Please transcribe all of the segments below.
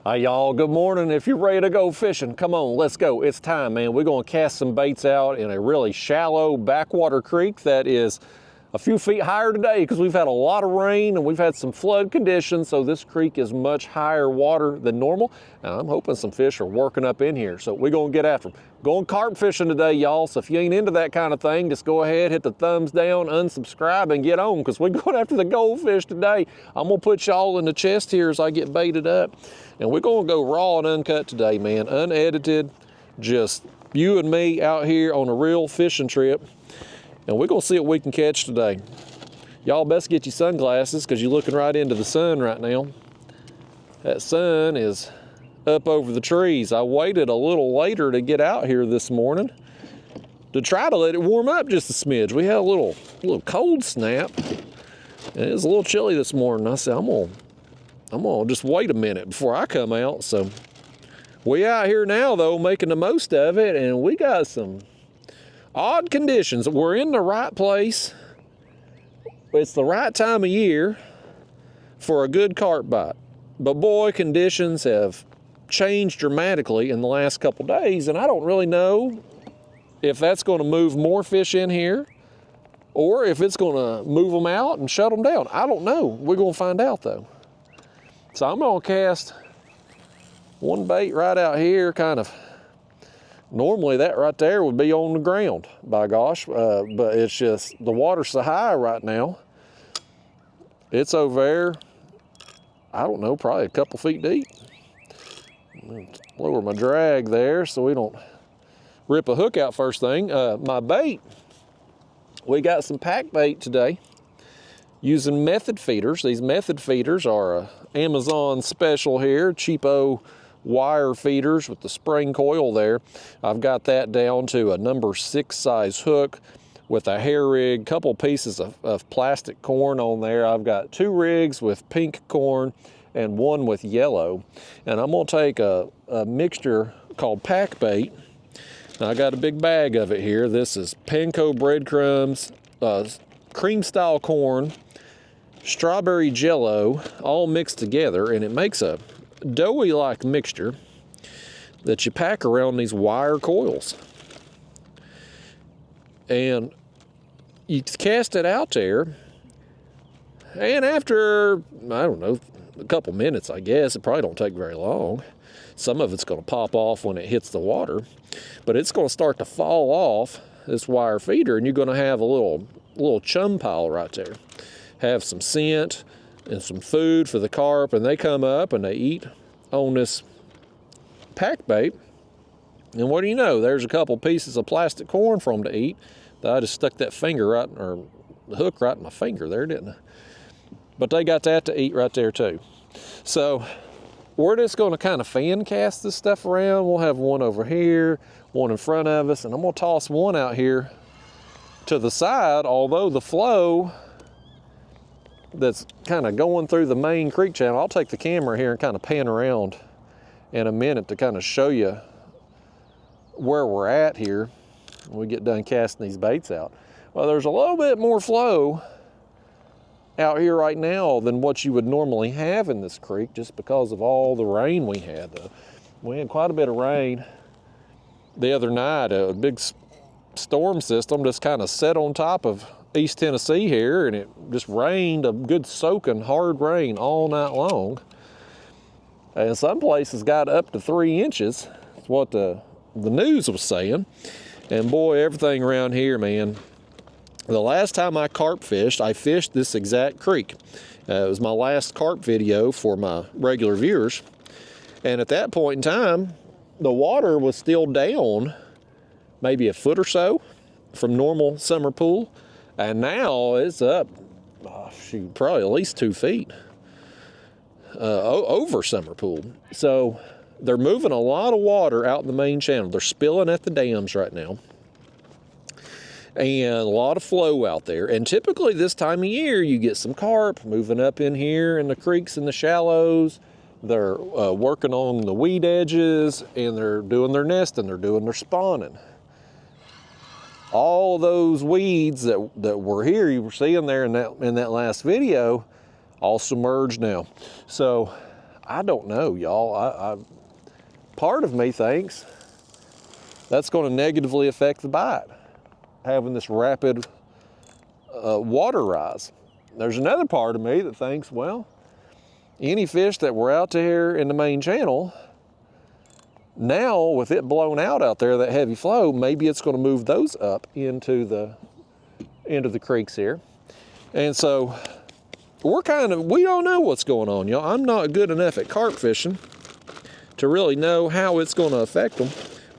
Hi y'all, good morning. If you're ready to go fishing, come on, let's go. It's time, man. We're gonna cast some baits out in a really shallow backwater creek that is a few feet higher today because we've had a lot of rain and we've had some flood conditions, so this creek is much higher water than normal. And I'm hoping some fish are working up in here, so we're gonna get after them. Going carp fishing today, y'all, so if you ain't into that kind of thing, just go ahead, hit the thumbs down, unsubscribe, and get on, because we're going after the goldfish today. I'm gonna put y'all in the chest here as I get baited up. And we're gonna go raw and uncut today, man, unedited, just you and me out here on a real fishing trip. And we're gonna see what we can catch today. Y'all best get your sunglasses because you're looking right into the sun right now. That sun is up over the trees. I waited a little later to get out here this morning to try to let it warm up just a smidge. We had a little cold snap and it was a little chilly this morning. I said, I'm gonna just wait a minute before I come out. So we out here now though, making the most of it, and we got some odd conditions. We're in the right place. It's the right time of year for a good carp bite. But boy, conditions have changed dramatically in the last couple days, and I don't really know if that's going to move more fish in here or if it's going to move them out and shut them down. I don't know. We're going to find out though. So I'm going to cast one bait right out here, kind of. Normally that right there would be on the ground, by gosh, but it's just the water's so high right now. It's over there, I don't know, probably a couple feet deep. Lower my drag there so we don't rip a hook out first thing. My bait, we got some pack bait today using method feeders. These method feeders are a Amazon special here, cheapo wire feeders with the spring coil there. I've got that down to a number 6 size hook with a hair rig, couple pieces of plastic corn on there. I've got 2 rigs with pink corn and 1 with yellow. And I'm gonna take a mixture called pack bait. Now I got a big bag of it here. This is panko breadcrumbs, cream style corn, strawberry jello, all mixed together, and it makes a doughy like mixture that you pack around these wire coils. And you cast it out there, and after, I don't know, a couple minutes, I guess, it probably don't take very long. Some of it's going to pop off when it hits the water, but it's going to start to fall off this wire feeder, and you're going to have a little chum pile right there. Have some scent and some food for the carp, and they come up and they eat on this pack bait. And what do you know? There's a couple pieces of plastic corn for them to eat. I just stuck that finger right, or the hook right in my finger there, didn't I? But they got that to eat right there too. So we're just going to kind of fan cast this stuff around. We'll have one over here, one in front of us, and I'm going to toss one out here to the side, although the flow that's kind of going through the main creek channel. I'll take the camera here and kind of pan around in a minute to kind of show you where we're at here when we get done casting these baits out. Well, there's a little bit more flow out here right now than what you would normally have in this creek just because of all the rain we had. We had quite a bit of rain the other night. A big storm system just kind of set on top of East Tennessee here, and it just rained a good soaking hard rain all night long. And some places got up to 3 inches. That's what the news was saying. And boy, everything around here, man. The last time I carp fished, I fished this exact creek. It was my last carp video for my regular viewers. And at that point in time, the water was still down maybe a foot or so from normal summer pool. And now it's up, probably at least 2 feet over summer pool. So they're moving a lot of water out in the main channel. They're spilling at the dams right now. And a lot of flow out there. And typically this time of year, you get some carp moving up in here in the creeks and the shallows. They're working on the weed edges, and they're doing their nesting, they're doing their spawning. All those weeds that were here, you were seeing there in that last video, all submerged now. So I don't know, y'all. Part of me thinks that's going to negatively affect the bite, having this rapid water rise. There's another part of me that thinks, well, any fish that were out there in the main channel, now with it blown out there, that heavy flow, maybe it's going to move those up into the creeks here. And so we don't know what's going on, y'all. I'm not good enough at carp fishing to really know how it's going to affect them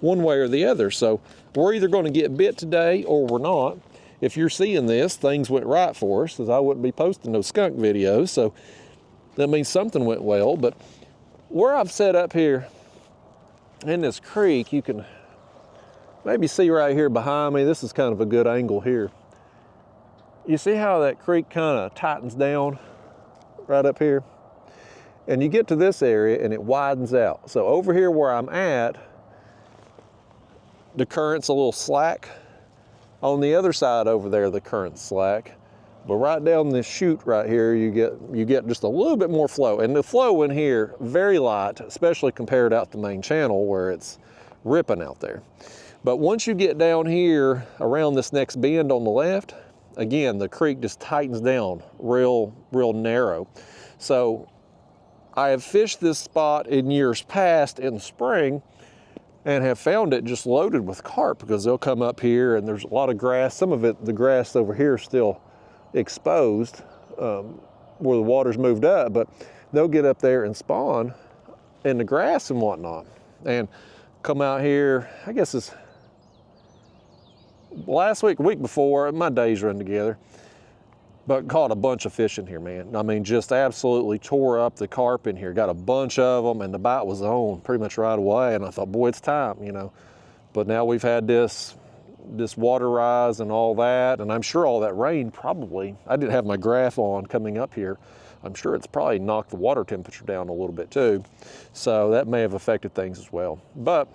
one way or the other. So we're either going to get bit today or we're not. If you're seeing this, things went right for us, as I wouldn't be posting those skunk videos. So that means something went well. But where I've set up here in this creek, you can maybe see right here behind me. This is kind of a good angle here. You see how that creek kind of tightens down right up here? And you get to this area and it widens out. So over here where I'm at, the current's a little slack. On the other side over there, the current's slack. But right down this chute right here, you get just a little bit more flow. And the flow in here, very light, especially compared out the main channel where it's ripping out there. But once you get down here around this next bend on the left, again, the creek just tightens down real narrow. So I have fished this spot in years past in the spring and have found it just loaded with carp, because they'll come up here and there's a lot of grass. Some of it, the grass over here is still exposed where the water's moved up, but they'll get up there and spawn in the grass and whatnot. And come out here, I guess it's last week, week before, my days run together, but caught a bunch of fish in here, man. I mean, just absolutely tore up the carp in here. Got a bunch of them, and the bite was on pretty much right away. And I thought, boy, it's time, you know. But now we've had this water rise and all that, and I'm sure all that rain probably, I didn't have my graph on coming up here. I'm sure it's probably knocked the water temperature down a little bit too. So that may have affected things as well. But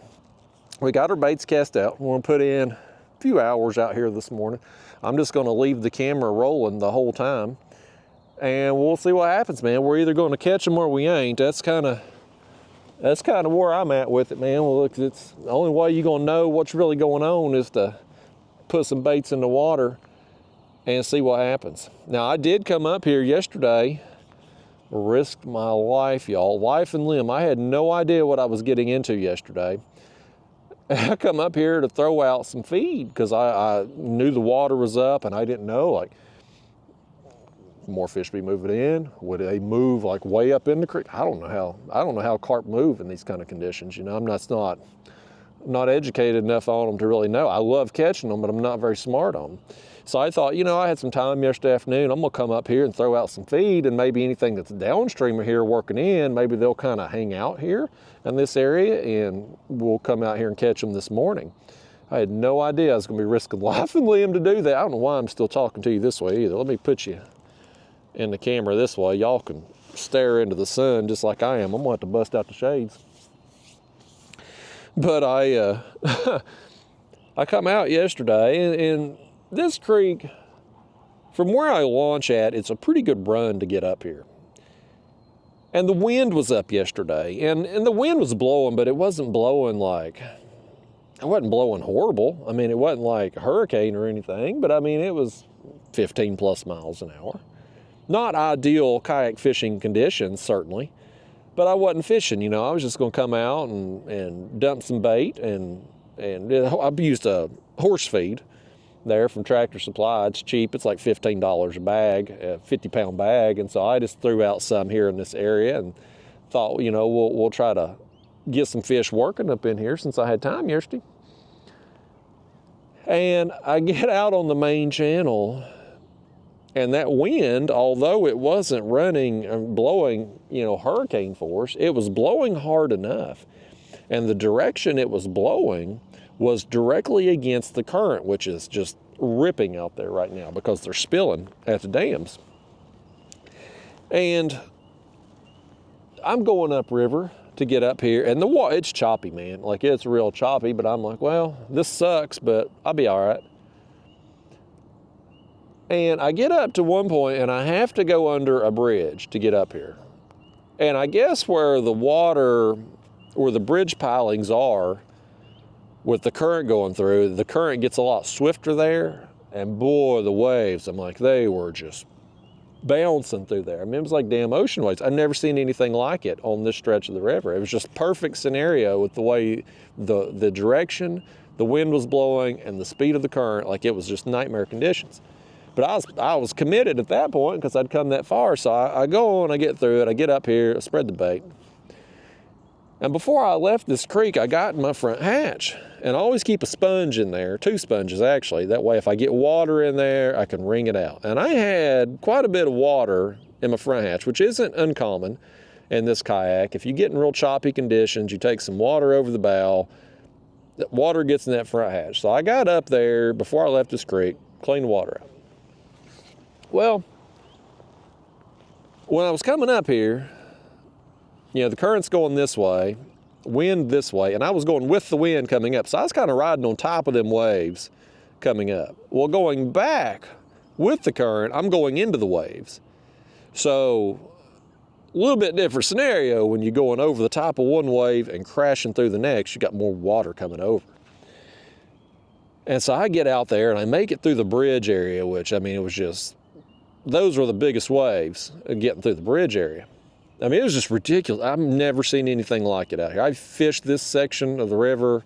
we got our baits cast out. We're gonna put in a few hours out here this morning. I'm just gonna leave the camera rolling the whole time, and we'll see what happens, man. We're either gonna catch them or we ain't. That's kind of where I'm at with it, man. Well, look, it's the only way you're gonna know what's really going on is to put some baits in the water and see what happens. Now, I did come up here yesterday, risked my life, y'all, life and limb. I had no idea what I was getting into yesterday. I come up here to throw out some feed because I knew the water was up, and I didn't know, like, more fish be moving in? Would they move like way up in the creek? I don't know how carp move in these kind of conditions. You know, I'm not educated enough on them to really know. I love catching them, but I'm not very smart on them. So I thought, you know, I had some time yesterday afternoon. I'm gonna come up here and throw out some feed, and maybe anything that's downstream of here working in, maybe they'll kind of hang out here in this area, and we'll come out here and catch them this morning. I had no idea I was gonna be risking life and limb to do that. I don't know why I'm still talking to you this way either. Let me put you in the camera this way. Y'all can stare into the sun just like I am. I'm gonna have to bust out the shades. But I come out yesterday, and this creek, from where I launch at, it's a pretty good run to get up here. And the wind was up yesterday, and the wind was blowing, but it wasn't blowing horrible. I mean, it wasn't like a hurricane or anything, but I mean, it was 15 plus miles an hour. Not ideal kayak fishing conditions, certainly, but I wasn't fishing, you know. I was just gonna come out and dump some bait, and I've used a horse feed there from Tractor Supply. It's cheap. It's like $15 a bag, a 50-pound bag. And so I just threw out some here in this area and thought, you know, we'll try to get some fish working up in here since I had time yesterday. And I get out on the main channel, and that wind, although it wasn't running and blowing, you know, hurricane force, it was blowing hard enough. And the direction it was blowing was directly against the current, which is just ripping out there right now because they're spilling at the dams. And I'm going upriver to get up here, and the water, it's choppy, man. Like, it's real choppy, but I'm like, well, this sucks, but I'll be all right. And I get up to one point, and I have to go under a bridge to get up here. And I guess where the bridge pilings are, with the current going through, the current gets a lot swifter there. And boy, the waves, I'm like, they were just bouncing through there. I mean, it was like damn ocean waves. I've never seen anything like it on this stretch of the river. It was just perfect scenario with the way the direction, the wind was blowing, and the speed of the current. Like, it was just nightmare conditions. But I was committed at that point because I'd come that far. So I go on, I get through it, I get up here, I spread the bait. And before I left this creek, I got in my front hatch. And I always keep a sponge in there, 2 sponges actually. That way if I get water in there, I can wring it out. And I had quite a bit of water in my front hatch, which isn't uncommon in this kayak. If you get in real choppy conditions, you take some water over the bow, the water gets in that front hatch. So I got up there before I left this creek, cleaned the water out. Well, when I was coming up here, the current's going this way, wind this way, and I was going with the wind coming up. So I was kind of riding on top of them waves coming up. Well, going back with the current, I'm going into the waves. So a little bit different scenario when you're going over the top of one wave and crashing through the next. You got more water coming over. And so I get out there and I make it through the bridge area, which, I mean, it was just, those were the biggest waves getting through the bridge area. I mean, it was just ridiculous. I've never seen anything like it out here. I fished this section of the river.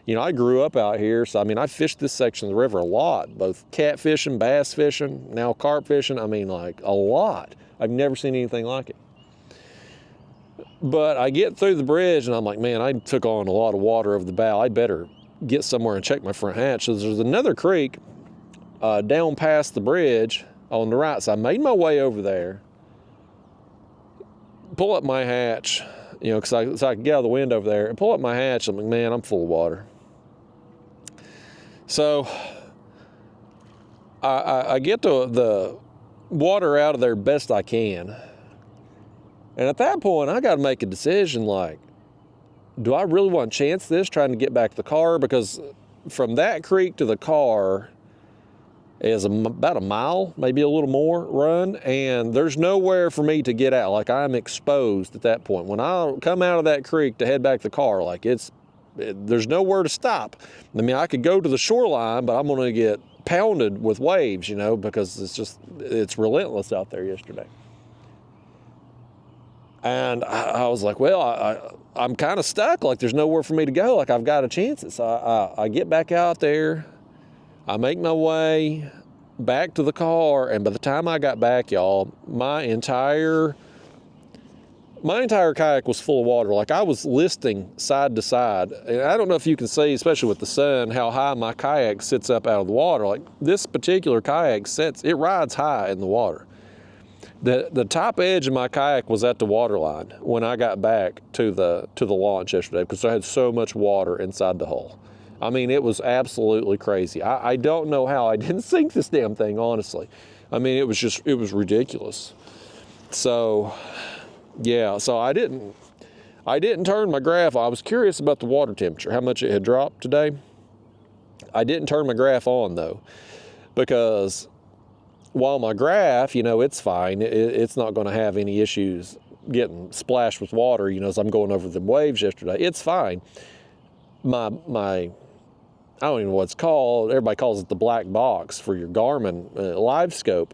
I grew up out here, so I mean, I fished this section of the river a lot, both catfishing, bass fishing, now carp fishing. I mean, like, a lot. I've never seen anything like it. But I get through the bridge and I'm like, man, I took on a lot of water over the bow. I better get somewhere and check my front hatch. So there's another creek down past the bridge on the right. So I made my way over there, pull up my hatch, so I could get out of the wind over there, and pull up my hatch. I'm like, man, I'm full of water. So I get the water out of there best I can. And at that point, I got to make a decision, like, do I really want to chance this trying to get back to the car? Because from that creek to the car is about a mile, maybe a little more run, and there's nowhere for me to get out. Like, I'm exposed at that point. When I come out of that creek to head back to the car, like, there's nowhere to stop. I mean, I could go to the shoreline, but I'm going to get pounded with waves, because it's relentless out there yesterday. And I was like, well, I'm kind of stuck. Like, there's nowhere for me to go. Like, I've got to chance it. So I get back out there. I make my way back to the car, and by the time I got back, y'all, my entire kayak was full of water. Like, I was listing side to side. And I don't know if you can see, especially with the sun, how high my kayak sits up out of the water. Like, this particular kayak it rides high in the water. The top edge of my kayak was at the water line when I got back to the launch yesterday, because I had so much water inside the hull. I mean, it was absolutely crazy. I don't know how I didn't sink this damn thing, honestly. I mean, it was ridiculous. So, yeah, so I didn't turn my graph. I was curious about the water temperature, how much it had dropped today. I didn't turn my graph on, though, because while my graph, it's fine. It's not going to have any issues getting splashed with water, as I'm going over the waves yesterday. It's fine. My I don't even know what it's called. Everybody calls it the black box for your Garmin live scope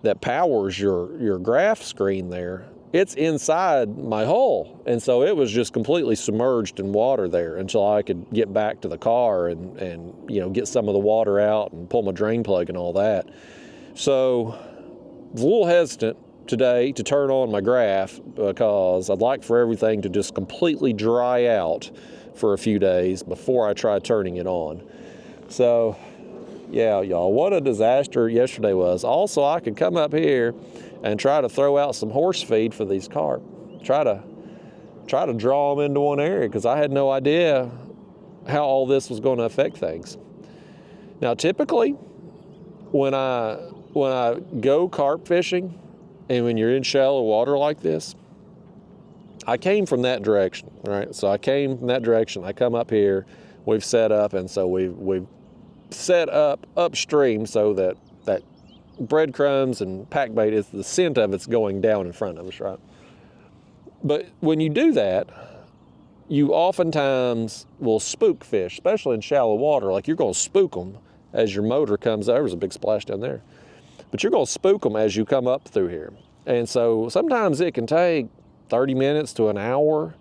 that powers your graph screen there. It's inside my hull. And so it was just completely submerged in water there until I could get back to the car and get some of the water out and pull my drain plug and all that. So I was a little hesitant today to turn on my graph because I'd like for everything to just completely dry out for a few days before I try turning it on. So yeah, y'all, what a disaster yesterday was. Also, I could come up here and try to throw out some horse feed for these carp. Try to draw them into one area, because I had no idea how all this was going to affect things. Now, typically, when I go carp fishing, and when you're in shallow water like this, I came from that direction, right? So I came from that direction. I come up here, we've set up, and so we've set up upstream so that breadcrumbs and pack bait, is the scent of it's going down in front of us, right? But when you do that, you oftentimes will spook fish, especially in shallow water. Like you're going to spook them as your motor comes. There was a big splash down there. But you're going to spook them as you come up through here. And so sometimes it can take 30 minutes to an hour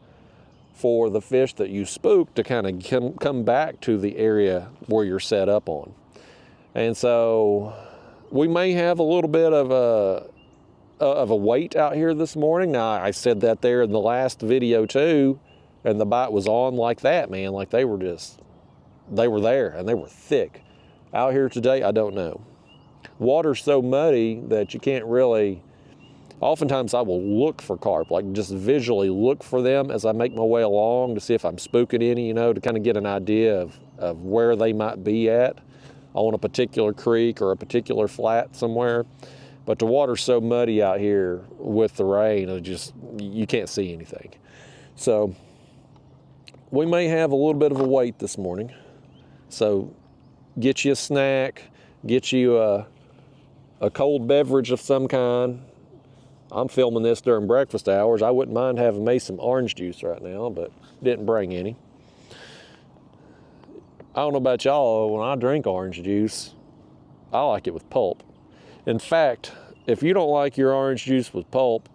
for the fish that you spook to kind of come back to the area where you're set up on. And so we may have a little bit of a wait out here this morning. Now, I said that there in the last video too, and the bite was on like that, man. Like they were there and they were thick. Out here today, I don't know. Water's so muddy that you can't really, oftentimes I will look for carp, like just visually look for them as I make my way along to see if I'm spooking any, to kind of get an idea of where they might be at on a particular creek or a particular flat somewhere. But the water's so muddy out here with the rain, you can't see anything. So we may have a little bit of a wait this morning. So get you a snack, get you a cold beverage of some kind. I'm filming this during breakfast hours. I wouldn't mind having me some orange juice right now, but didn't bring any. I don't know about y'all, when I drink orange juice, I like it with pulp. In fact, if you don't like your orange juice with pulp,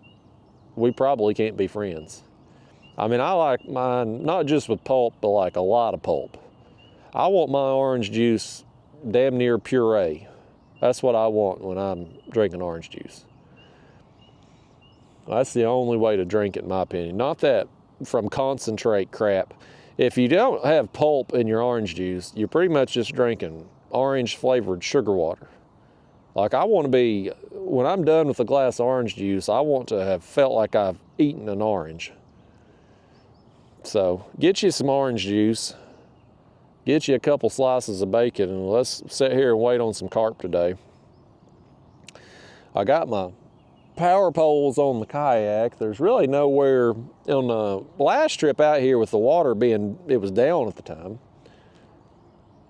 we probably can't be friends. I mean, I like mine not just with pulp, but like a lot of pulp. I want my orange juice damn near puree. That's what I want when I'm drinking orange juice. That's the only way to drink it, in my opinion. Not that from concentrate crap. If you don't have pulp in your orange juice, you're pretty much just drinking orange flavored sugar water. Like I want to be, when I'm done with a glass of orange juice, I want to have felt like I've eaten an orange. So get you some orange juice, get you a couple slices of bacon, and let's sit here and wait on some carp today. I got my power poles on the kayak. There's really nowhere on the last trip out here with the water it was down at the time.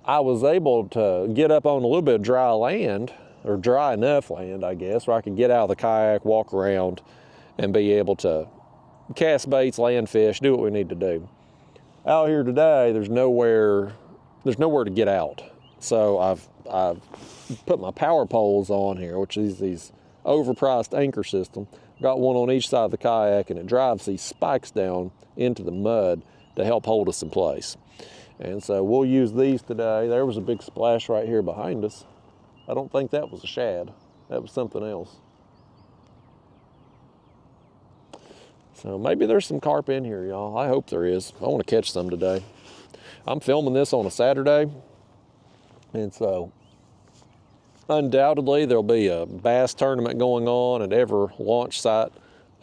I was able to get up on a little bit of dry land, or dry enough land, I guess, where I could get out of the kayak, walk around, and be able to cast baits, land fish, do what we need to do. Out here today, there's nowhere to get out. So I've put my power poles on here, which is these overpriced anchor system. Got one on each side of the kayak, and it drives these spikes down into the mud to help hold us in place. And so we'll use these today. There was a big splash right here behind us. I don't think that was a shad. That was something else. So maybe there's some carp in here, y'all. I hope there is. I want to catch some today. I'm filming this on a Saturday, and so undoubtedly there'll be a bass tournament going on at every launch site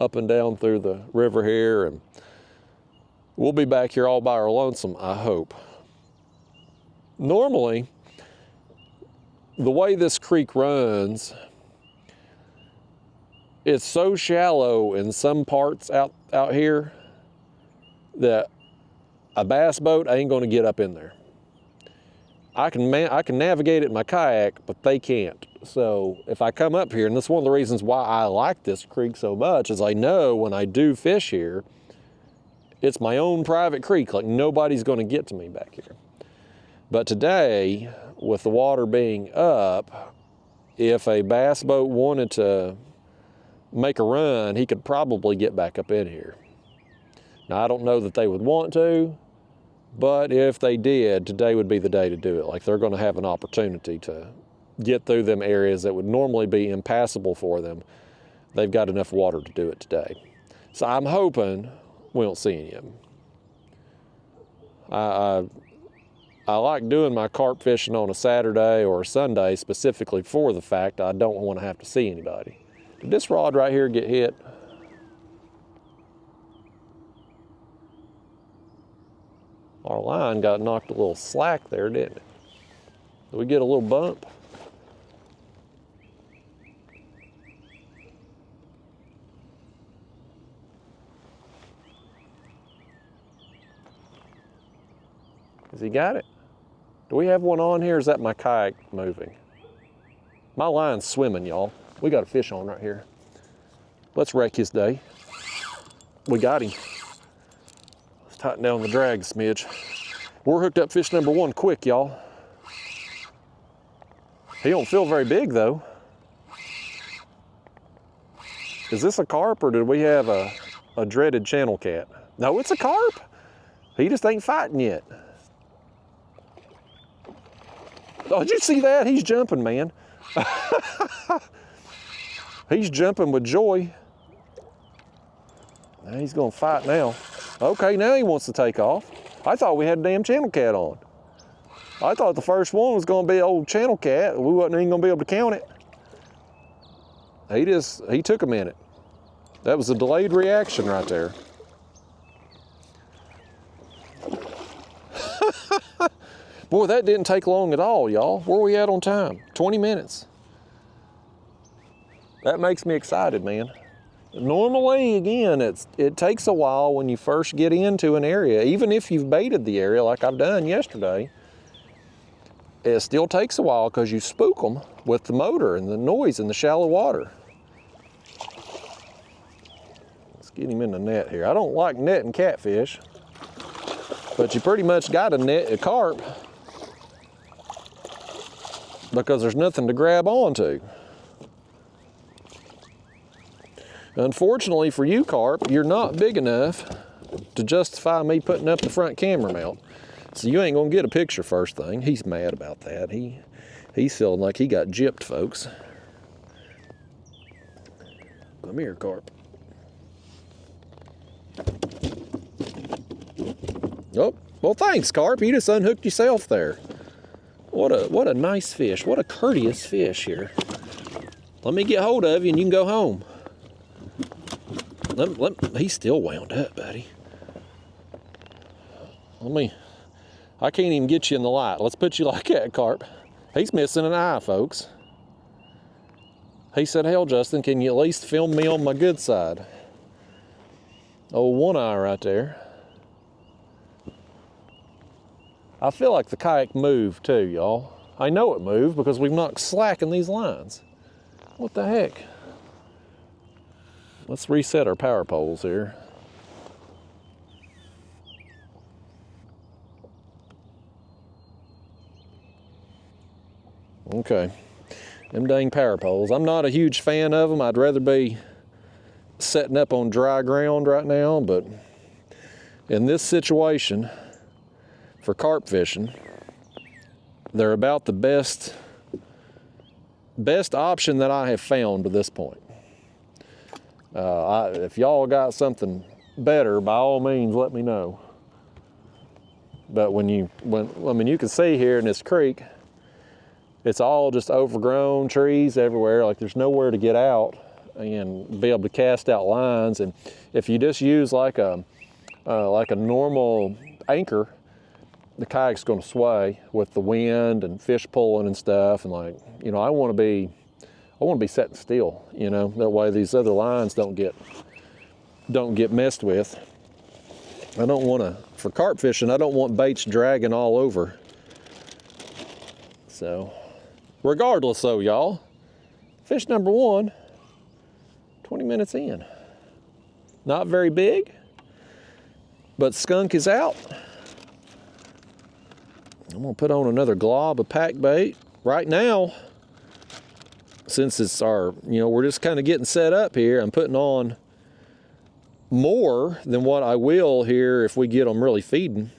up and down through the river here, and we'll be back here all by our lonesome, I hope. Normally, the way this creek runs, it's so shallow in some parts out here that a bass boat ain't going to get up in there. I can navigate it in my kayak, but they can't. So if I come up here, and that's one of the reasons why I like this creek so much, is I know when I do fish here, it's my own private creek. Like nobody's going to get to me back here. But today, with the water being up, if a bass boat wanted to make a run, he could probably get back up in here. Now, I don't know that they would want to, but if they did, today would be the day to do it. Like they're going to have an opportunity to get through them areas that would normally be impassable for them. They've got enough water to do it today. So I'm hoping we don't see any of them. I like doing my carp fishing on a Saturday or a Sunday specifically for the fact I don't want to have to see anybody. Did this rod right here get hit? Our line got knocked a little slack there, didn't it? Did we get a little bump? Has he got it? Do we have one on here, or is that my kayak moving? My line's swimming, y'all. We got a fish on right here. Let's wreck his day. We got him. Let's tighten down the drag a smidge. We're hooked up fish number 1 quick, y'all. He don't feel very big though. Is this a carp or did we have a dreaded channel cat? No, it's a carp. He just ain't fighting yet. Oh, did you see that? He's jumping, man. He's jumping with joy. Now he's gonna fight now. Okay, now he wants to take off. I thought we had a damn channel cat on. I thought the first one was gonna be old channel cat. We wasn't even gonna be able to count it. He took a minute. That was a delayed reaction right there. Boy, that didn't take long at all, y'all. Where we at on time? 20 minutes. That makes me excited, man. Normally, again, it takes a while when you first get into an area. Even if you've baited the area like I've done yesterday, it still takes a while because you spook them with the motor and the noise in the shallow water. Let's get him in the net here. I don't like netting catfish, but you pretty much got to net a carp because there's nothing to grab onto. Unfortunately for you, carp, you're not big enough to justify me putting up the front camera mount. So you ain't gonna get a picture first thing. He's mad about that. He's feeling like he got gypped, folks. Come here, carp. Oh, well thanks, carp. You just unhooked yourself there. What a nice fish. What a courteous fish here. Let me get hold of you and you can go home. He's still wound up, buddy. I can't even get you in the light. Let's put you like that, carp. He's missing an eye, folks. He said, hell, Justin, can you at least film me on my good side? Oh, one eye right there. I feel like the kayak moved too, y'all. I know it moved because we've knocked slack in these lines. What the heck? Let's reset our power poles here. Okay, them dang power poles. I'm not a huge fan of them. I'd rather be setting up on dry ground right now, but in this situation, for carp fishing, they're about the best option that I have found to this point. If y'all got something better, by all means, let me know. But I mean, you can see here in this creek, it's all just overgrown trees everywhere. Like there's nowhere to get out and be able to cast out lines. And if you just use like a normal anchor, the kayak's going to sway with the wind and fish pulling and stuff. And like, you know, I want to be setting still, you know, that way these other lines don't get messed with. I don't want to, for carp fishing, I don't want baits dragging all over. So, regardless though, y'all, fish number 1, 20 minutes in. Not very big, but skunk is out. I'm gonna put on another glob of pack bait. Right now, since it's our, you know, we're just kind of getting set up here, I'm putting on more than what I will here if we get them really feeding.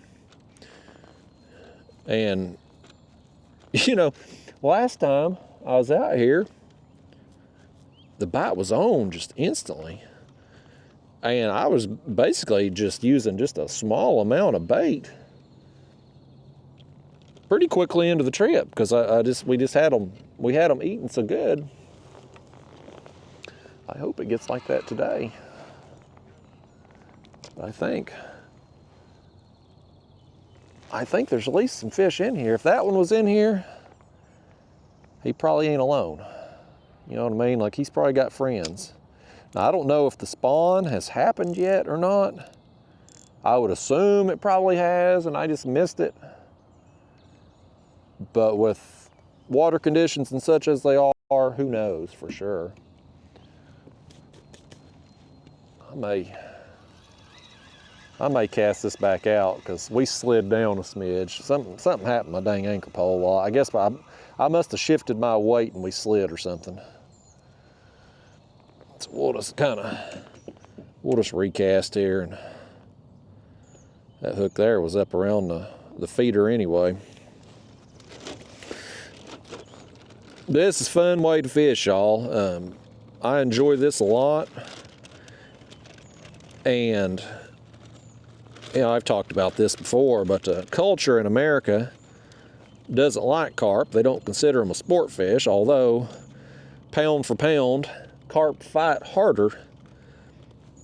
And, you know, last time I was out here, the bite was on just instantly. And I was basically just using just a small amount of bait pretty quickly into the trip because we had them eating so good. I hope it gets like that today. I think there's at least some fish in here. If that one was in here, he probably ain't alone. You know what I mean? Like he's probably got friends. Now, I don't know if the spawn has happened yet or not. I would assume it probably has and I just missed it. But with water conditions and such as they are, who knows for sure. I may cast this back out because we slid down a smidge. Something happened to my dang anchor pole. Well, I guess I must have shifted my weight and we slid or something. So we'll just recast here. And that hook there was up around the feeder anyway. This is a fun way to fish, y'all. I enjoy this a lot. And, you know, I've talked about this before, but the culture in America doesn't like carp. They don't consider them a sport fish, although pound for pound, carp fight harder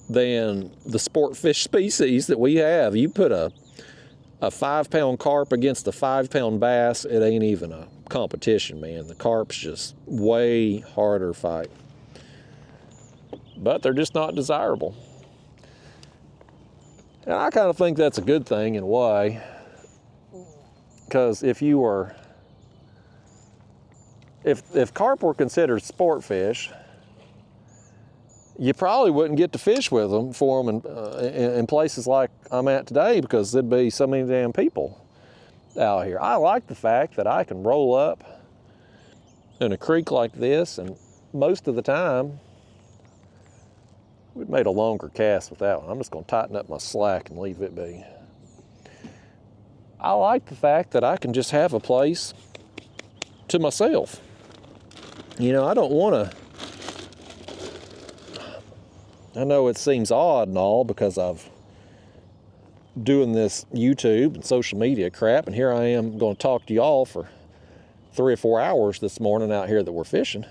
than the sport fish species that we have. You put a 5-pound carp against a 5-pound bass, it ain't even a competition, man. The carp's just way harder fight. But they're just not desirable. And I kind of think that's a good thing in a way, because if carp were considered sport fish, you probably wouldn't get to fish with them for them in places like I'm at today, because there'd be so many damn people out here. I like the fact that I can roll up in a creek like this, and most of the time, we've made a longer cast with that one. I'm just gonna tighten up my slack and leave it be. I like the fact that I can just have a place to myself. You know, I don't wanna, I know it seems odd and all because I've doing this YouTube and social media crap, and here I am gonna talk to y'all for 3 or 4 hours this morning out here that we're fishing.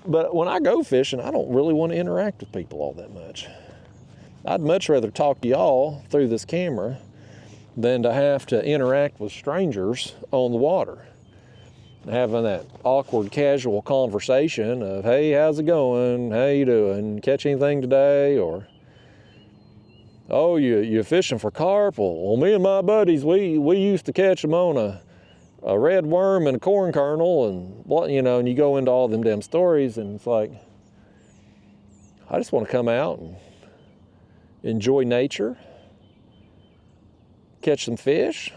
But when I go fishing, I don't really want to interact with people all that much. I'd much rather talk to y'all through this camera than to have to interact with strangers on the water. Having that awkward, casual conversation of, hey, how's it going? How you doing? Catch anything today? Or, oh, you're fishing for carp? Well, me and my buddies, we used to catch them on a red worm and a corn kernel, and what, you know, and you go into all them damn stories, and it's like, I just want to come out and enjoy nature, catch some fish,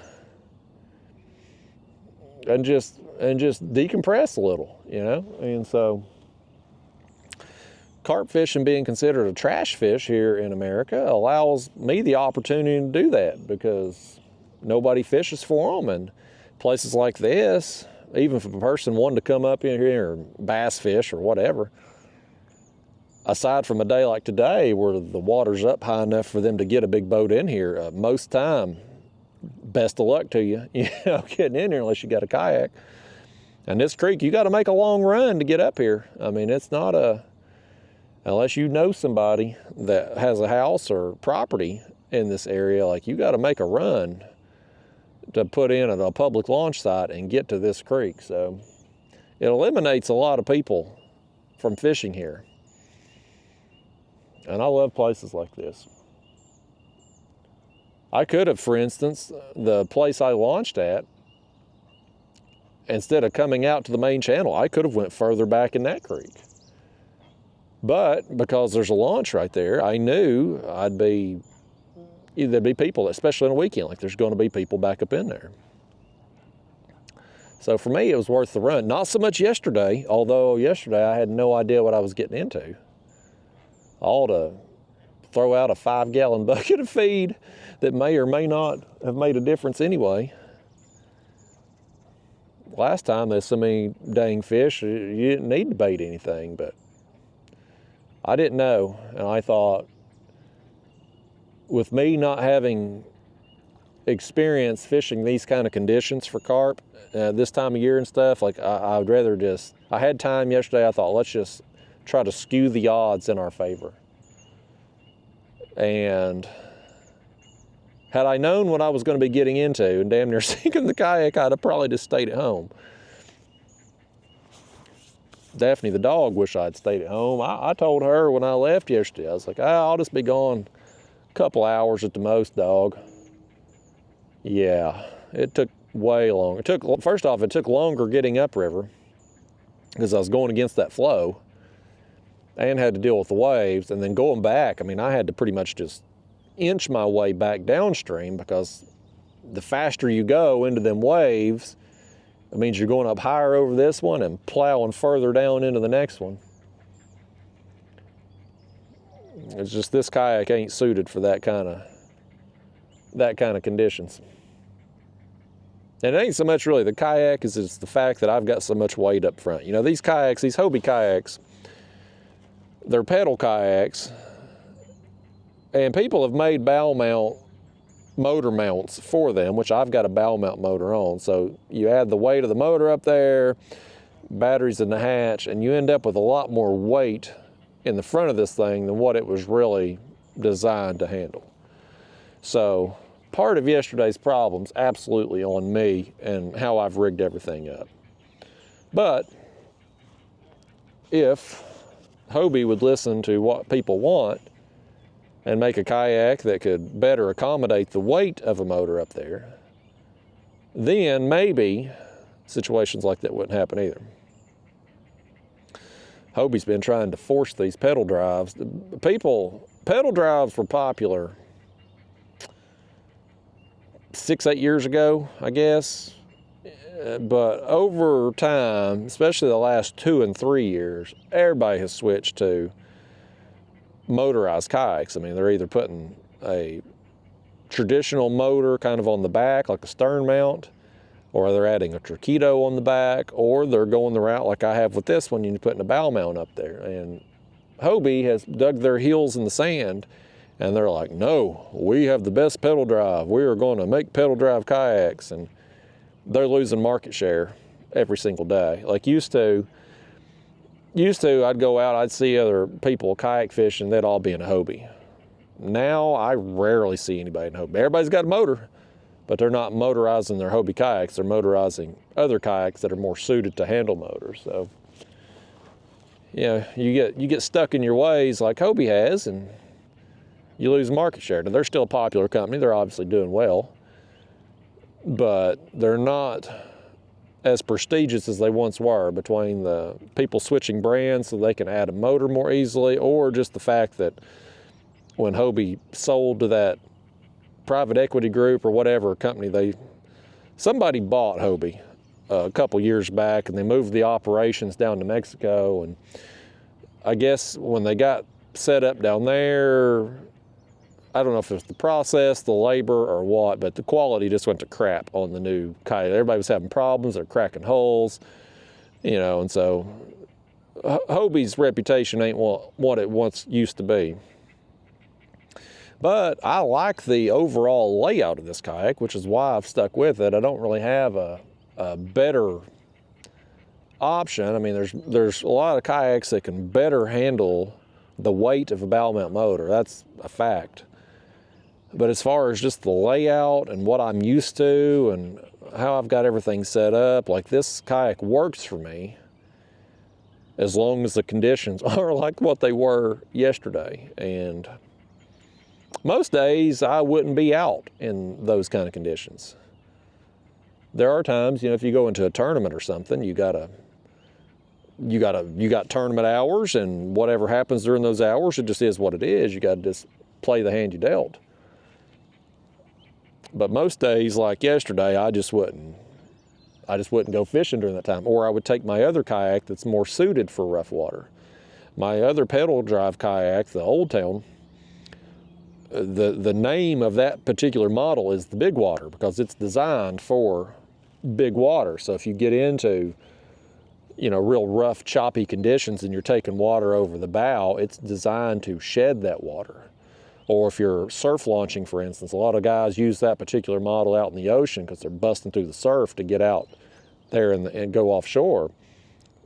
and just decompress a little, you know. And so carp fishing being considered a trash fish here in America allows me the opportunity to do that, because nobody fishes for them. And places like this, even if a person wanted to come up in here and bass fish or whatever, aside from a day like today where the water's up high enough for them to get a big boat in here, most time, best of luck to you, you know, getting in here unless you got a kayak. And this creek, you got to make a long run to get up here. I mean, it's not unless you know somebody that has a house or property in this area, like, you got to make a run to put in at a public launch site and get to this creek. So it eliminates a lot of people from fishing here. And I love places like this. I could have, for instance, the place I launched at, instead of coming out to the main channel, I could have went further back in that creek. But because there's a launch right there, I knew there'd be people, especially on a weekend, like there's going to be people back up in there. So for me, it was worth the run. Not so much yesterday, although yesterday I had no idea what I was getting into. All to throw out a 5-gallon bucket of feed that may or may not have made a difference anyway. Last time there's so many dang fish, you didn't need to bait anything, but I didn't know. And I thought, with me not having experience fishing these kind of conditions for carp this time of year and stuff, like I would rather just, I had time yesterday, I thought, let's just try to skew the odds in our favor. And had I known what I was going to be getting into and damn near sinking the kayak, I'd have probably just stayed at home. Daphne the dog wished I'd stayed at home. I told her when I left yesterday, I was like, I'll just be gone couple hours at the most, dog. Yeah, it took way long. First off, it took longer getting upriver because I was going against that flow and had to deal with the waves. And then going back, I mean, I had to pretty much just inch my way back downstream, because the faster you go into them waves, it means you're going up higher over this one and plowing further down into the next one. It's just this kayak ain't suited for that kind of conditions. And it ain't so much really the kayak as it's the fact that I've got so much weight up front. You know, these kayaks, these Hobie kayaks, they're pedal kayaks, and people have made bow mount motor mounts for them, which I've got a bow mount motor on. So you add the weight of the motor up there, batteries in the hatch, and you end up with a lot more weight in the front of this thing than what it was really designed to handle. So part of yesterday's problem's absolutely on me and how I've rigged everything up. But if Hobie would listen to what people want and make a kayak that could better accommodate the weight of a motor up there, then maybe situations like that wouldn't happen either. Hobie's been trying to force these pedal drives. Pedal drives were popular 6-8 years ago, I guess. But over time, especially the last 2 and 3 years, everybody has switched to motorized kayaks. I mean, they're either putting a traditional motor kind of on the back, like a stern mount, or they're adding a Torqeedo on the back, or they're going the route like I have with this one, you're putting a bow mount up there. And Hobie has dug their heels in the sand, and they're like, no, we have the best pedal drive. We are going to make pedal drive kayaks. And they're losing market share every single day. Like used to, I'd go out, I'd see other people kayak fishing, they'd all be in a Hobie. Now I rarely see anybody in a Hobie. Everybody's got a motor, but they're not motorizing their Hobie kayaks. They're motorizing other kayaks that are more suited to handle motors. So, yeah, you get stuck in your ways like Hobie has, and you lose market share. Now, they're still a popular company. They're obviously doing well, but they're not as prestigious as they once were, between the people switching brands so they can add a motor more easily, or just the fact that when Hobie sold to that private equity group or whatever company, somebody bought Hobie a couple years back, and they moved the operations down to Mexico. And I guess when they got set up down there, I don't know if it's the process, the labor, or what, but the quality just went to crap on the new kayak. Everybody was having problems. They're cracking holes, you know, and so Hobie's reputation ain't what it once used to be. But I like the overall layout of this kayak, which is why I've stuck with it. I don't really have a better option. I mean, there's a lot of kayaks that can better handle the weight of a bow mount motor. That's a fact. But as far as just the layout and what I'm used to and how I've got everything set up, like this kayak works for me as long as the conditions are like what they were yesterday. And most days I wouldn't be out in those kind of conditions. There are times, you know, if you go into a tournament or something, you got tournament hours, and whatever happens during those hours, it just is what it is. You got to just play the hand you dealt. But most days, like yesterday, I just wouldn't go fishing during that time. Or I would take my other kayak that's more suited for rough water. My other pedal drive kayak, the Old Town, the name of that particular model is the Big Water, because it's designed for big water. So if you get into, you know, real rough, choppy conditions and you're taking water over the bow, it's designed to shed that water. Or if you're surf launching, for instance, a lot of guys use that particular model out in the ocean because they're busting through the surf to get out there and go offshore.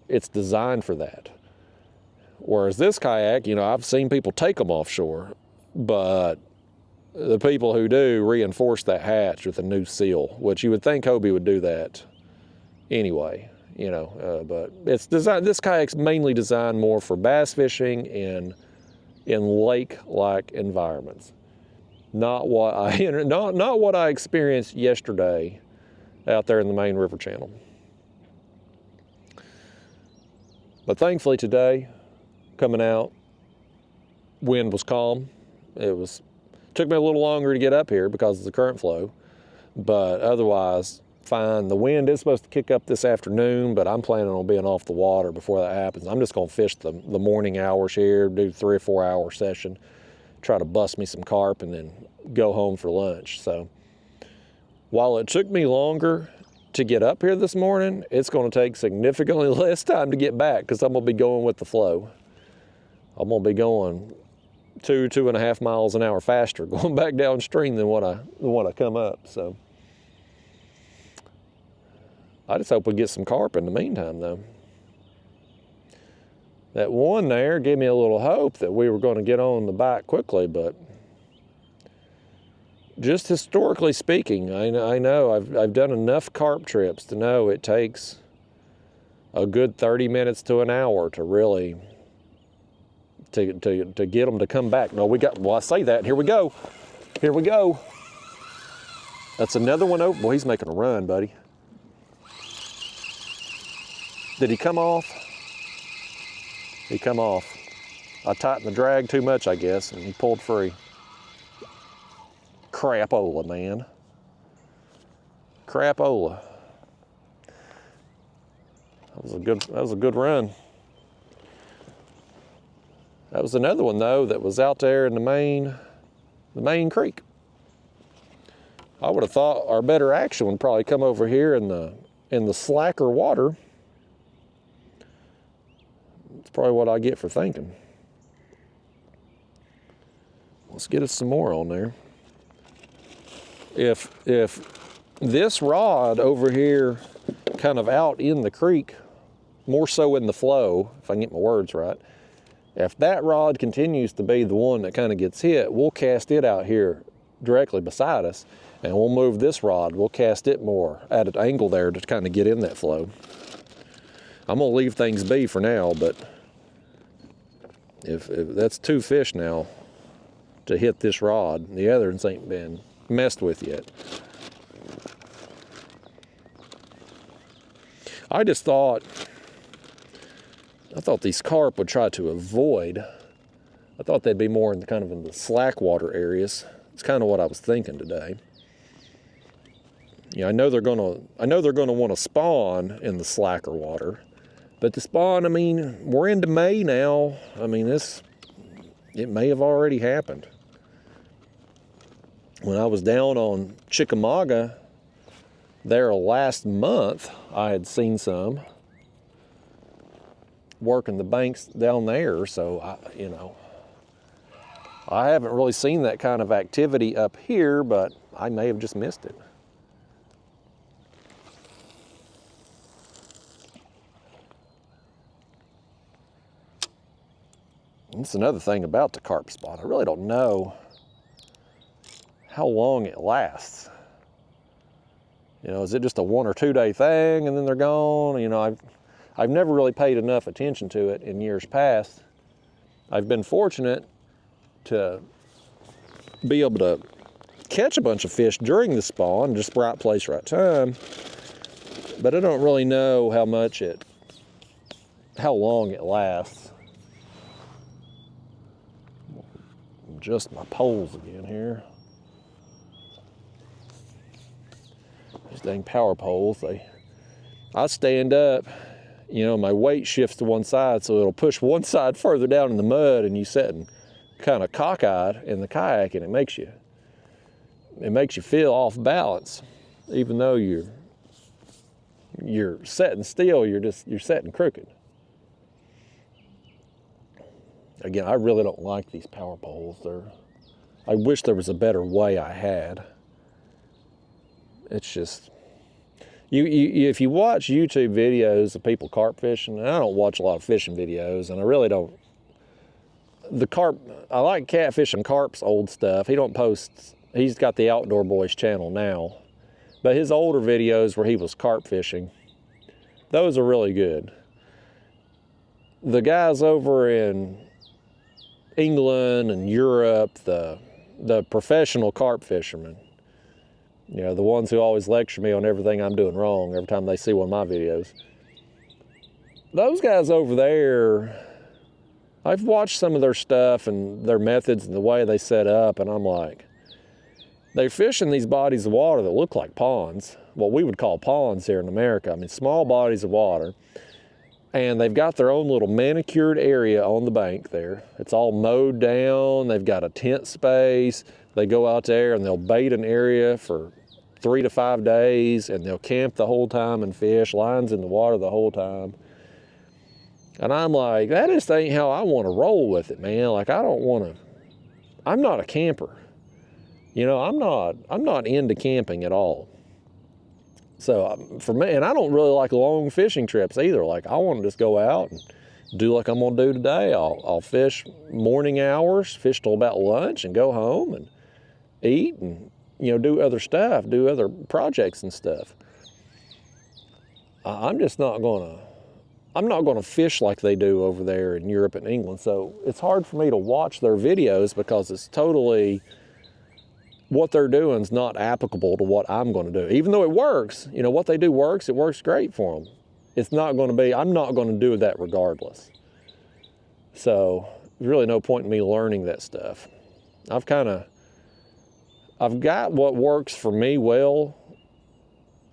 It's designed for that. Whereas this kayak, you know, I've seen people take them offshore, but the people who do reinforce that hatch with a new seal, which you would think Hobie would do that anyway, you know. But it's designed. This kayak's mainly designed more for bass fishing in lake-like environments. Not what I experienced yesterday out there in the main river channel. But thankfully today, coming out, wind was calm. It was Took me a little longer to get up here because of the current flow, but otherwise fine. The wind is supposed to kick up this afternoon, but I'm planning on being off the water before that happens. I'm just gonna fish the morning hours here, do 3 or 4 hour session, try to bust me some carp and then go home for lunch. So while it took me longer to get up here this morning, it's gonna take significantly less time to get back because I'm gonna be going with the flow. I'm gonna be going 2.5 miles an hour faster going back downstream than what I come up. So I just hope we get some carp in the meantime though. That one there gave me a little hope that we were going to get on the bite quickly, but just historically speaking, I know I've done enough carp trips to know it takes a good 30 minutes to an hour to really to get them to come back. No, well, I say that, and here we go. Here we go. That's another one over. Boy, he's making a run, buddy. Did he come off? He come off. I tightened the drag too much, I guess, and he pulled free. Crapola, man. Crapola. That was a good run. That was another one though that was out there in the main creek. I would have thought our better action would probably come over here in the slacker water. It's probably what I get for thinking. Let's get us some more on there. If this rod over here kind of out in the creek, more so in the flow, if I can get my words right, if that rod continues to be the one that kind of gets hit, we'll cast it out here directly beside us, and we'll move this rod, we'll cast it more at an angle there to kind of get in that flow. I'm gonna leave things be for now, but if that's 2 fish now to hit this rod, the other ones ain't been messed with yet. I thought these carp would try to avoid. I thought they'd be more in the slack water areas. It's kind of what I was thinking today. I know they're gonna want to spawn in the slacker water, but the spawn, I mean, we're into May now. I mean, it may have already happened. When I was down on Chickamauga there last month, I had seen some working the banks down there, so I haven't really seen that kind of activity up here, but I may have just missed it. That's another thing about the carp spawn. I really don't know how long it lasts. Is it just a 1 or 2 day thing and then they're gone? I've never really paid enough attention to it in years past. I've been fortunate to be able to catch a bunch of fish during the spawn, just right place, right time. But I don't really know how long it lasts. Adjust my poles again here. These dang power poles, I stand up, my weight shifts to one side, so it'll push one side further down in the mud, and you sitting kind of cockeyed in the kayak, and it makes you feel off balance, even though you're setting still, you're setting crooked. Again, I really don't like these power poles. I wish there was a better way I had. It's just, if you watch YouTube videos of people carp fishing, and I don't watch a lot of fishing videos, and I really don't. The carp, I like Catfish and Carp's old stuff. He don't post, he's got the Outdoor Boys channel now, but his older videos where he was carp fishing, those are really good. The guys over in England and Europe, the professional carp fishermen, the ones who always lecture me on everything I'm doing wrong every time they see one of my videos. Those guys over there, I've watched some of their stuff and their methods and the way they set up, and I'm like, they fish in these bodies of water that look like ponds, what we would call ponds here in America. I mean, small bodies of water. And they've got their own little manicured area on the bank there. It's all mowed down. They've got a tent space. They go out there and they'll bait an area for 3 to 5 days, and they'll camp the whole time and fish, lines in the water the whole time. And I'm like, that just ain't how I want to roll with it, man. Like, I don't want to, I'm not a camper. You know, I'm not into camping at all. So for me, and I don't really like long fishing trips either. Like, I want to just go out and do like I'm gonna do today. I'll fish morning hours, fish till about lunch, and go home and eat and, you know, do other stuff, do other projects and stuff. I'm not gonna fish like they do over there in Europe and England. So it's hard for me to watch their videos because it's totally, what they're doing is not applicable to what I'm going to do. Even though it works, you know, what they do works, it works great for them. It's not going to be, I'm not going to do that regardless. So there's really no point in me learning that stuff. I've got what works for me well,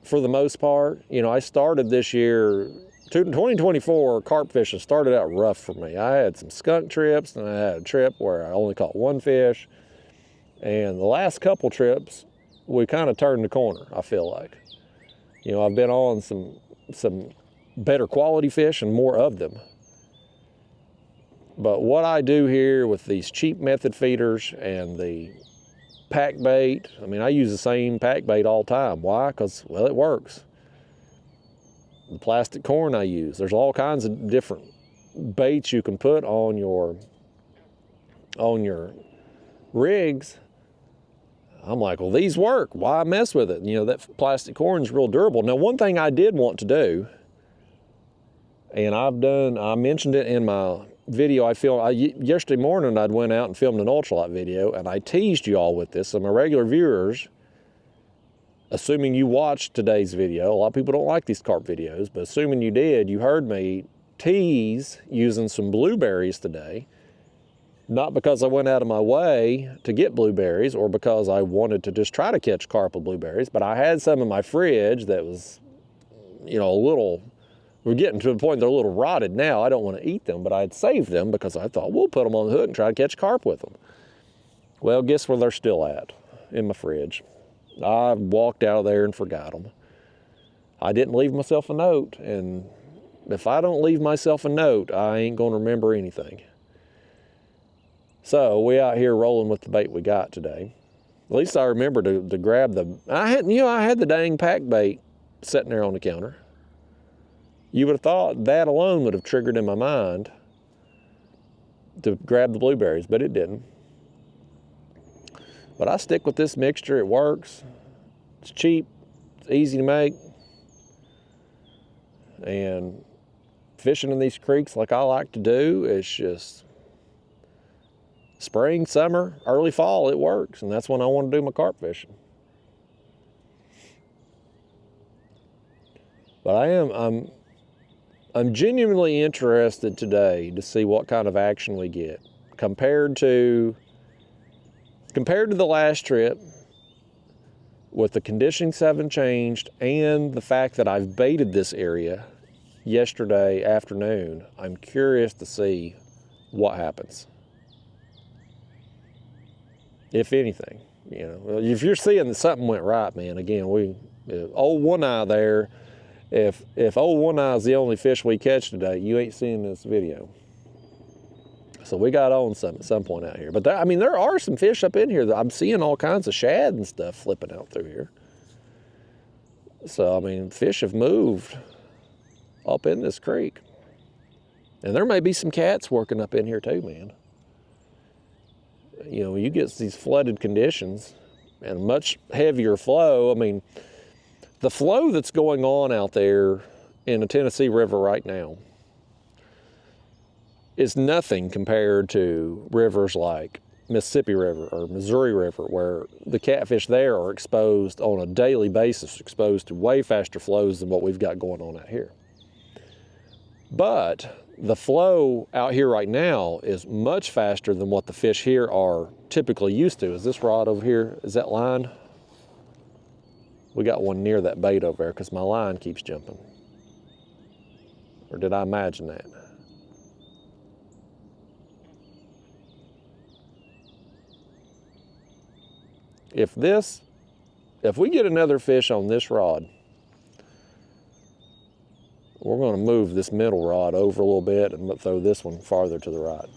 for the most part. You know, I started this year, 2024 carp fishing started out rough for me. I had some skunk trips, and I had a trip where I only caught one fish. And the last couple trips, we kind of turned the corner, I feel like. You know, I've been on some better quality fish and more of them. But what I do here with these cheap method feeders and the pack bait, I mean, I use the same pack bait all the time. Why? Because, well, it works. The plastic corn I use, there's all kinds of different baits you can put on your rigs. I'm like, well, these work. Why mess with it? You know, that plastic corn is real durable. Now, one thing I did want to do, and I mentioned it in my video yesterday morning. I'd went out and filmed an ultralight video, and I teased you all with this. So my regular viewers, assuming you watched today's video, a lot of people don't like these carp videos, but assuming you did, you heard me tease using some blueberries today. Not because I went out of my way to get blueberries or because I wanted to just try to catch carp with blueberries, but I had some in my fridge that was, you know, we're getting to the point they're a little rotted now. I don't want to eat them, but I'd saved them because I thought, we'll put them on the hook and try to catch carp with them. Well, guess where they're still at? In my fridge. I walked out of there and forgot them. I didn't leave myself a note, and if I don't leave myself a note, I ain't going to remember anything. So we out here rolling with the bait we got today. At least I remember to grab I had the dang pack bait sitting there on the counter. You would have thought that alone would have triggered in my mind to grab the blueberries, but it didn't. But I stick with this mixture. It works. It's cheap. It's easy to make. And fishing in these creeks like I like to do, it's just spring, summer, early fall, it works. And that's when I want to do my carp fishing. But I'm genuinely interested today to see what kind of action we get compared to the last trip, with the conditions haven't changed and the fact that I've baited this area yesterday afternoon. I'm curious to see what happens. If anything, you know, if you're seeing that something went right, man, again, old One Eye there, if old One Eye is the only fish we catch today, you ain't seeing this video. So we got on some at some point out here. But there are some fish up in here that I'm seeing all kinds of shad and stuff flipping out through here. So, I mean, fish have moved up in this creek. And there may be some cats working up in here too, man. You know, you get these flooded conditions and much heavier flow. I mean, the flow that's going on out there in the Tennessee River right now is nothing compared to rivers like Mississippi River or Missouri River, where the catfish there are exposed on a daily basis, exposed to way faster flows than what we've got going on out here. But the flow out here right now is much faster than what the fish here are typically used to. Is this rod over here, is that line? We got one near that bait over there because my line keeps jumping. Or did I imagine that? If we get another fish on this rod, we're going to move this middle rod over a little bit and throw this one farther to the right.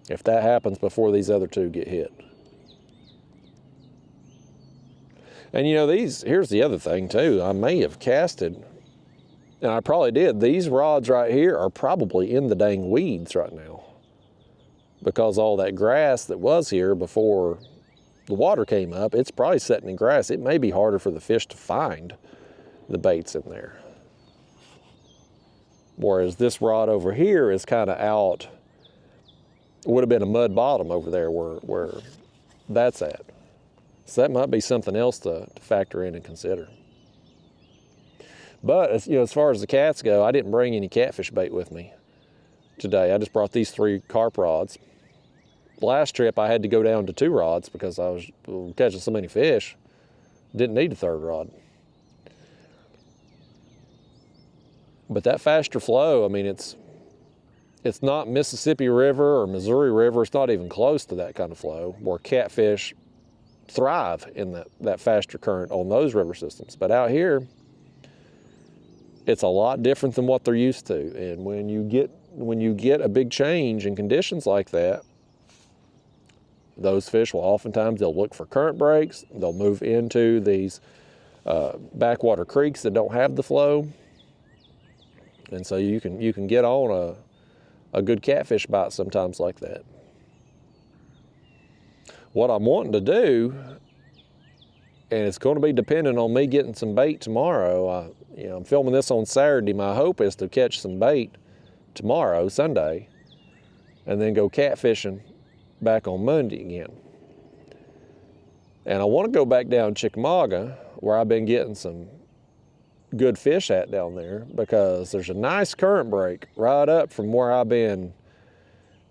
If that happens before these other two get hit. And you know, here's the other thing too. I may have casted, and I probably did. These rods right here are probably in the dang weeds right now, because all that grass that was here before the water came up, it's probably sitting in grass. It may be harder for the fish to find the baits in there. Whereas this rod over here is kind of out. It would have been a mud bottom over there where that's at. So that might be something else to factor in and consider. But as far as the cats go, I didn't bring any catfish bait with me today. I just brought these 3 carp rods. Last trip I had to go down to 2 rods because I was catching so many fish. Didn't need a 3rd rod. But that faster flow, I mean, it's not Mississippi River or Missouri River. It's not even close to that kind of flow where catfish thrive in that faster current on those river systems. But out here, it's a lot different than what they're used to. And when you get a big change in conditions like that, those fish will oftentimes, they'll look for current breaks. They'll move into these backwater creeks that don't have the flow. And so you can get on a good catfish bite sometimes like that. What I'm wanting to do, and it's going to be dependent on me getting some bait tomorrow. I'm filming this on Saturday. My hope is to catch some bait tomorrow, Sunday, and then go catfishing back on Monday again. And I want to go back down Chickamauga where I've been getting some good fish at down there, because there's a nice current break right up from where I've been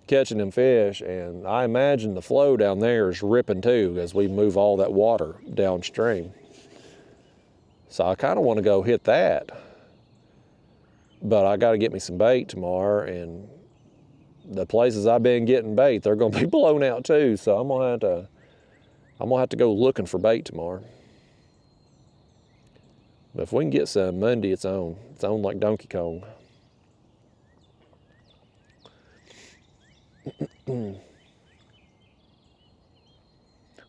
catching them fish, and I imagine the flow down there is ripping too as we move all that water downstream. So I kind of want to go hit that, but I got to get me some bait tomorrow, and the places I've been getting bait, they're going to be blown out too. So I'm gonna have to go looking for bait tomorrow. But if we can get some Monday, it's on like Donkey Kong.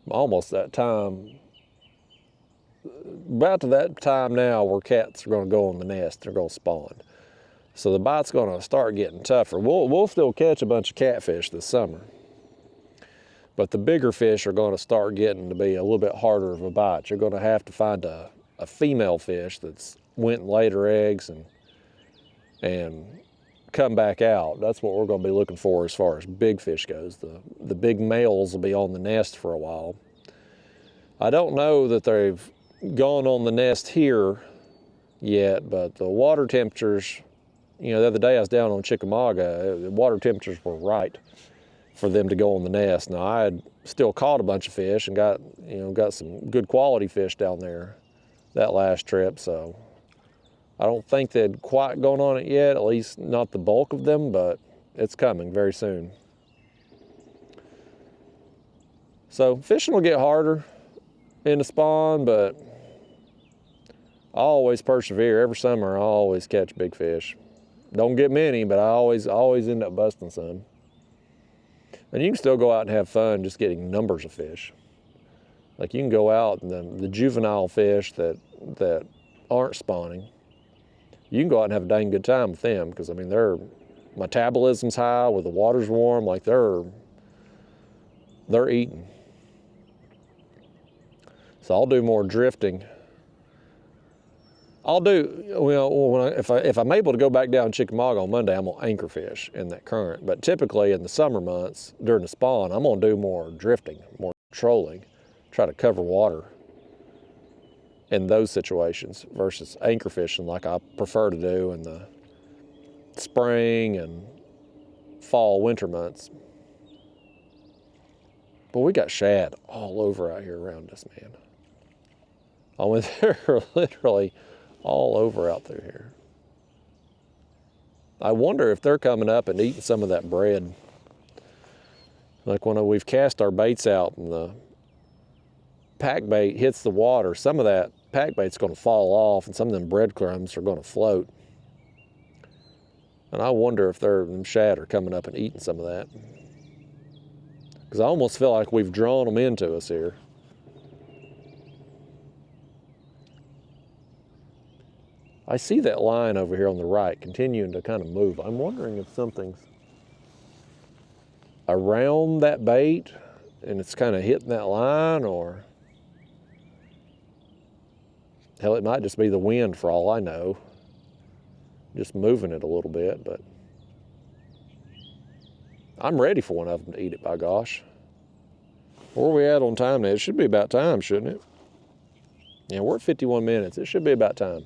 Almost that time, about to that time now where cats are going to go on the nest. They're going to spawn. So the bite's going to start getting tougher. We'll still catch a bunch of catfish this summer, but the bigger fish are going to start getting to be a little bit harder of a bite. You're going to have to find a female fish that's went and laid her eggs and come back out. That's what we're going to be looking for as far as big fish goes. The big males will be on the nest for a while. I don't know that they've gone on the nest here yet, but the water temperatures, the other day I was down on Chickamauga, the water temperatures were right for them to go on the nest. Now I had still caught a bunch of fish and got some good quality fish down there that last trip, so I don't think they'd quite gone on it yet, at least not the bulk of them, but it's coming very soon. So fishing will get harder in the spawn, but I always persevere. Every summer I always catch big fish. Don't get many, but I always end up busting some. And you can still go out and have fun just getting numbers of fish. Like you can go out and the juvenile fish that aren't spawning, you can go out and have a dang good time with them, because I mean their metabolism's high, with the water's warm, like they're eating. So I'll do more drifting. If I'm able to go back down Chickamauga on Monday, I'm gonna anchor fish in that current. But typically in the summer months during the spawn, I'm gonna do more drifting, more trolling, try to cover water in those situations versus anchor fishing like I prefer to do in the spring and fall, winter months. But we got shad all over out here around us, man. I mean, they're literally all over out through here. I wonder if they're coming up and eating some of that bread. Like when we've cast our baits out and the pack bait hits the water, some of that pack bait's going to fall off and some of them breadcrumbs are going to float. And I wonder if them shad are coming up and eating some of that. Because I almost feel like we've drawn them into us here. I see that line over here on the right continuing to kind of move. I'm wondering if something's around that bait and it's kind of hitting that line, or hell, it might just be the wind for all I know, just moving it a little bit. But I'm ready for one of them to eat it, by gosh. Where are we at on time now? It should be about time, shouldn't it? Yeah, we're at 51 minutes. It should be about time.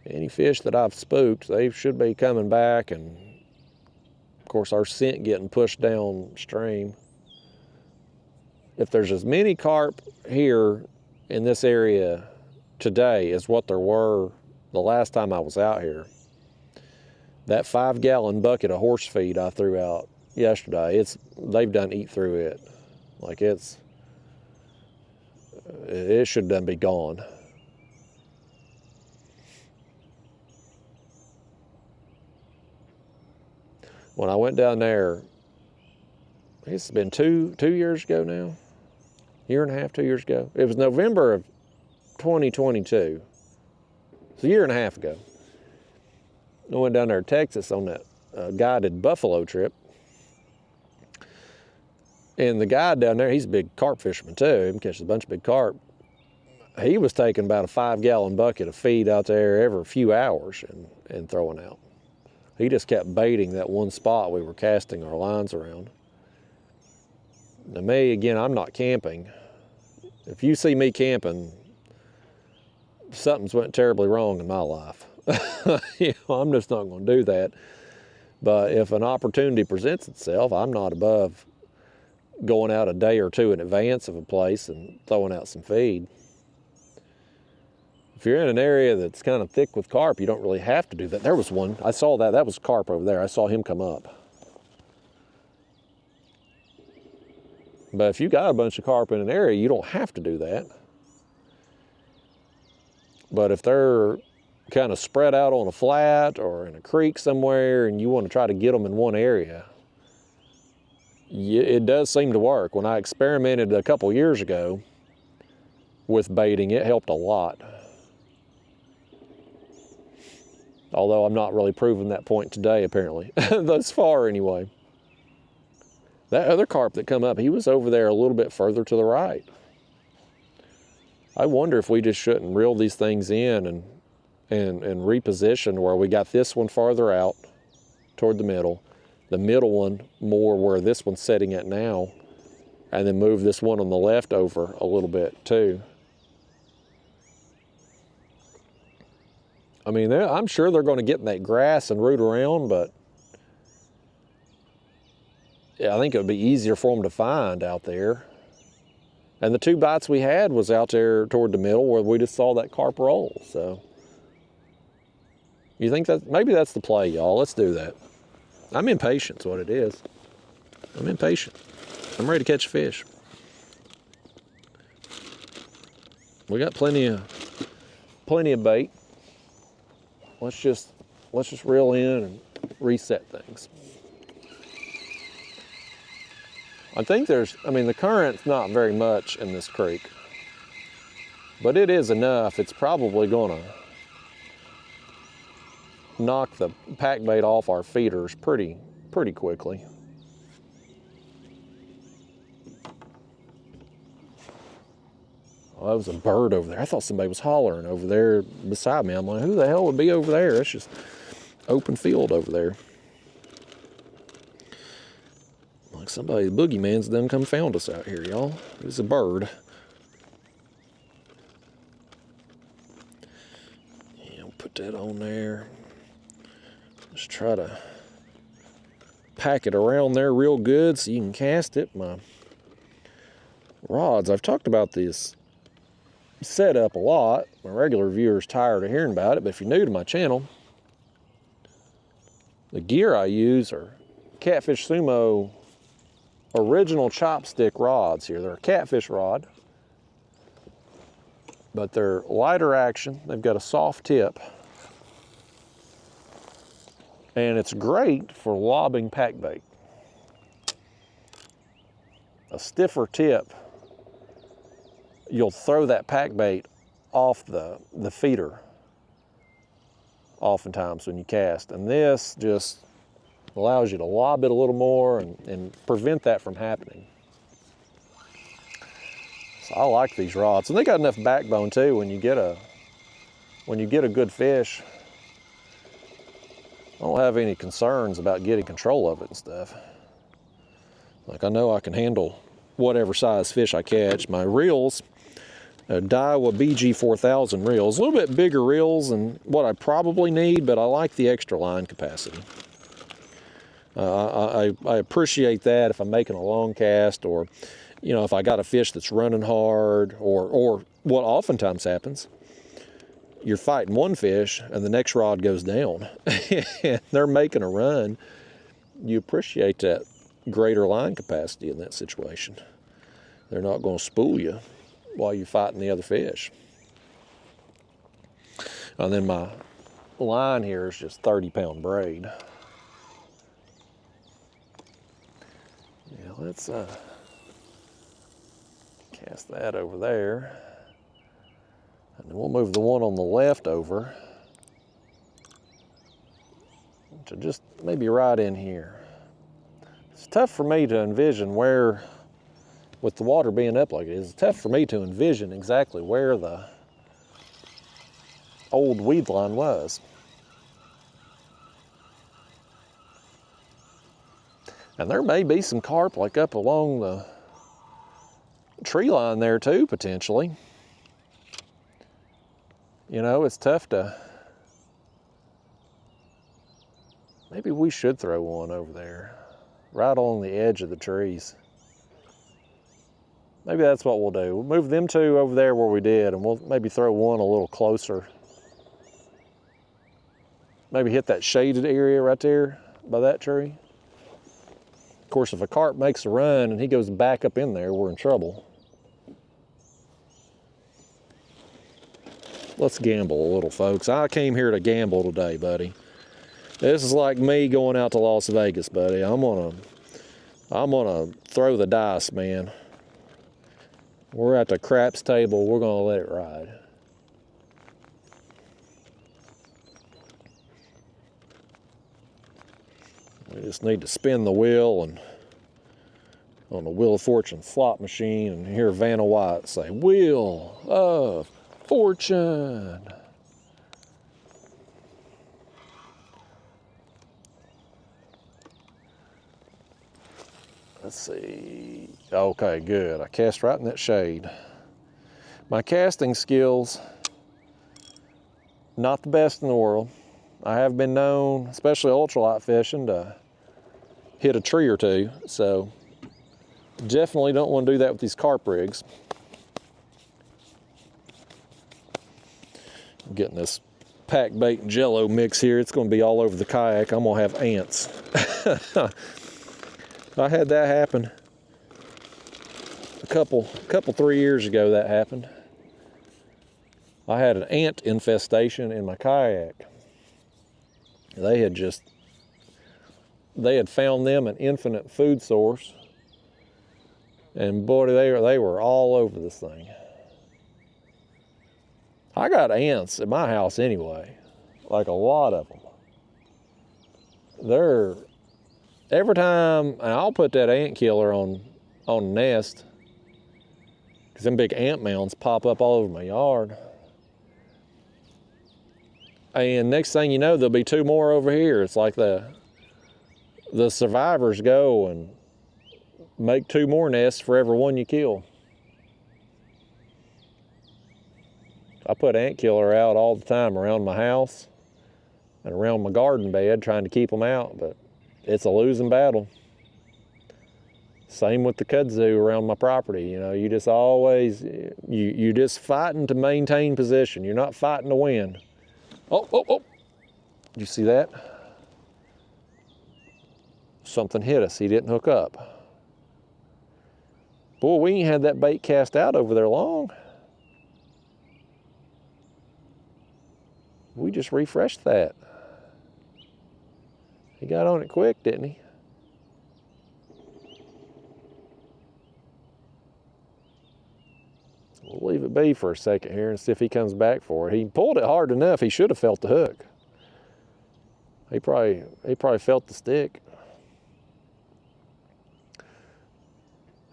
Any fish that I've spooked, they should be coming back, and of course our scent getting pushed downstream. If there's as many carp here in this area today as what there were the last time I was out here, that 5-gallon bucket of horse feed I threw out yesterday, they've done eat through it. Like it should done be gone. When I went down there, it's been two years ago now, year and a half, 2 years ago. It was November of 2022. It's a year and a half ago. I went down there to Texas on that guided buffalo trip. And the guide down there, he's a big carp fisherman too. He catches a bunch of big carp. He was taking about a 5-gallon bucket of feed out there every few hours and throwing out. He just kept baiting that one spot we were casting our lines around. Now me, again, I'm not camping. If you see me camping, something's went terribly wrong in my life. I'm just not going to do that. But if an opportunity presents itself, I'm not above going out a day or two in advance of a place and throwing out some feed. If you're in an area that's kind of thick with carp, you don't really have to do that. There was one, I saw that was carp over there. I saw him come up. But if you got a bunch of carp in an area, you don't have to do that. But if they're kind of spread out on a flat or in a creek somewhere and you want to try to get them in one area, it does seem to work. When I experimented a couple years ago with baiting, it helped a lot. Although I'm not really proving that point today, apparently, thus far anyway. That other carp that come up, he was over there a little bit further to the right. I wonder if we just shouldn't reel these things in and reposition where we got this one farther out toward the middle one more where this one's setting at now, and then move this one on the left over a little bit too. I mean, I'm sure they're going to get in that grass and root around, but yeah, I think it would be easier for them to find out there. And the 2 bites we had was out there toward the middle where we just saw that carp roll. So you think that maybe that's the play, y'all? Let's do that. I'm impatient is what it is. I'm impatient. I'm ready to catch fish. We got plenty of bait. Let's just reel in and reset things. I think the current's not very much in this creek, but it is enough. It's probably gonna knock the pack bait off our feeders pretty quickly. Oh, that was a bird over there. I thought somebody was hollering over there beside me. I'm like, who the hell would be over there? It's just open field over there. Like somebody, the boogeyman's done come found us out here, y'all. It was a bird. that on there. Just try to pack it around there real good so you can cast it. My rods, I've talked about this setup a lot. My regular viewers tired of hearing about it, but if you're new to my channel, the gear I use are Catfish Sumo original chopstick rods here. They're a catfish rod, but they're lighter action. They've got a soft tip, and it's great for lobbing pack bait. A stiffer tip, you'll throw that pack bait off the feeder oftentimes when you cast, and this just allows you to lob it a little more and prevent that from happening. So I like these rods, and they got enough backbone too. When you get a good fish, I don't have any concerns about getting control of it and stuff. Like, I know I can handle whatever size fish I catch. My reels, Daiwa BG4000 reels, a little bit bigger reels than what I probably need, but I like the extra line capacity. I appreciate that if I'm making a long cast, or if I got a fish that's running hard, or what oftentimes happens, you're fighting one fish and the next rod goes down and they're making a run. You appreciate that greater line capacity in that situation. They're not going to spool you while you're fighting the other fish. And then my line here is just 30-pound braid. Yeah, let's cast that over there. And then we'll move the one on the left over to just maybe right in here. It's tough for me to envision where, with the water being up like it is, it's tough for me to envision exactly where the old weed line was. And there may be some carp like up along the tree line there too, potentially. It's tough to, maybe we should throw one over there, right on the edge of the trees. Maybe that's what we'll do. We'll move them two over there where we did, and we'll maybe throw one a little closer. Maybe hit that shaded area right there by that tree. Of course, if a carp makes a run and he goes back up in there, we're in trouble. Let's gamble a little, folks. I came here to gamble today, buddy. This is like me going out to Las Vegas, buddy. I'm gonna throw the dice, man. We're at the craps table. We're gonna let it ride. We just need to spin the wheel and on the Wheel of Fortune slot machine and hear Vanna White say, "Wheel of Fortune." Let's see. Okay, good. I cast right in that shade. My casting skills, not the best in the world. I have been known, especially ultralight fishing, to hit a tree or two. So definitely don't want to do that with these carp rigs. I'm getting this pack bait and jello mix here. It's going to be all over the kayak. I'm going to have ants. I had that happen a couple 3 years ago. That happened. I had an ant infestation in my kayak. They had found them an infinite food source, and boy, they were all over this thing. I got ants at my house anyway, like a lot of them. Every time, and I'll put that ant killer on the nest, because them big ant mounds pop up all over my yard. And next thing you know, there'll be two more over here. It's like the survivors go and make two more nests for every one you kill. I put ant killer out all the time around my house and around my garden bed trying to keep them out, but it's a losing battle. Same with the kudzu around my property. You know, you just always, you just fighting to maintain position. You're not fighting to win. Oh, oh, oh. Did you see that? Something hit us. He didn't hook up. Boy, we ain't had that bait cast out over there long. We just refreshed that. He got on it quick, didn't he? We'll leave it be for a second here and see if he comes back for it. He pulled it hard enough. He should have felt the hook. He probably felt the stick.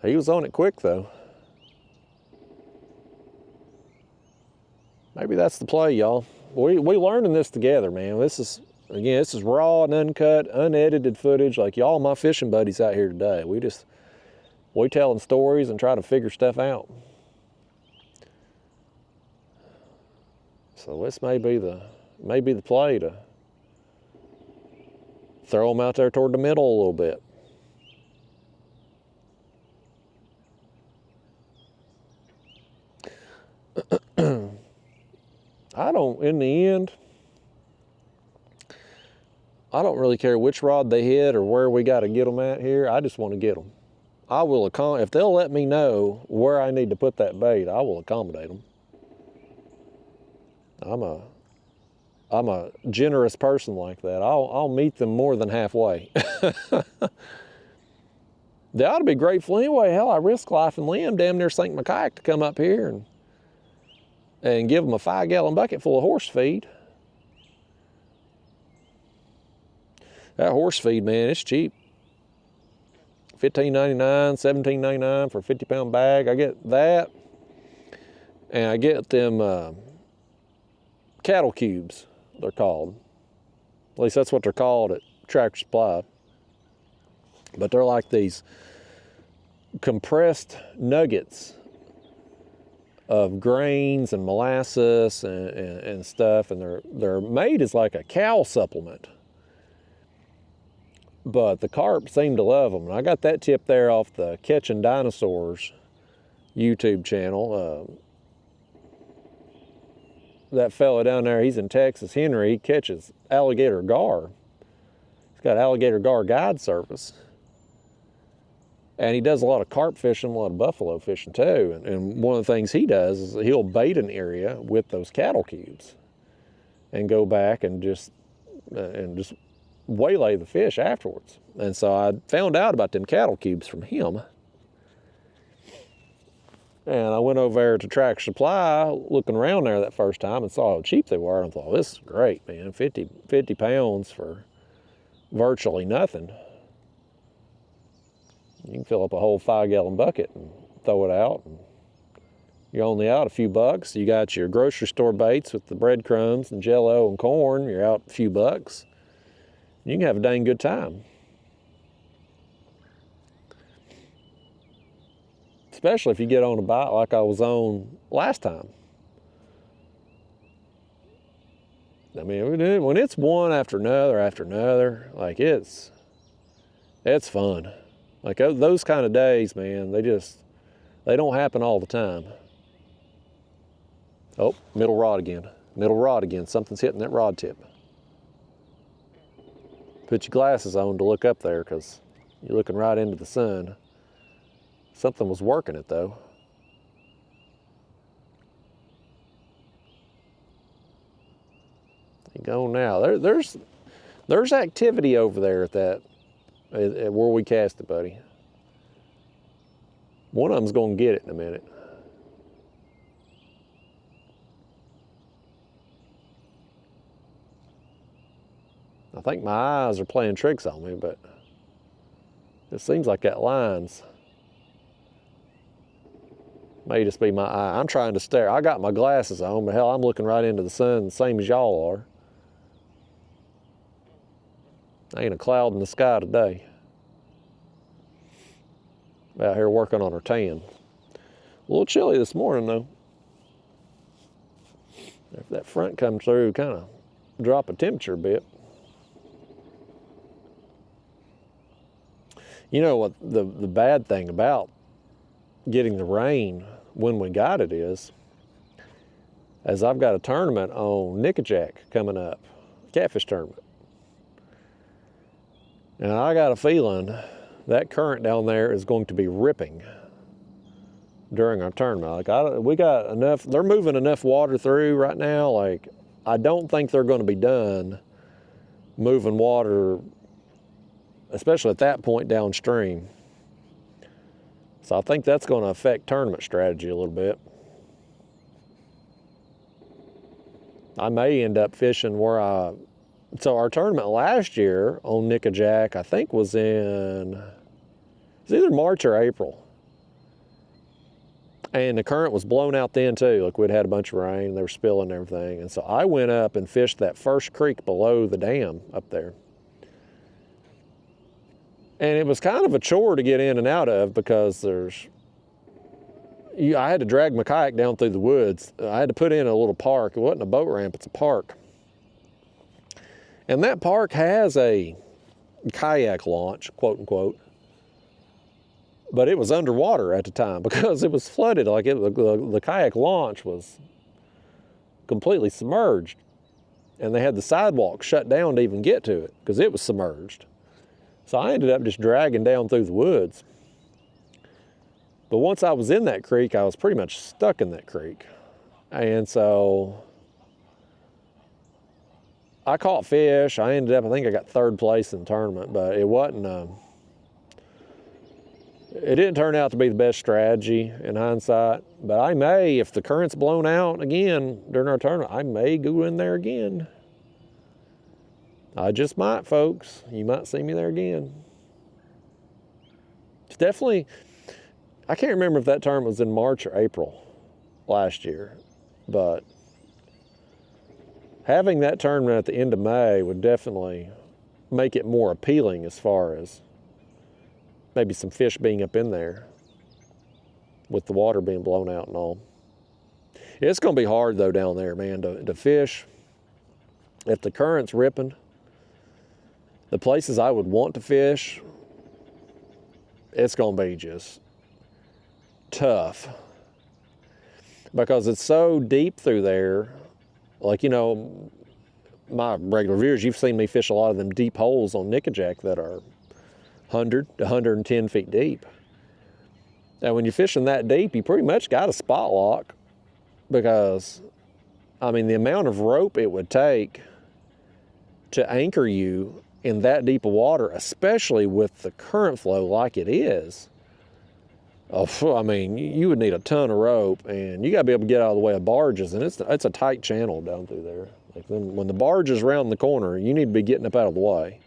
He was on it quick though. Maybe that's the play, y'all. We learning this together, man. This is raw and uncut, unedited footage like y'all my fishing buddies out here today. We telling stories and try to figure stuff out. So this may be the play to throw them out there toward the middle a little bit. In the end, I don't really care which rod they hit or where we got to get them at here. I just want to get them. I will if they'll let me know where I need to put that bait, I will accommodate them. I'm a generous person like that. I'll meet them more than halfway. They ought to be grateful anyway. Hell, I risked life and limb, damn near sank my kayak to come up here and give them a 5-gallon bucket full of horse feed. That horse feed, man, it's cheap. $15.99, $17.99 for a 50-pound bag. I get that, and I get them cattle cubes, they're called. At least that's what they're called at Tractor Supply. But they're like these compressed nuggets of grains and molasses and stuff, and they're made as like a cow supplement. But the carp seem to love them. And I got that tip there off the Catching Dinosaurs YouTube channel. That fella down there, he's in Texas, Henry, he catches alligator gar. He's got alligator gar guide service. And he does a lot of carp fishing, a lot of buffalo fishing too. And one of the things he does is he'll bait an area with those cattle cubes and go back and just waylay the fish afterwards. And so I found out about them cattle cubes from him. And I went over there to Tractor Supply looking around there that first time and saw how cheap they were. And I thought, this is great, man. 50 pounds for virtually nothing. You can fill up a whole 5-gallon bucket and throw it out. And you're only out a few bucks. You got your grocery store baits with the breadcrumbs and Jell-O and corn. You're out a few bucks. You can have a dang good time. Especially if you get on a bite like I was on last time. I mean, when it's one after another, like it's fun. Like those kind of days, man, they don't happen all the time. Oh, middle rod again. Something's hitting that rod tip. Put your glasses on to look up there because you're looking right into the sun. Something was working it though. You go now. There's activity over there at where we cast it, buddy. One of them's gonna get it in a minute. I think my eyes are playing tricks on me, but it seems like that line's may just be my eye. I'm trying to stare. I got my glasses on, but hell, I'm looking right into the sun, the same as y'all are. Ain't a cloud in the sky today. Out here working on our tan. A little chilly this morning though. If that front comes through, kind of drop a temperature a bit. You know what the bad thing about getting the rain when we got it is I've got a tournament on nickajack coming up, catfish tournament. And I got a feeling that current down there is going to be ripping during our tournament. Like we got enough, they're moving enough water through right now. Like I don't think they're going to be done moving water, especially at that point downstream. So I think that's going to affect tournament strategy a little bit. I may end up fishing where so our tournament last year on nickajack, I think was either March or April. And the current was blown out then too. Like we'd had a bunch of rain, they were spilling and everything. And so I went up and fished that first creek below the dam up there. And it was kind of a chore to get in and out of because I had to drag my kayak down through the woods. I had to put in a little park. It wasn't a boat ramp, it's a park. And that park has a kayak launch, quote unquote. But it was underwater at the time because it was flooded. Like the kayak launch was completely submerged. And they had the sidewalk shut down to even get to it because it was submerged. So I ended up just dragging down through the woods. But once I was in that creek, I was pretty much stuck in that creek. And so I caught fish. I think I got third place in the tournament, but it wasn't, it didn't turn out to be the best strategy in hindsight. But I may, if the current's blown out again during our tournament, I may go in there again. I just might, folks. You might see me there again. It's definitely, I can't remember if that tournament was in March or April last year, but having that tournament at the end of May would definitely make it more appealing as far as maybe some fish being up in there with the water being blown out and all. It's going to be hard though down there, man, to fish. If the current's ripping, the places I would want to fish, it's going to be just tough because it's so deep through there. Like, you know, my regular viewers, you've seen me fish a lot of them deep holes on nickajack that are 100 to 110 feet deep. And when you're fishing that deep, you pretty much got a spot lock because, I mean, the amount of rope it would take to anchor you in that deep of water, especially with the current flow like it is, I mean, you would need a ton of rope, and you got to be able to get out of the way of barges, and it's a tight channel down through there. Like when the barge is around the corner, you need to be getting up out of the way.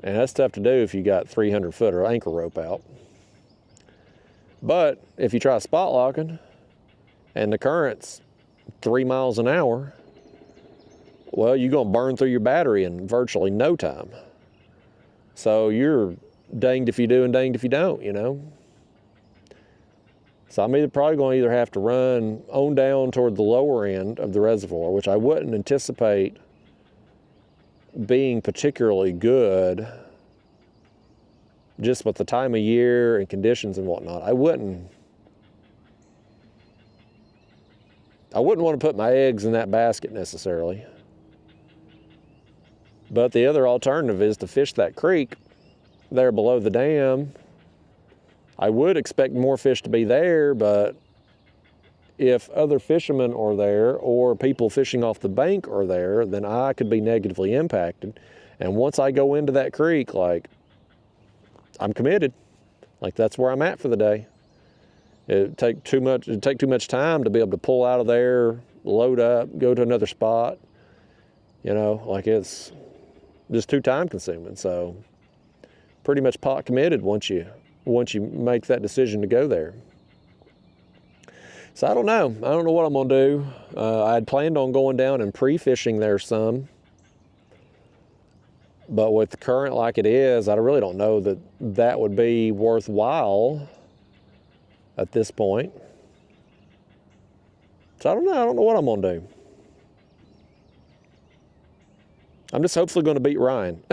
And that's tough to do if you got 300-footer anchor rope out. But if you try spot locking, and the current's 3 miles an hour, well, you're going to burn through your battery in virtually no time. So you're danged if you do and danged if you don't, you know. So I'm probably going to either have to run on down toward the lower end of the reservoir, which I wouldn't anticipate being particularly good just with the time of year and conditions and whatnot. I wouldn't want to put my eggs in that basket necessarily. But the other alternative is to fish that creek there below the dam. I would expect more fish to be there, but if other fishermen are there or people fishing off the bank are there, then I could be negatively impacted. And once I go into that creek, like, I'm committed. Like, that's where I'm at for the day. It'd take too much time to be able to pull out of there, load up, go to another spot. You know, like, it's just too time consuming. So pretty much pot committed once you make that decision to go there. So I don't know what I'm gonna do. I had planned on going down and pre-fishing there some, but with the current like it is, I really don't know that would be worthwhile at this point. So I don't know what I'm gonna do. I'm just hopefully gonna beat Ryan.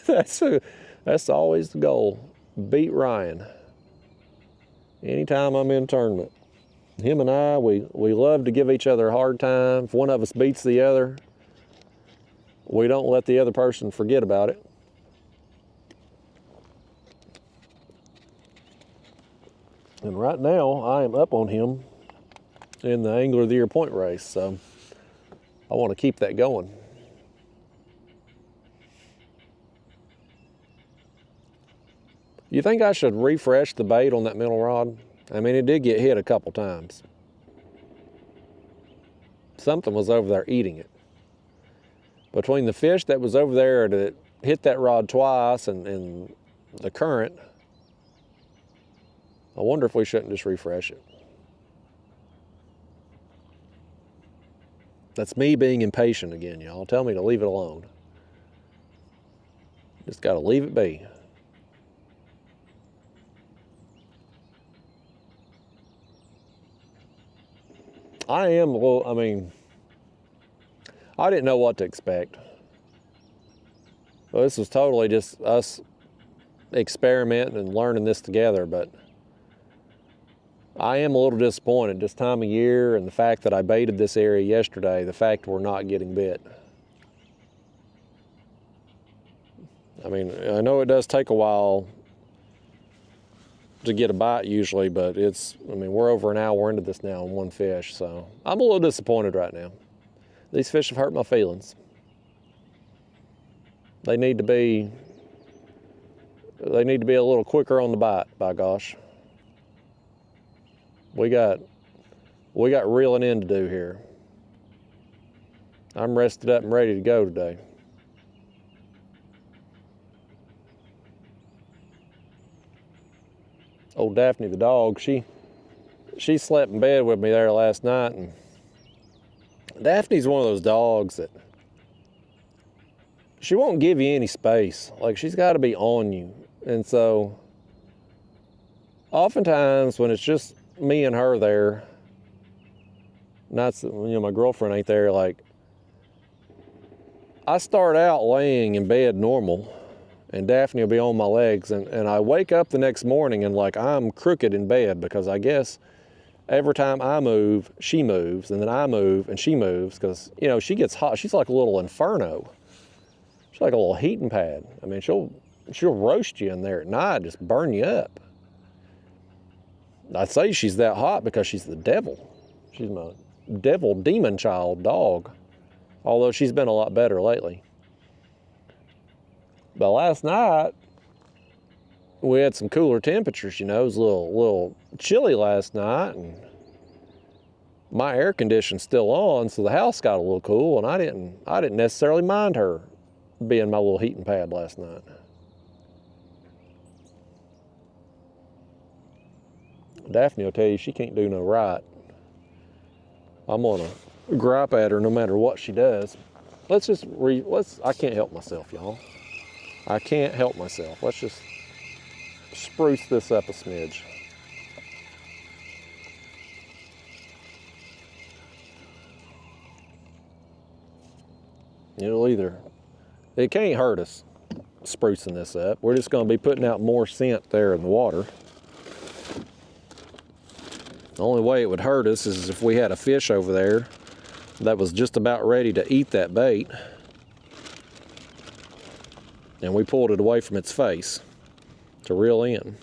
That's always the goal. Beat Ryan. Anytime I'm in a tournament. Him and I, we love to give each other a hard time. If one of us beats the other, we don't let the other person forget about it. And right now, I am up on him in the Angler of the Year point race, so I want to keep that going. You think I should refresh the bait on that middle rod? I mean, it did get hit a couple times. Something was over there eating it. Between the fish that was over there that hit that rod twice and the current, I wonder if we shouldn't just refresh it. That's me being impatient again, y'all. Tell me to leave it alone. Just gotta leave it be. I am a little, I mean, I didn't know what to expect. Well, this was totally just us experimenting and learning this together, but I am a little disappointed this time of year and the fact that I baited this area yesterday, the fact we're not getting bit. I mean, I know it does take a while to get a bite usually, but I mean, we're over an hour into this now on one fish, so I'm a little disappointed right now. These fish have hurt my feelings. They need to be a little quicker on the bite, by gosh. We got reeling in to do here. I'm rested up and ready to go today. Old Daphne the dog, she slept in bed with me there last night, and Daphne's one of those dogs that she won't give you any space. Like, she's got to be on you. And so oftentimes when it's just me and her there, not, you know, my girlfriend ain't there, like, I start out laying in bed normal and Daphne will be on my legs, and I wake up the next morning and like I'm crooked in bed, because I guess every time I move, she moves, and then I move and she moves, because, you know, she gets hot. She's like a little inferno. She's like a little heating pad. I mean, she'll roast you in there at night, just burn you up. I say she's that hot because she's the devil. She's my devil demon child dog, although she's been a lot better lately. But last night, we had some cooler temperatures, you know. It was a little chilly last night, and my air conditioning's still on, so the house got a little cool, and I didn't necessarily mind her being my little heating pad last night. Daphne will tell you she can't do no right. I'm gonna gripe at her no matter what she does. I can't help myself, y'all. I can't help myself. Let's just spruce this up a smidge. It can't hurt us sprucing this up. We're just gonna be putting out more scent there in the water. The only way it would hurt us is if we had a fish over there that was just about ready to eat that bait, and we pulled it away from its face to reel in.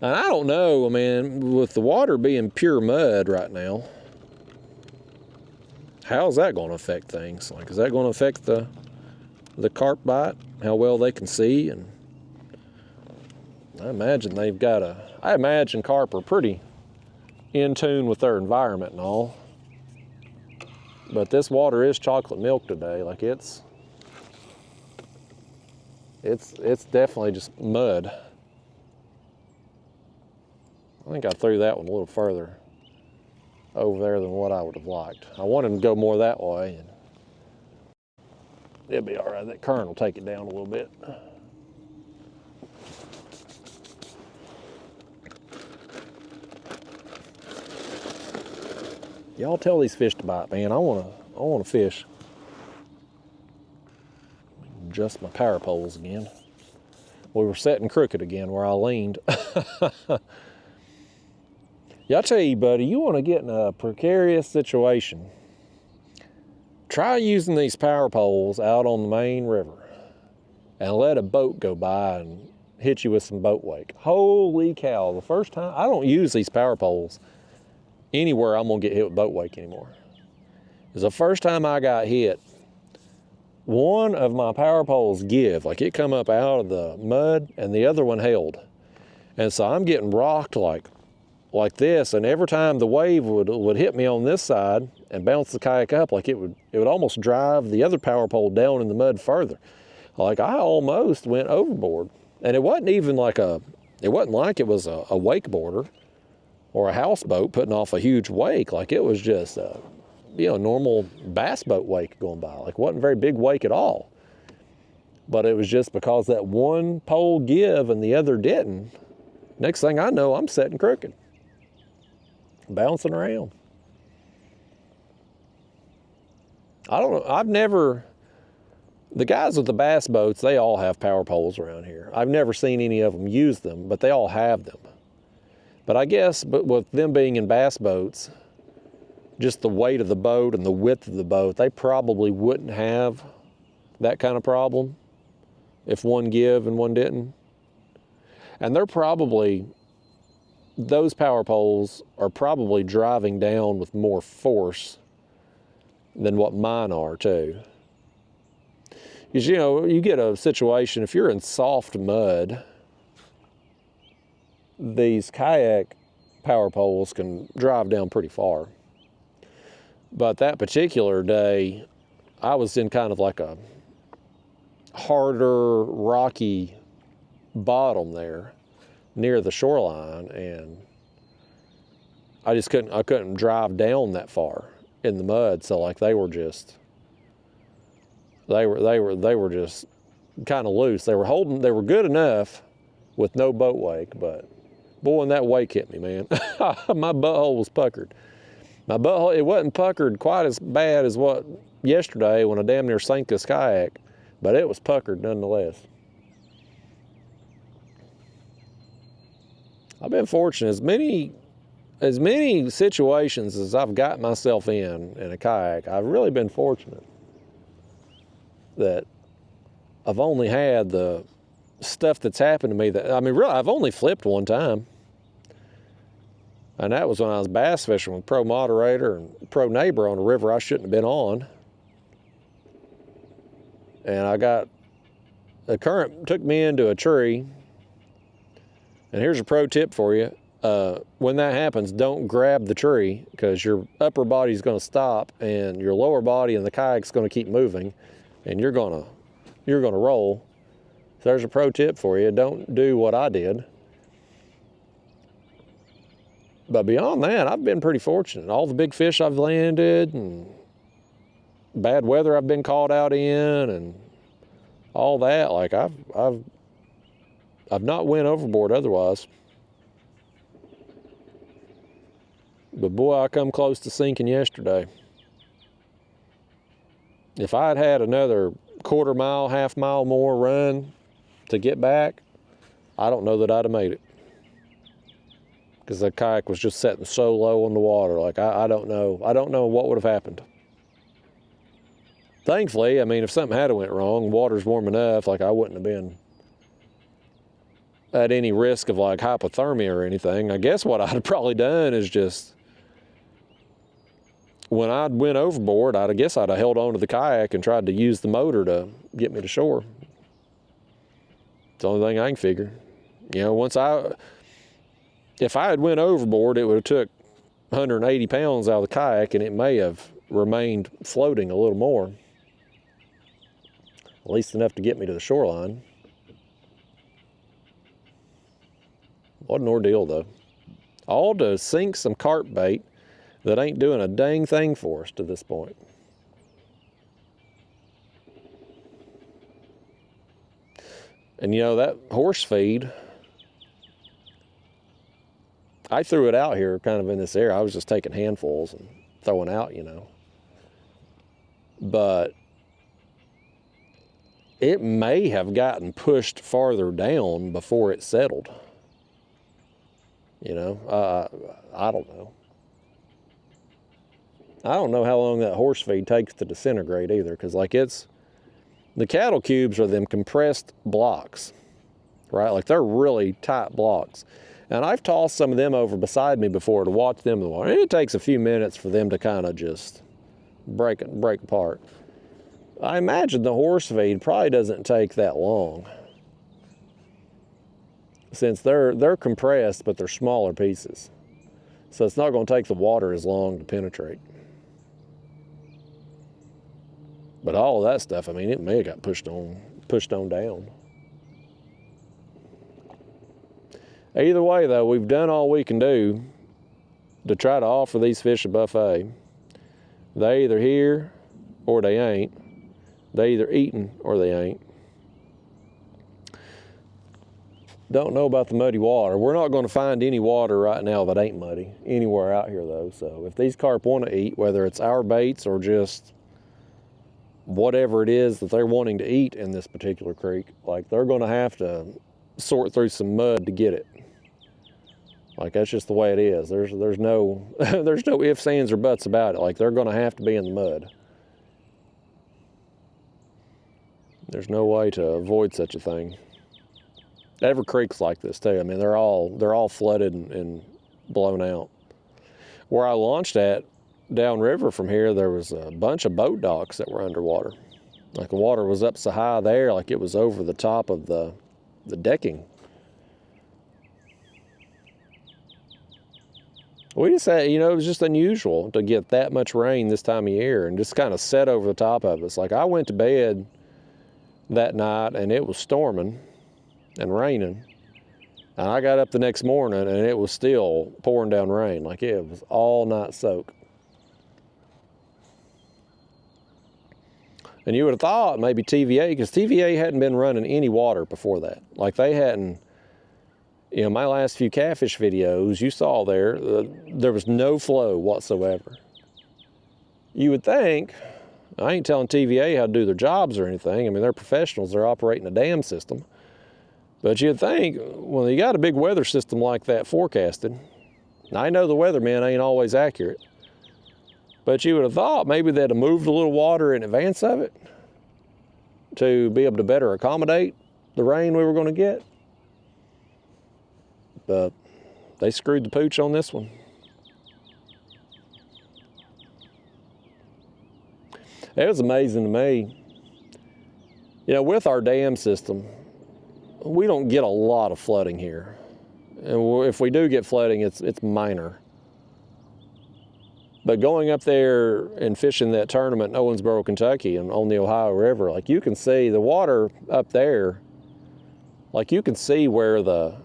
And I don't know, man, with the water being pure mud right now, how's that going to affect things? Like, is that going to affect the carp bite, how well they can see? And I imagine I imagine carp are pretty in tune with their environment and all. But this water is chocolate milk today. Like, it's definitely just mud. I think I threw that one a little further over there than what I would have liked. I wanted him to go more that way, and it'll be all right. That current will take it down a little bit. Y'all tell these fish to bite, man. I wanna fish. Adjust my power poles again. We were setting crooked again where I leaned. Yeah, I tell you, buddy, you want to get in a precarious situation, try using these power poles out on the main river and let a boat go by and hit you with some boat wake. Holy cow, the first time, I don't use these power poles anywhere I'm going to get hit with boat wake anymore. It was the first time I got hit. One of my power poles give, like it come up out of the mud and the other one held. And so I'm getting rocked like this, and every time the wave would hit me on this side and bounce the kayak up, like it would almost drive the other power pole down in the mud further. Like I almost went overboard. And it wasn't even like it was a wakeboarder or a houseboat putting off a huge wake. Like it was just a normal bass boat wake going by. Like it wasn't a very big wake at all. But it was just because that one pole give and the other didn't. Next thing I know, I'm setting crooked, bouncing around. I don't know. The guys with the bass boats, they all have power poles around here. I've never seen any of them use them, but they all have them. But I guess, with them being in bass boats, just the weight of the boat and the width of the boat, they probably wouldn't have that kind of problem if one give and one didn't. And those power poles are probably driving down with more force than what mine are too. Because, you get a situation, if you're in soft mud, these kayak power poles can drive down pretty far. But that particular day, I was in kind of like a harder, rocky bottom there near the shoreline, and I couldn't drive down that far in the mud. So like they were just kind of loose. They were good enough with no boat wake, but boy, when that wake hit me, man, my butthole was puckered. My butthole, it wasn't puckered quite as bad as what yesterday when I damn near sank this kayak, but it was puckered nonetheless. I've been fortunate. As many situations as I've got myself in a kayak, I've really been fortunate that I've only had the stuff that's happened to me really, I've only flipped one time. And that was when I was bass fishing with Pro Moderator and Pro Neighbor on a river I shouldn't have been on. And the current took me into a tree. And here's a pro tip for you. When that happens, don't grab the tree, because your upper body's going to stop and your lower body and the kayak's going to keep moving, and you're going to roll. So there's a pro tip for you. Don't do what I did. But beyond that, I've been pretty fortunate. All the big fish I've landed and bad weather I've been caught out in and all that, like I've not went overboard otherwise. But boy, I come close to sinking yesterday. If I had had another quarter mile, half mile more run to get back, I don't know that I'd have made it. Because the kayak was just setting so low on the water. Like, I don't know. I don't know what would have happened. Thankfully, if something had went wrong, water's warm enough, like I wouldn't have been at any risk of like hypothermia or anything. I guess what I'd have probably done is just, when I'd went overboard, I'd have held on to the kayak and tried to use the motor to get me to shore. It's the only thing I can figure. If I had went overboard, it would have took 180 pounds out of the kayak, and it may have remained floating a little more. At least enough to get me to the shoreline. What an ordeal, though. All to sink some carp bait that ain't doing a dang thing for us to this point. And that horse feed, I threw it out here kind of in this area. I was just taking handfuls, and throwing out, you know. But it may have gotten pushed farther down before it settled. You know, I don't know. I don't know how long that horse feed takes to disintegrate either, because like the cattle cubes are them compressed blocks, right? Like they're really tight blocks. And I've tossed some of them over beside me before to watch them in the water. It takes a few minutes for them to kind of just break apart. I imagine the horse feed probably doesn't take that long, since they're compressed, but they're smaller pieces. So it's not going to take the water as long to penetrate. But all of that stuff, I mean, it may have got pushed on down. Either way, though, we've done all we can do to try to offer these fish a buffet. They either here or they ain't. They either eating or they ain't. Don't know about the muddy water. We're not going to find any water right now that ain't muddy anywhere out here, though. So if these carp want to eat, whether it's our baits or just whatever it is that they're wanting to eat in this particular creek, like they're going to have to sort through some mud to get it. Like that's just the way it is. There's no there's no ifs, ands, or buts about it. Like they're going to have to be in the mud. There's no way to avoid such a thing. Every creek's like this too. I mean, they're all flooded and blown out. Where I launched at downriver from here, there was a bunch of boat docks that were underwater. Like the water was up so high there, like it was over the top of the decking. We just had, you know, it was just unusual to get that much rain this time of year and just kind of set over the top of us. Like I went to bed that night and it was storming and raining, and I got up the next morning and it was still pouring down rain. Like it was all night soak. And you would have thought maybe TVA, because TVA hadn't been running any water before that. Like they hadn't, you know, my last few catfish videos, you saw there was no flow whatsoever. You would think, I ain't telling TVA how to do their jobs or anything. I mean, they're professionals, they're operating a dam system. But you'd think, when you got a big weather system like that forecasted, I know the weathermen ain't always accurate, but you would have thought maybe they'd have moved a little water in advance of it to be able to better accommodate the rain we were going to get. But they screwed the pooch on this one. It was amazing to me. You know, with our dam system, we don't get a lot of flooding here. And if we do get flooding, it's minor. But going up there and fishing that tournament in Owensboro, Kentucky, and on the Ohio River, like you can see the water up there, like you can see where the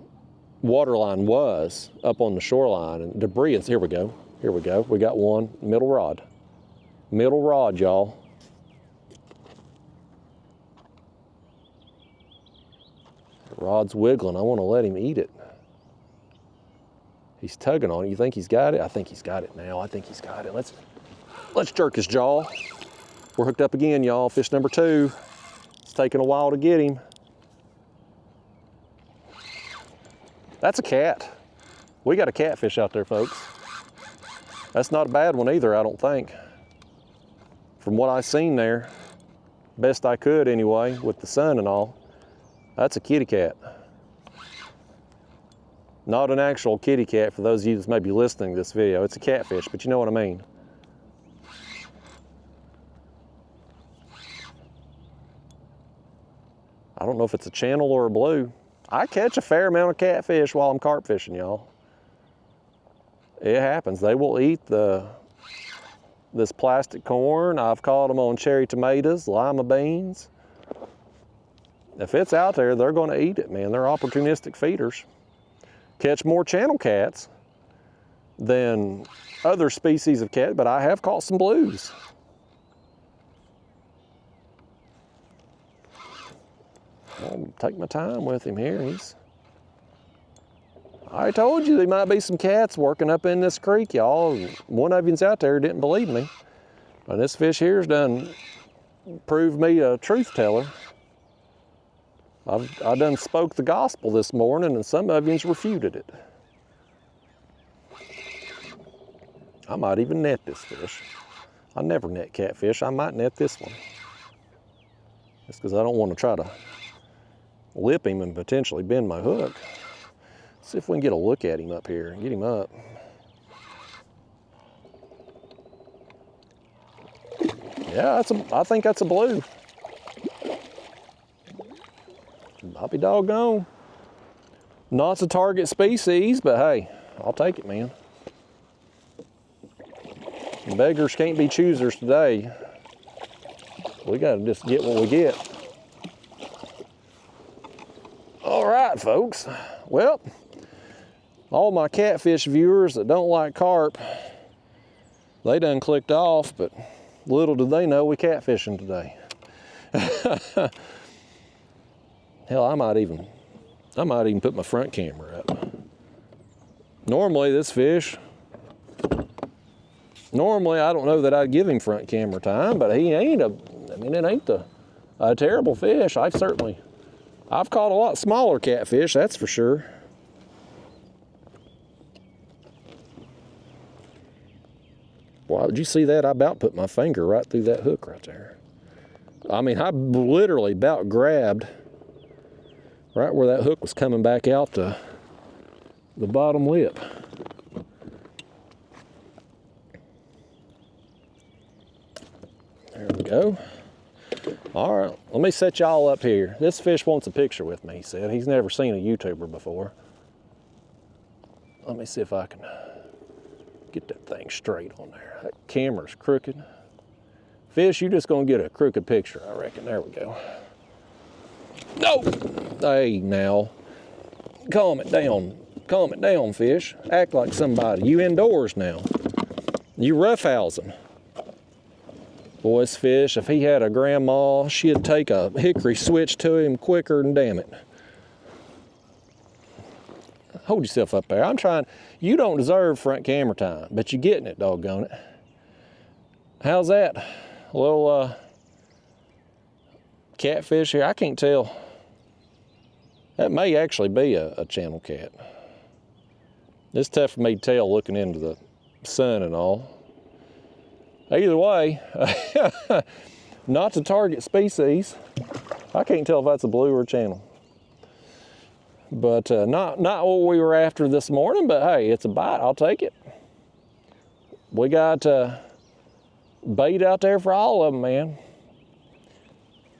water line was up on the shoreline, and debris is, here we go, we got one, middle rod, y'all. The rod's wiggling, I want to let him eat it. He's tugging on it. You think he's got it? I think he's got it now. I think he's got it. Let's jerk his jaw. We're hooked up again, y'all. Fish number 2. It's taking a while to get him. That's a cat. We got a catfish out there, folks. That's not a bad one either, I don't think. From what I seen there, best I could anyway, with the sun and all, that's a kitty cat. Not an actual kitty cat for those of you that may be listening to this video. It's a catfish, but you know what I mean. I don't know if it's a channel or a blue. I catch a fair amount of catfish while I'm carp fishing, y'all. It happens. They will eat this plastic corn. I've caught them on cherry tomatoes, lima beans. If it's out there, they're going to eat it, man. They're opportunistic feeders. Catch more channel cats than other species of cat, but I have caught some blues. I'll take my time with him here. I told you there might be some cats working up in this creek, y'all. One of you's out there didn't believe me. But this fish here's done proved me a truth teller. I done spoke the gospel this morning and some of you's refuted it. I might even net this fish. I never net catfish. I might net this one. Just because I don't want to try to lip him and potentially bend my hook. See if we can get a look at him up here and get him up. Yeah, I think that's a blue. I'll be doggone. Not a target species, but hey, I'll take it, man. Beggars can't be choosers today. We gotta just get what we get. All right, folks. Well, all my catfish viewers that don't like carp, they done clicked off, but little do they know we catfishing today. Hell, I might even put my front camera up. Normally this fish, I don't know that I'd give him front camera time, but he ain't it ain't a terrible fish. I've caught a lot smaller catfish, that's for sure. Wow, did you see that? I about put my finger right through that hook right there. I mean, I literally about grabbed right where that hook was coming back out the bottom lip. There we go. All right, let me set y'all up here. This fish wants a picture with me, he said. He's never seen a YouTuber before. Let me see if I can get that thing straight on there. That camera's crooked. Fish, you're just gonna get a crooked picture, I reckon. There we go. No! Hey, now. Calm it down. Calm it down, fish. Act like somebody. You indoors now. You roughhousing. Boy, this fish, if he had a grandma, she'd take a hickory switch to him quicker than damn it. Hold yourself up there. I'm trying. You don't deserve front camera time, but you're getting it, doggone it. How's that? A little catfish here. I can't tell. That may actually be a channel cat. It's tough for me to tell looking into the sun and all. Either way, not the target species. I can't tell if that's a blue or a channel. But not what we were after this morning, but hey, it's a bite, I'll take it. We got bait out there for all of them, man.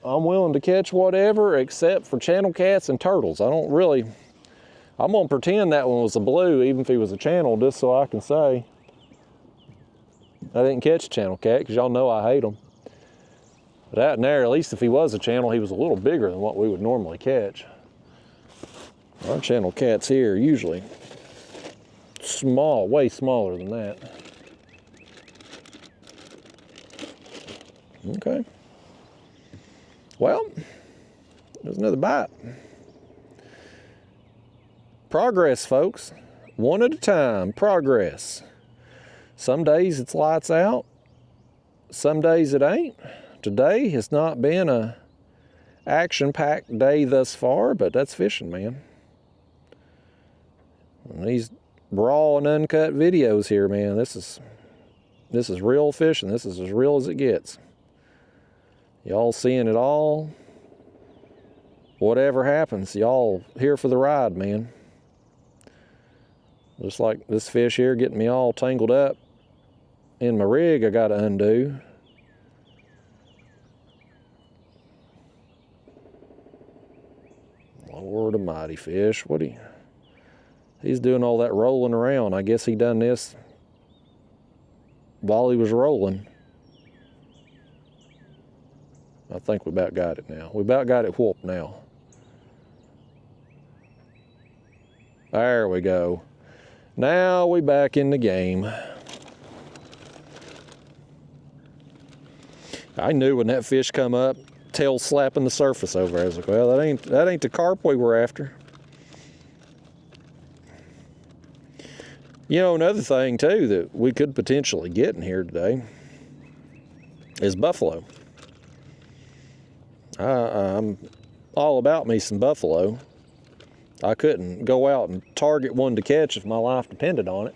I'm willing to catch whatever except for channel cats and turtles. I'm gonna pretend that one was a blue, even if he was a channel, just so I can say I didn't catch a channel cat, because y'all know I hate them. But out in there, at least if he was a channel, he was a little bigger than what we would normally catch. Our channel cats here are usually small, way smaller than that. Okay. Well, there's another bite. Progress, folks. One at a time, progress. Some days it's lights out. Some days it ain't. Today has not been a action-packed day thus far, but that's fishing, man. And these raw and uncut videos here, man, this is real fishing. This is as real as it gets. Y'all seeing it all. Whatever happens, y'all here for the ride, man. Just like this fish here getting me all tangled up in my rig I gotta undo. Lord almighty, fish. He's doing all that rolling around. I guess he done this while he was rolling. I think we about got it now. We about got it whooped now. There we go. Now we back in the game. I knew when that fish come up, tail slapping the surface over. I was like, well, that ain't the carp we were after. You know, another thing too that we could potentially get in here today is buffalo. I'm all about me some buffalo. I couldn't go out and target one to catch if my life depended on it.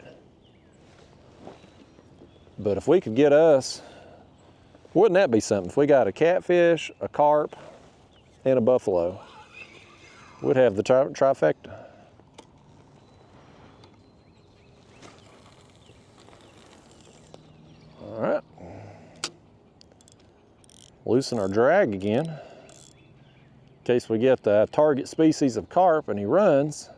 But if we could get us, wouldn't that be something? If we got a catfish, a carp, and a buffalo, we'd have the trifecta. All right. Loosen our drag again. In case we get the target species of carp and he runs,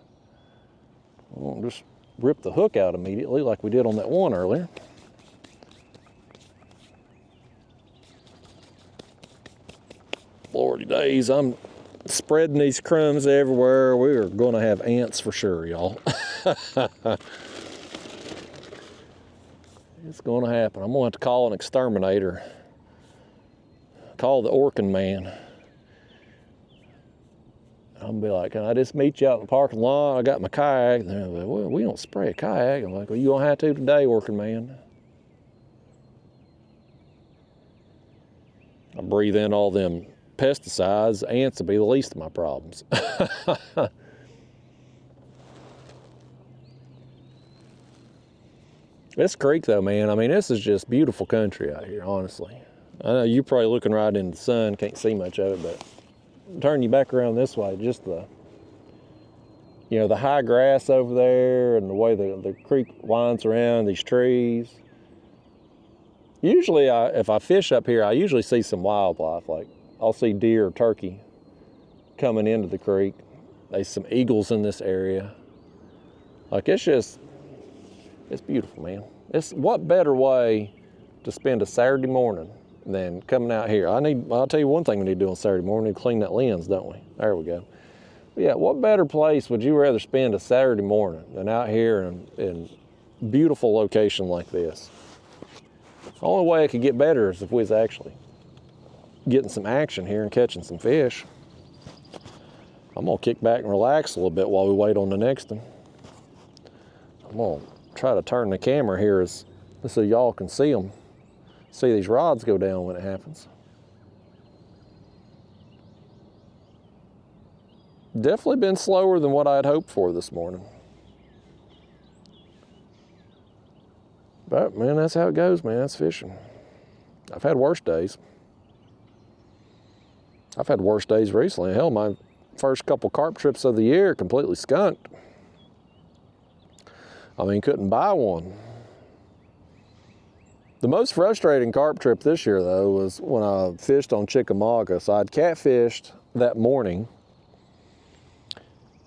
we won't just rip the hook out immediately like we did on that one earlier. Lordy days, I'm spreading these crumbs everywhere. We are going to have ants for sure, y'all. It's going to happen. I'm going to have to call an exterminator. Call the Orkin man. I'm going to be like, can I just meet you out in the parking lot? I got my kayak. And they're like, well, we don't spray a kayak. I'm like, well, you don't have to today, Orkin man. I breathe in all them pesticides. Ants will be the least of my problems. This creek though, man, I mean, this is just beautiful country out here, honestly. I know you're probably looking right into the sun, can't see much of it, but turn you back around this way, just the, you know, the high grass over there and the way the creek winds around these trees. Usually, if I fish up here, I usually see some wildlife, like I'll see deer or turkey coming into the creek. There's some eagles in this area. Like, it's just, it's beautiful, man. What better way to spend a Saturday morning than coming out here? I'll tell you one thing we need to do on Saturday morning. We need to clean that lens, don't we? There we go. But yeah, what better place would you rather spend a Saturday morning than out here in beautiful location like this? The only way it could get better is if we was actually getting some action here and catching some fish. I'm gonna kick back and relax a little bit while we wait on the next one. I'm gonna try to turn the camera here so y'all can see them. See these rods go down when it happens. Definitely been slower than what I had hoped for this morning. But man, that's how it goes, man. That's fishing. I've had worse days. I've had worse days recently. Hell, my first couple carp trips of the year completely skunked. I mean, couldn't buy one. The most frustrating carp trip this year, though, was when I fished on Chickamauga. So I'd catfished that morning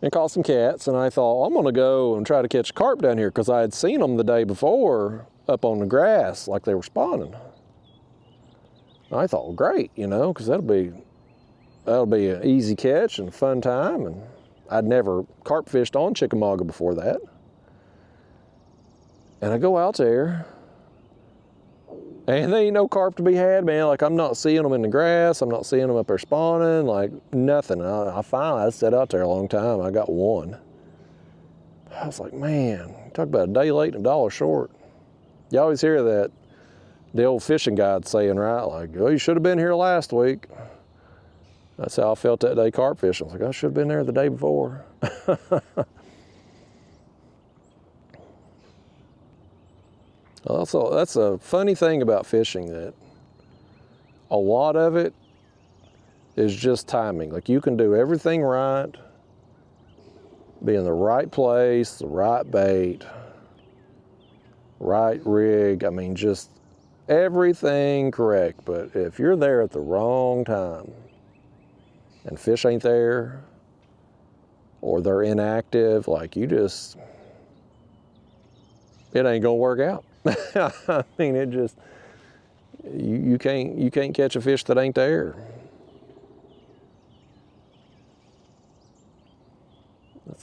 and caught some cats, and I thought, I'm gonna go and try to catch carp down here because I had seen them the day before up on the grass like they were spawning. And I thought, well, great, you know, because that'll be an easy catch and a fun time. And I'd never carp fished on Chickamauga before that. And I go out there, and there ain't no carp to be had, man. Like, I'm not seeing them in the grass. I'm not seeing them up there spawning, like nothing. I finally sat out there a long time. I got one. I was like, man, talk about a day late and a dollar short. You always hear that, the old fishing guide saying, right? Like, oh, you should have been here last week. That's how I felt that day carp fishing. I was like, I should have been there the day before. Also, that's a funny thing about fishing, that a lot of it is just timing. Like, you can do everything right, be in the right place, the right bait, right rig. I mean, just everything correct. But if you're there at the wrong time and fish ain't there, or they're inactive, like, it ain't gonna work out. I mean, it just, you can't catch a fish that ain't there.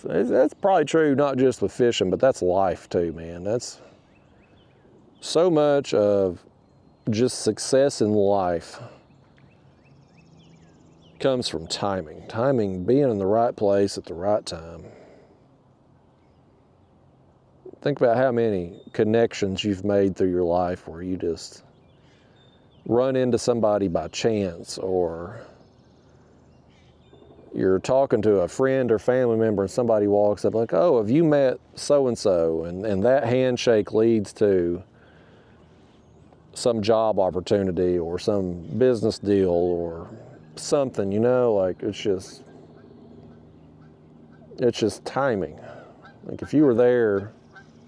That's probably true, not just with fishing, but that's life too, man. That's so much of just success in life comes from timing. Timing, being in the right place at the right time. Think about how many connections you've made through your life where you just run into somebody by chance, or you're talking to a friend or family member and somebody walks up like, oh, have you met so-and-so? And that handshake leads to some job opportunity or some business deal or something, you know, like it's just timing. Like if you were there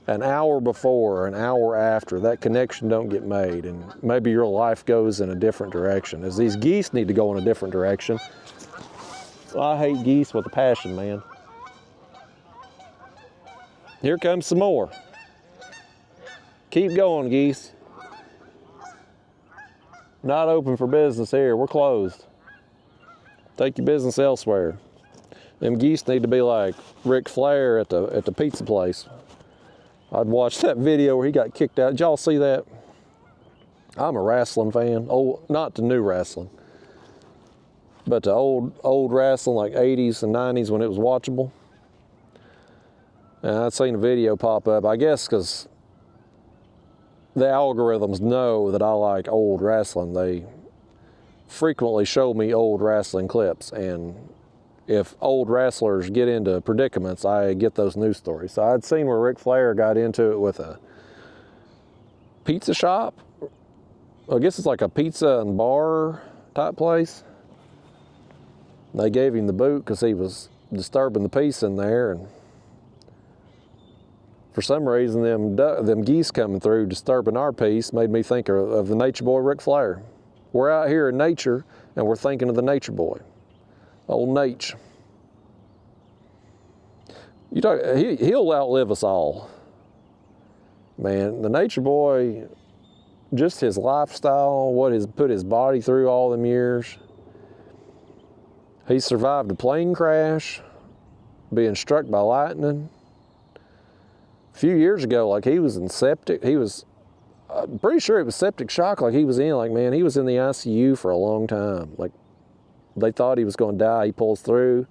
an hour before, an hour after, that connection don't get made, and maybe your life goes in a different direction. As these geese need to go in a different direction. I hate geese with a passion, man. Here comes some more. Keep going, geese. Not open for business here. We're closed. Take your business elsewhere. Them geese need to be like Ric Flair at the pizza place. I'd watched that video where he got kicked out. Did y'all see that? I'm a wrestling fan. Old, not the new wrestling, but the old wrestling, like 80s and 90s when it was watchable. And I'd seen a video pop up, I guess because the algorithms know that I like old wrestling. They frequently show me old wrestling clips, and if old wrestlers get into predicaments, I get those news stories. So I'd seen where Ric Flair got into it with a pizza shop. I guess it's like a pizza and bar type place. They gave him the boot because he was disturbing the peace in there, and for some reason them geese coming through disturbing our peace made me think of the nature boy Ric Flair. We're out here in nature and we're thinking of the nature boy. Old Nate. He'll outlive us all. Man, the nature boy, just his lifestyle, what he's put his body through all them years. He survived a plane crash, being struck by lightning. A few years ago, like he was in septic, I'm pretty sure it was septic shock like he was in. Like, man, he was in the ICU for a long time. Like, they thought he was going to die. He pulls through.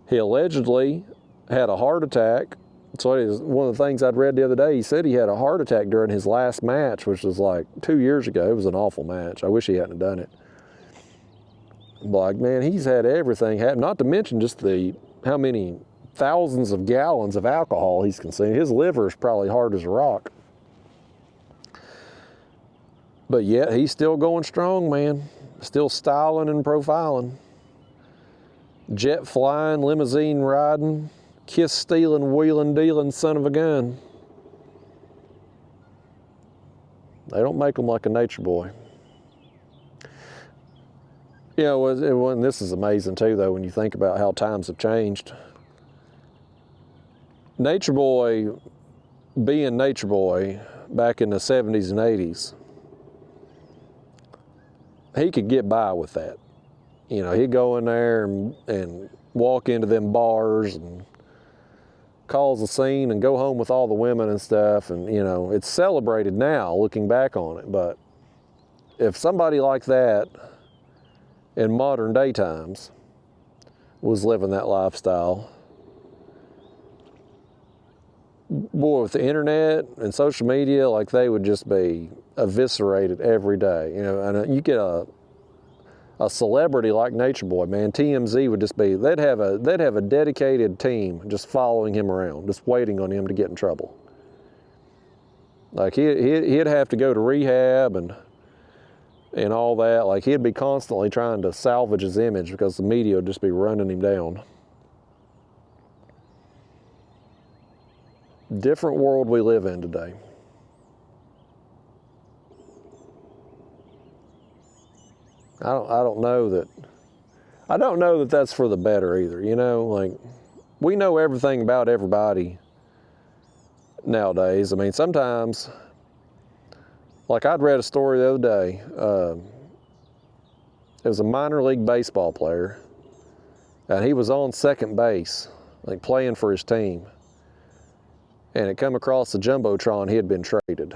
He allegedly had a heart attack. So it is one of the things I'd read the other day. He said he had a heart attack during his last match, which was like 2 years ago. It was an awful match. I wish he hadn't done it. Like, man, he's had everything happen. Not to mention just how many thousands of gallons of alcohol he's consumed. His liver is probably hard as a rock. But yet he's still going strong, man. Still styling and profiling. Jet flying, limousine riding, kiss stealing, wheeling dealing son of a gun. They don't make them like a nature boy. You know, and this is amazing too, though, when you think about how times have changed. Nature boy, being nature boy back in the 70s and 80s, he could get by with that. You know, he'd go in there and walk into them bars and cause a scene and go home with all the women and stuff. And, you know, it's celebrated now looking back on it. But if somebody like that in modern day times was living that lifestyle, boy, with the internet and social media, like they would just be eviscerated every day. You know, and you get a celebrity like Nature Boy, man, TMZ would just be, they'd have a dedicated team just following him around, just waiting on him to get in trouble. Like he'd have to go to rehab and all that. Like he'd be constantly trying to salvage his image because the media would just be running him down. Different world we live in today. I don't know that that's for the better either, you know, like we know everything about everybody nowadays. I mean, sometimes, like I'd read a story the other day. It was a minor league baseball player, and he was on second base, like playing for his team, and it come across the Jumbotron he had been traded.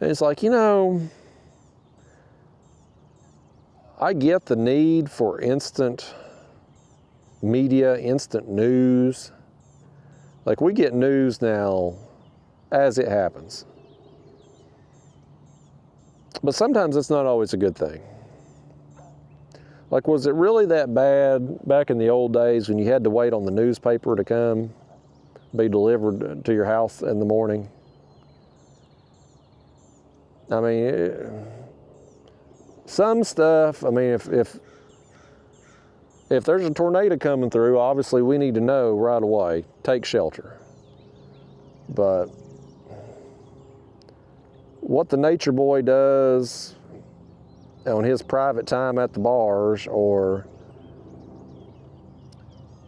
And it's like, you know, I get the need for instant media, instant news, Like, we get news now as it happens. But sometimes it's not always a good thing. Like, was it really that bad back in the old days when you had to wait on the newspaper to come be delivered to your house in the morning? I mean, some stuff, I mean, if there's a tornado coming through, obviously we need to know right away, take shelter. But what the nature boy does on his private time at the bars, or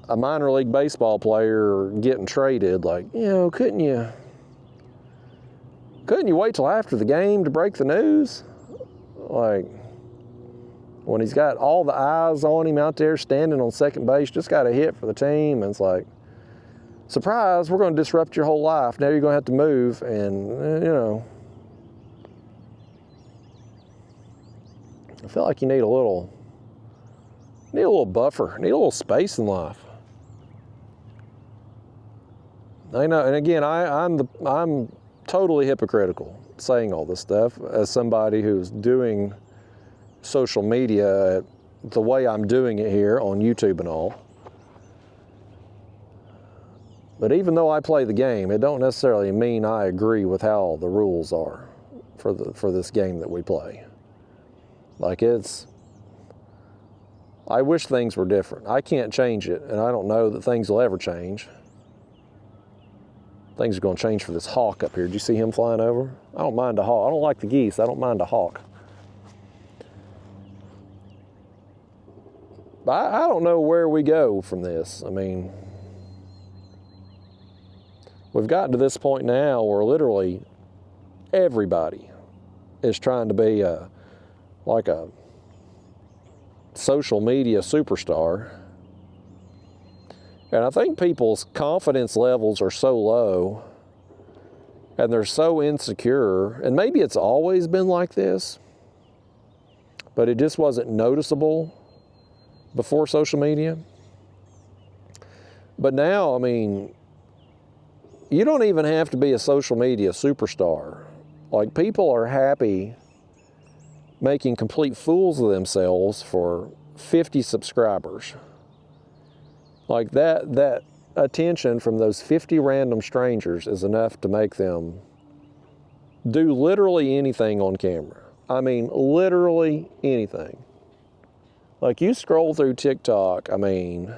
a minor league baseball player getting traded, like, you know, couldn't you wait till after the game to break the news? Like, when he's got all the eyes on him out there standing on second base, just got a hit for the team, and it's like, surprise, we're going to disrupt your whole life. Now you're going to have to move, and, you know, I feel like you need a little buffer, need a little space in life. I know, and again, I'm totally hypocritical saying all this stuff as somebody who's doing social media the way I'm doing it here on YouTube and all. But even though I play the game, it don't necessarily mean I agree with how the rules are for this game that we play. Like, I wish things were different. I can't change it, and I don't know that things will ever change. Things are going to change for this hawk up here. Did you see him flying over? I don't mind a hawk. I don't like the geese. I don't mind a hawk. But I don't know where we go from this. I mean, we've gotten to this point now where literally everybody is trying to be like a social media superstar. And I think people's confidence levels are so low and they're so insecure, and maybe it's always been like this, but it just wasn't noticeable before social media. But now, I mean, you don't even have to be a social media superstar. Like, people are happy making complete fools of themselves for 50 subscribers. Like, that attention from those 50 random strangers is enough to make them do literally anything on camera. I mean, literally anything. Like, you scroll through TikTok, I mean,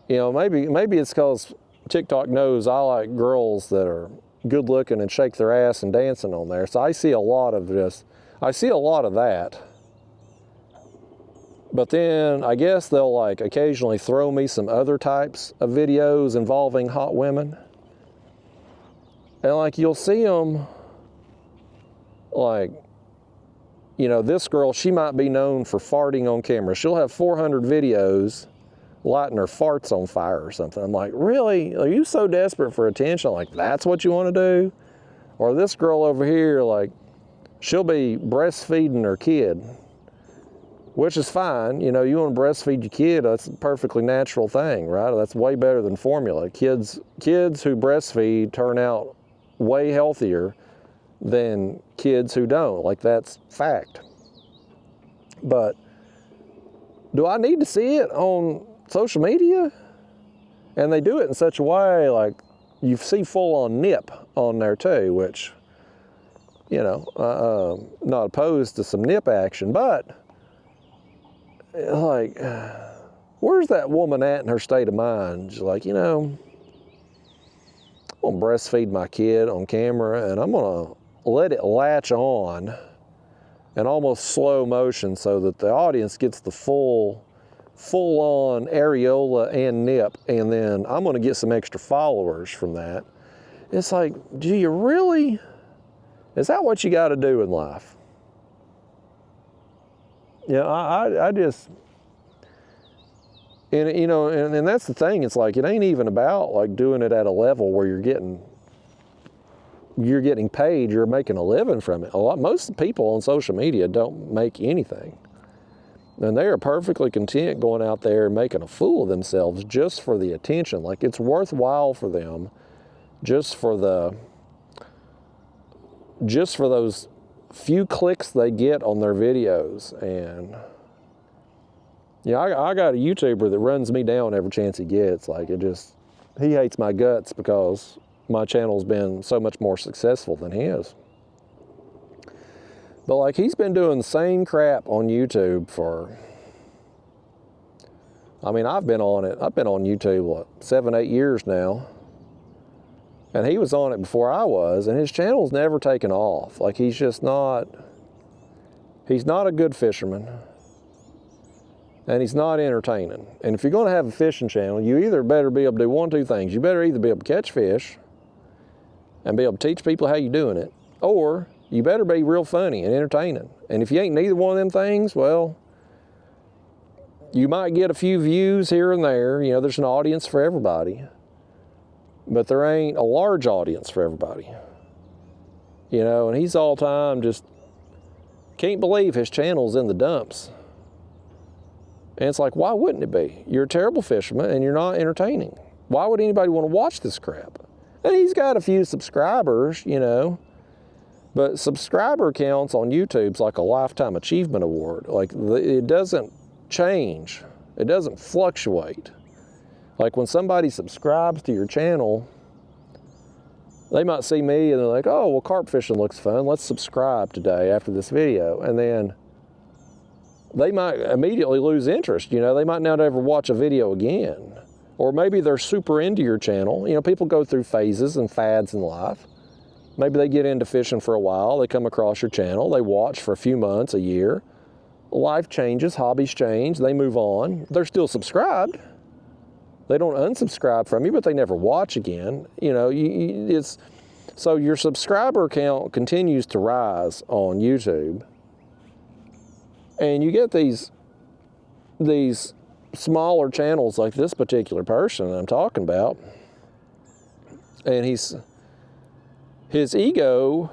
you know, maybe it's because TikTok knows I like girls that are good looking and shake their ass and dancing on there. So I see a lot of that. But then I guess they'll like occasionally throw me some other types of videos involving hot women. And like, you'll see them, like, you know, this girl, she might be known for farting on camera. She'll have 400 videos lighting her farts on fire or something. I'm like, really? Are you so desperate for attention? Like, that's what you want to do? Or this girl over here, like, she'll be breastfeeding her kid, which is fine. You know, you want to breastfeed your kid, that's a perfectly natural thing, right? That's way better than formula. Kids who breastfeed turn out way healthier than kids who don't. Like, that's fact. But do I need to see it on social media? And they do it in such a way, like, you see full-on nip on there too, which, you know, not opposed to some nip action, but like, where's that woman at in her state of mind? She's like, you know, I'm gonna breastfeed my kid on camera, and I'm gonna let it latch on in almost slow motion so that the audience gets the full-on areola and nip, and then I'm gonna get some extra followers from that. It's like, do you really? Is that what you gotta do in life? You know, I just, and you know, and that's the thing. It's like, it ain't even about like doing it at a level where you're getting paid, you're making a living from it. Most people on social media don't make anything. And they are perfectly content going out there and making a fool of themselves just for the attention. Like, it's worthwhile for them just for those few clicks they get on their videos. And yeah, I got a YouTuber that runs me down every chance he gets. Like, he hates my guts because my channel's been so much more successful than his. But like, he's been doing the same crap on YouTube for, I mean, I've been on YouTube, what, 7, 8 years now. And he was on it before I was, and his channel's never taken off. Like, he's not a good fisherman. And he's not entertaining. And if you're gonna have a fishing channel, you either better be able to do one or two things. You better either be able to catch fish and be able to teach people how you're doing it, or you better be real funny and entertaining. And if you ain't neither one of them things, well, you might get a few views here and there. You know, there's an audience for everybody, but there ain't a large audience for everybody. You know, and he's all time just can't believe his channel's in the dumps. And it's like, why wouldn't it be? You're a terrible fisherman and you're not entertaining. Why would anybody want to watch this crap? And he's got a few subscribers, you know, but subscriber counts on YouTube's like a lifetime achievement award. Like, it doesn't change. It doesn't fluctuate. Like, when somebody subscribes to your channel, they might see me and they're like, oh, well, carp fishing looks fun. Let's subscribe today after this video. And then they might immediately lose interest. You know, they might not ever watch a video again. Or maybe they're super into your channel. You know, people go through phases and fads in life. Maybe they get into fishing for a while, they come across your channel, they watch for a few months, a year. Life changes, hobbies change, they move on. They're still subscribed. They don't unsubscribe from you, but they never watch again. You know, so your subscriber count continues to rise on YouTube. And you get these smaller channels like this particular person I'm talking about, and his ego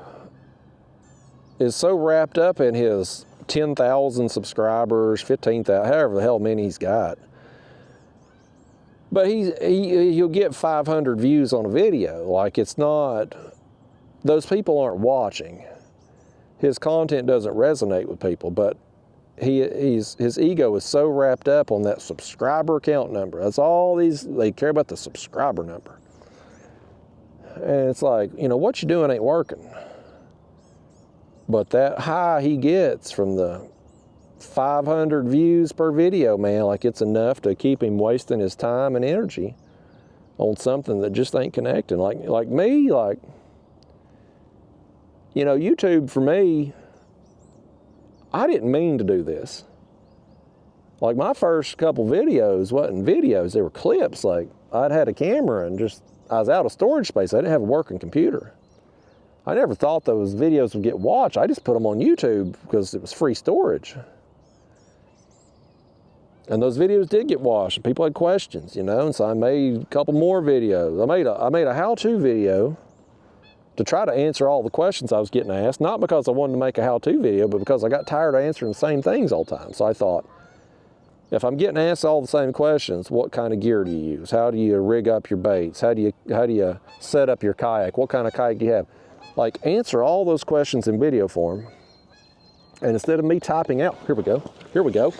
is so wrapped up in his 10,000 subscribers, 15,000, however the hell many he's got. But he'll get 500 views on a video. Like, it's not, those people aren't watching. His content doesn't resonate with people, but his ego is so wrapped up on that subscriber count number. That's all they care about, the subscriber number. And it's like, you know, what you doing ain't working. But that high he gets from the 500 views per video, man, like, it's enough to keep him wasting his time and energy on something that just ain't connecting. Like me, like, you know, YouTube for me, I didn't mean to do this. Like, my first couple videos wasn't videos, they were clips. Like, I'd had a camera and I was out of storage space. I didn't have a working computer. I never thought those videos would get watched. I just put them on YouTube because it was free storage. And those videos did get watched. People had questions, you know, and so I made a couple more videos. I made a how-to video to try to answer all the questions I was getting asked, not because I wanted to make a how-to video, but because I got tired of answering the same things all the time. So I thought, if I'm getting asked all the same questions, what kind of gear do you use? How do you rig up your baits? How do you set up your kayak? What kind of kayak do you have? Like, answer all those questions in video form. And instead of me typing out, here we go.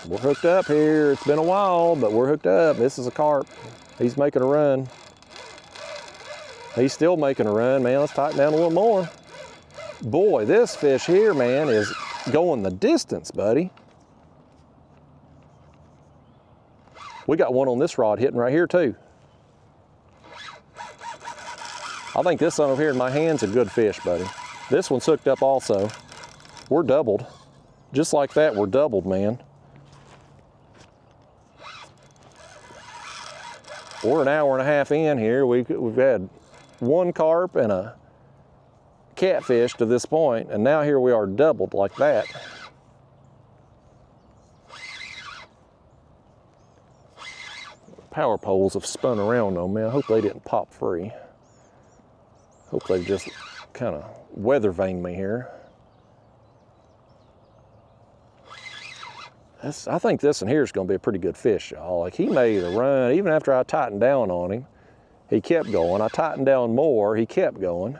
We're hooked up here. It's been a while, but we're hooked up. This is a carp. He's making a run. He's still making a run, man. Let's tighten down a little more. Boy, this fish here, man, is going the distance, buddy. We got one on this rod hitting right here, too. I think this one over here in my hand's a good fish, buddy. This one's hooked up also. We're doubled. Just like that, we're doubled, man. We're an hour and a half in here. We've had one carp and a catfish to this point, and now here we are doubled like that. Power poles have spun around on me. I hope they didn't pop free. Hope they've just kind of weather vane me here. I think this one here is going to be a pretty good fish, y'all. Like, he made a run. Even after I tightened down on him, he kept going. I tightened down more, he kept going.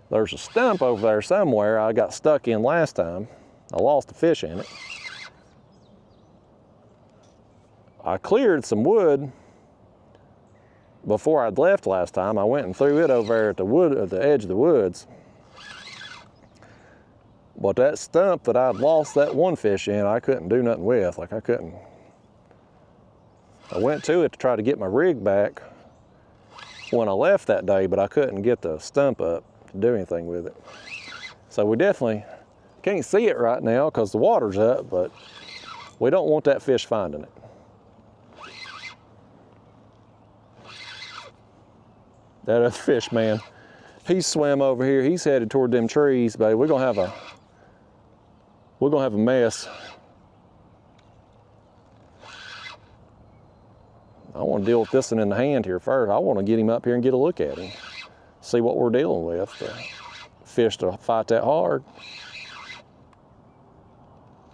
There's a stump over there somewhere I got stuck in last time. I lost a fish in it. I cleared some wood before I'd left last time. I went and threw it over there at the edge of the woods. But that stump that I'd lost that one fish in, I couldn't do nothing with. Like, I went to it to try to get my rig back when I left that day, but I couldn't get the stump up to do anything with it. So we definitely can't see it right now because the water's up, but we don't want that fish finding it. That other fish, man, he swam over here. He's headed toward them trees, babe. We're gonna have a mess. I want to deal with this one in the hand here first. I want to get him up here and get a look at him. See what we're dealing with. The fish to fight that hard.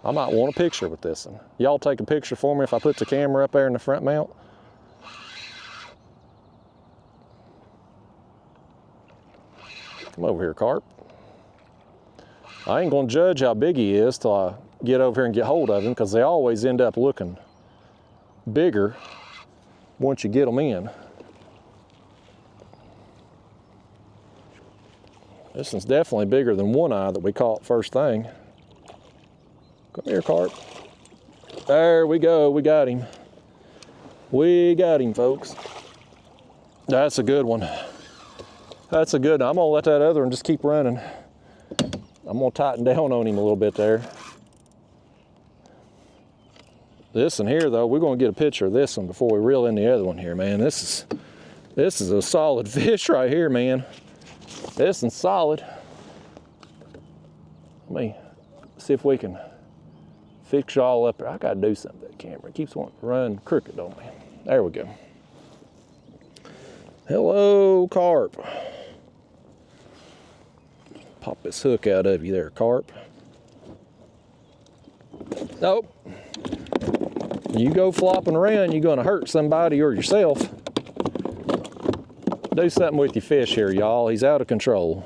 I might want a picture with this one. Y'all take a picture for me if I put the camera up there in the front mount. Come over here, carp. I ain't gonna judge how big he is till I get over here and get hold of him, because they always end up looking bigger once you get them in. This one's definitely bigger than one eye that we caught first thing. Come here, carp. There we go, we got him. We got him, folks. That's a good one. That's a good one. I'm gonna let that other one just keep running. I'm gonna tighten down on him a little bit there. This one here though, we're gonna get a picture of this one before we reel in the other one here, man. This is a solid fish right here, man. This one's solid. Let me see if we can fix y'all up there. I gotta do something with that camera. It keeps wanting to run crooked on me. There we go. Hello, carp. Pop this hook out of you there, carp. Nope. You go flopping around, you're gonna hurt somebody or yourself. Do something with your fish here, y'all. He's out of control.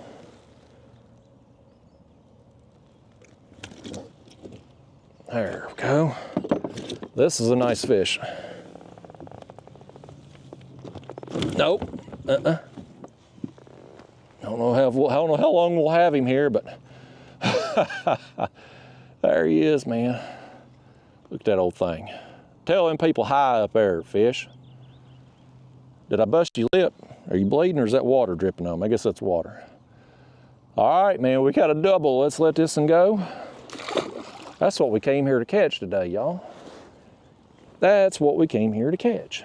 There we go. This is a nice fish. Nope. I don't know how long we'll have him here, but there he is, man. Look at that old thing. Tell them people hi up there, fish. Did I bust your lip? Are you bleeding or is that water dripping on me? I guess that's water. All right, man, we got a double. Let's let this one go. That's what we came here to catch today, y'all. That's what we came here to catch.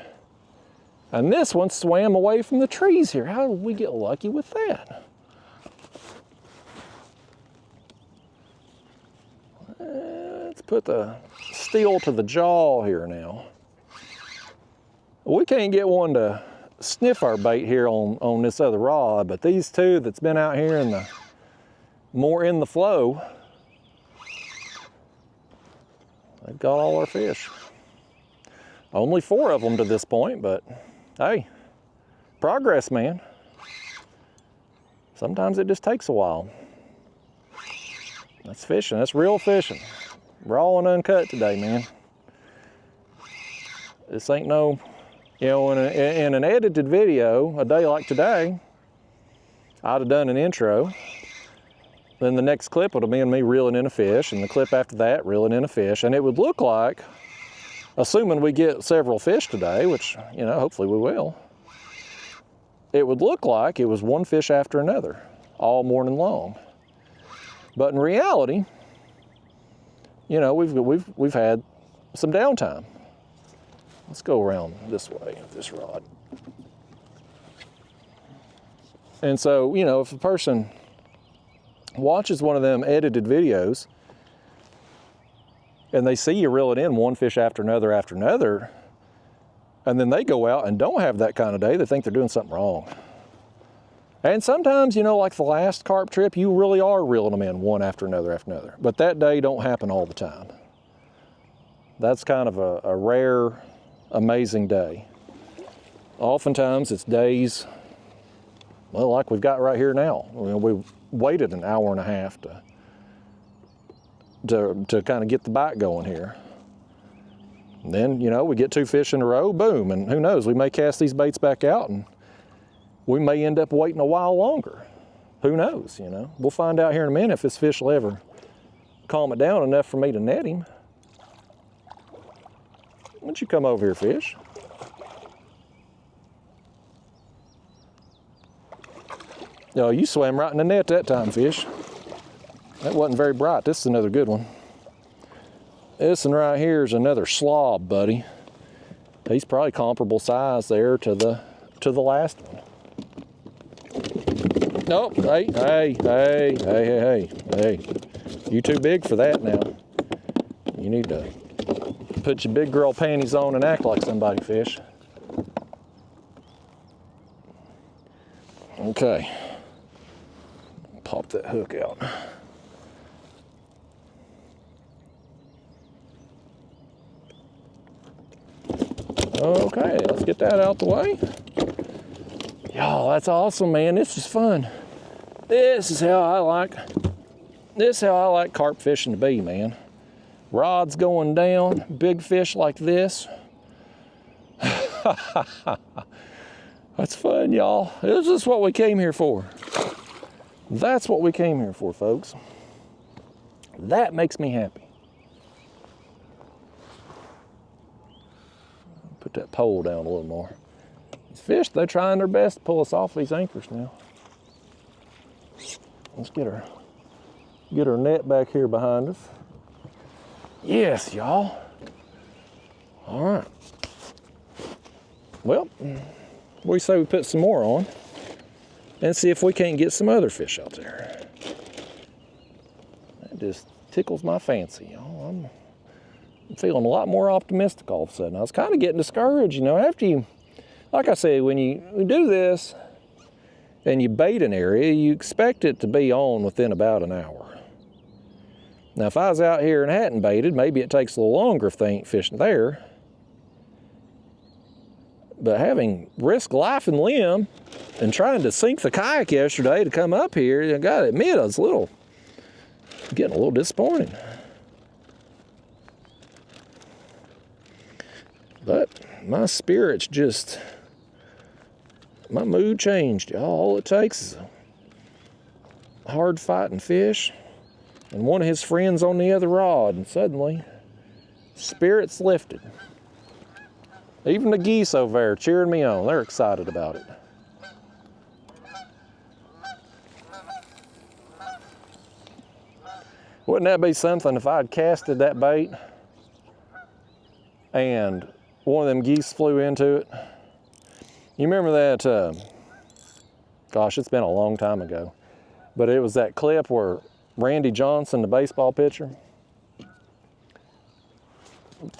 And this one swam away from the trees here. How did we get lucky with that? Let's put the steel to the jaw here now. We can't get one to sniff our bait here on this other rod, but these two that's been out here in the more in the flow, they've got all our fish. Only 4 of them to this point, but hey, progress, man. Sometimes it just takes a while. That's fishing, that's real fishing. Raw and uncut today, man. This ain't no, you know, in an edited video, a day like today, I'd have done an intro. Then the next clip would have been me reeling in a fish, and the clip after that, reeling in a fish. And it would look like, assuming we get several fish today, which, you know, hopefully we will, it would look like it was one fish after another all morning long. But in reality, you know, we've had some downtime. Let's go around this way with this rod. And so, you know, if a person watches one of them edited videos and they see you reel it in one fish after another, And then they go out and don't have that kind of day. They think they're doing something wrong. And sometimes, you know, like the last carp trip, you really are reeling them in one after another. But that day don't happen all the time. That's kind of a rare, amazing day. Oftentimes it's days, well, like we've got right here now. We waited an hour and a half to kind of get the bite going here. And then, you know, we get 2 fish in a row, boom, and who knows, we may cast these baits back out and we may end up waiting a while longer. Who knows, you know? We'll find out here in a minute if this fish will ever calm it down enough for me to net him. Why don't you come over here, fish? Oh, you swam right in the net that time, fish. That wasn't very bright. This is another good one. This one right here is another slob, buddy. He's probably comparable size there to the last one. Nope, hey. You too big for that now. You need to put your big girl panties on and act like somebody, fish. Okay. Pop that hook out. Okay, let's get that out the way. Y'all, that's awesome, man. This is fun. This is how I like carp fishing to be, man. Rods going down, big fish like this. That's fun, y'all. This is what we came here for. That's what we came here for, folks. That makes me happy. Put that pole down a little more. These fish, they're trying their best to pull us off these anchors now. Let's get our net back here behind us. Yes, y'all. All right. Well, we say we put some more on and see if we can't get some other fish out there. That just tickles my fancy, y'all. I'm feeling a lot more optimistic all of a sudden. I was kind of getting discouraged, you know, after you, like I said, when you do this and you bait an area, you expect it to be on within about an hour. Now, if I was out here and hadn't baited, maybe it takes a little longer if they ain't fishing there. But having risked life and limb and trying to sink the kayak yesterday to come up here, I gotta admit, I was getting a little disappointed. But my spirits just, my mood changed, y'all. All it takes is a hard fighting fish and one of his friends on the other rod, and suddenly spirits lifted. Even the geese over there cheering me on. They're excited about it. Wouldn't that be something if I'd casted that bait and one of them geese flew into it? You remember that, gosh, it's been a long time ago, but it was that clip where Randy Johnson, the baseball pitcher,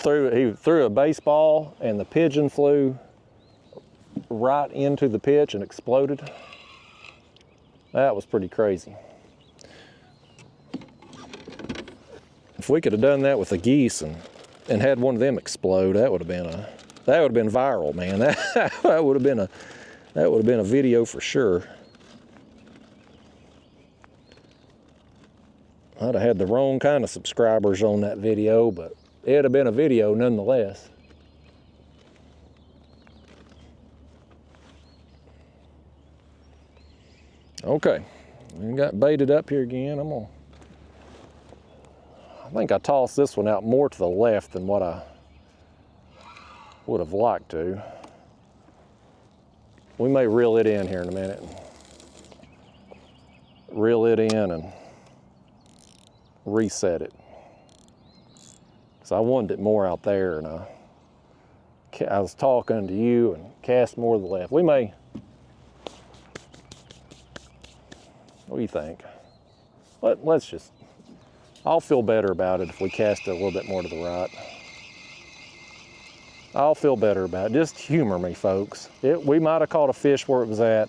he threw a baseball and the pigeon flew right into the pitch and exploded. That was pretty crazy. If we could have done that with the geese and had one of them explode, that would have been viral, man. That would have been a video for sure. I'd have had the wrong kind of subscribers on that video, but it'd have been a video nonetheless. Okay, we got baited up here again. I think I tossed this one out more to the left than what I would have liked to. We may reel it in here in a minute. Reel it in and reset it. Because I wanted it more out there, and I was talking to you and cast more to the left. We may, what do you think? Let's just, I'll feel better about it if we cast it a little bit more to the right. I'll feel better about it. Just humor me, folks. We might have caught a fish where it was at.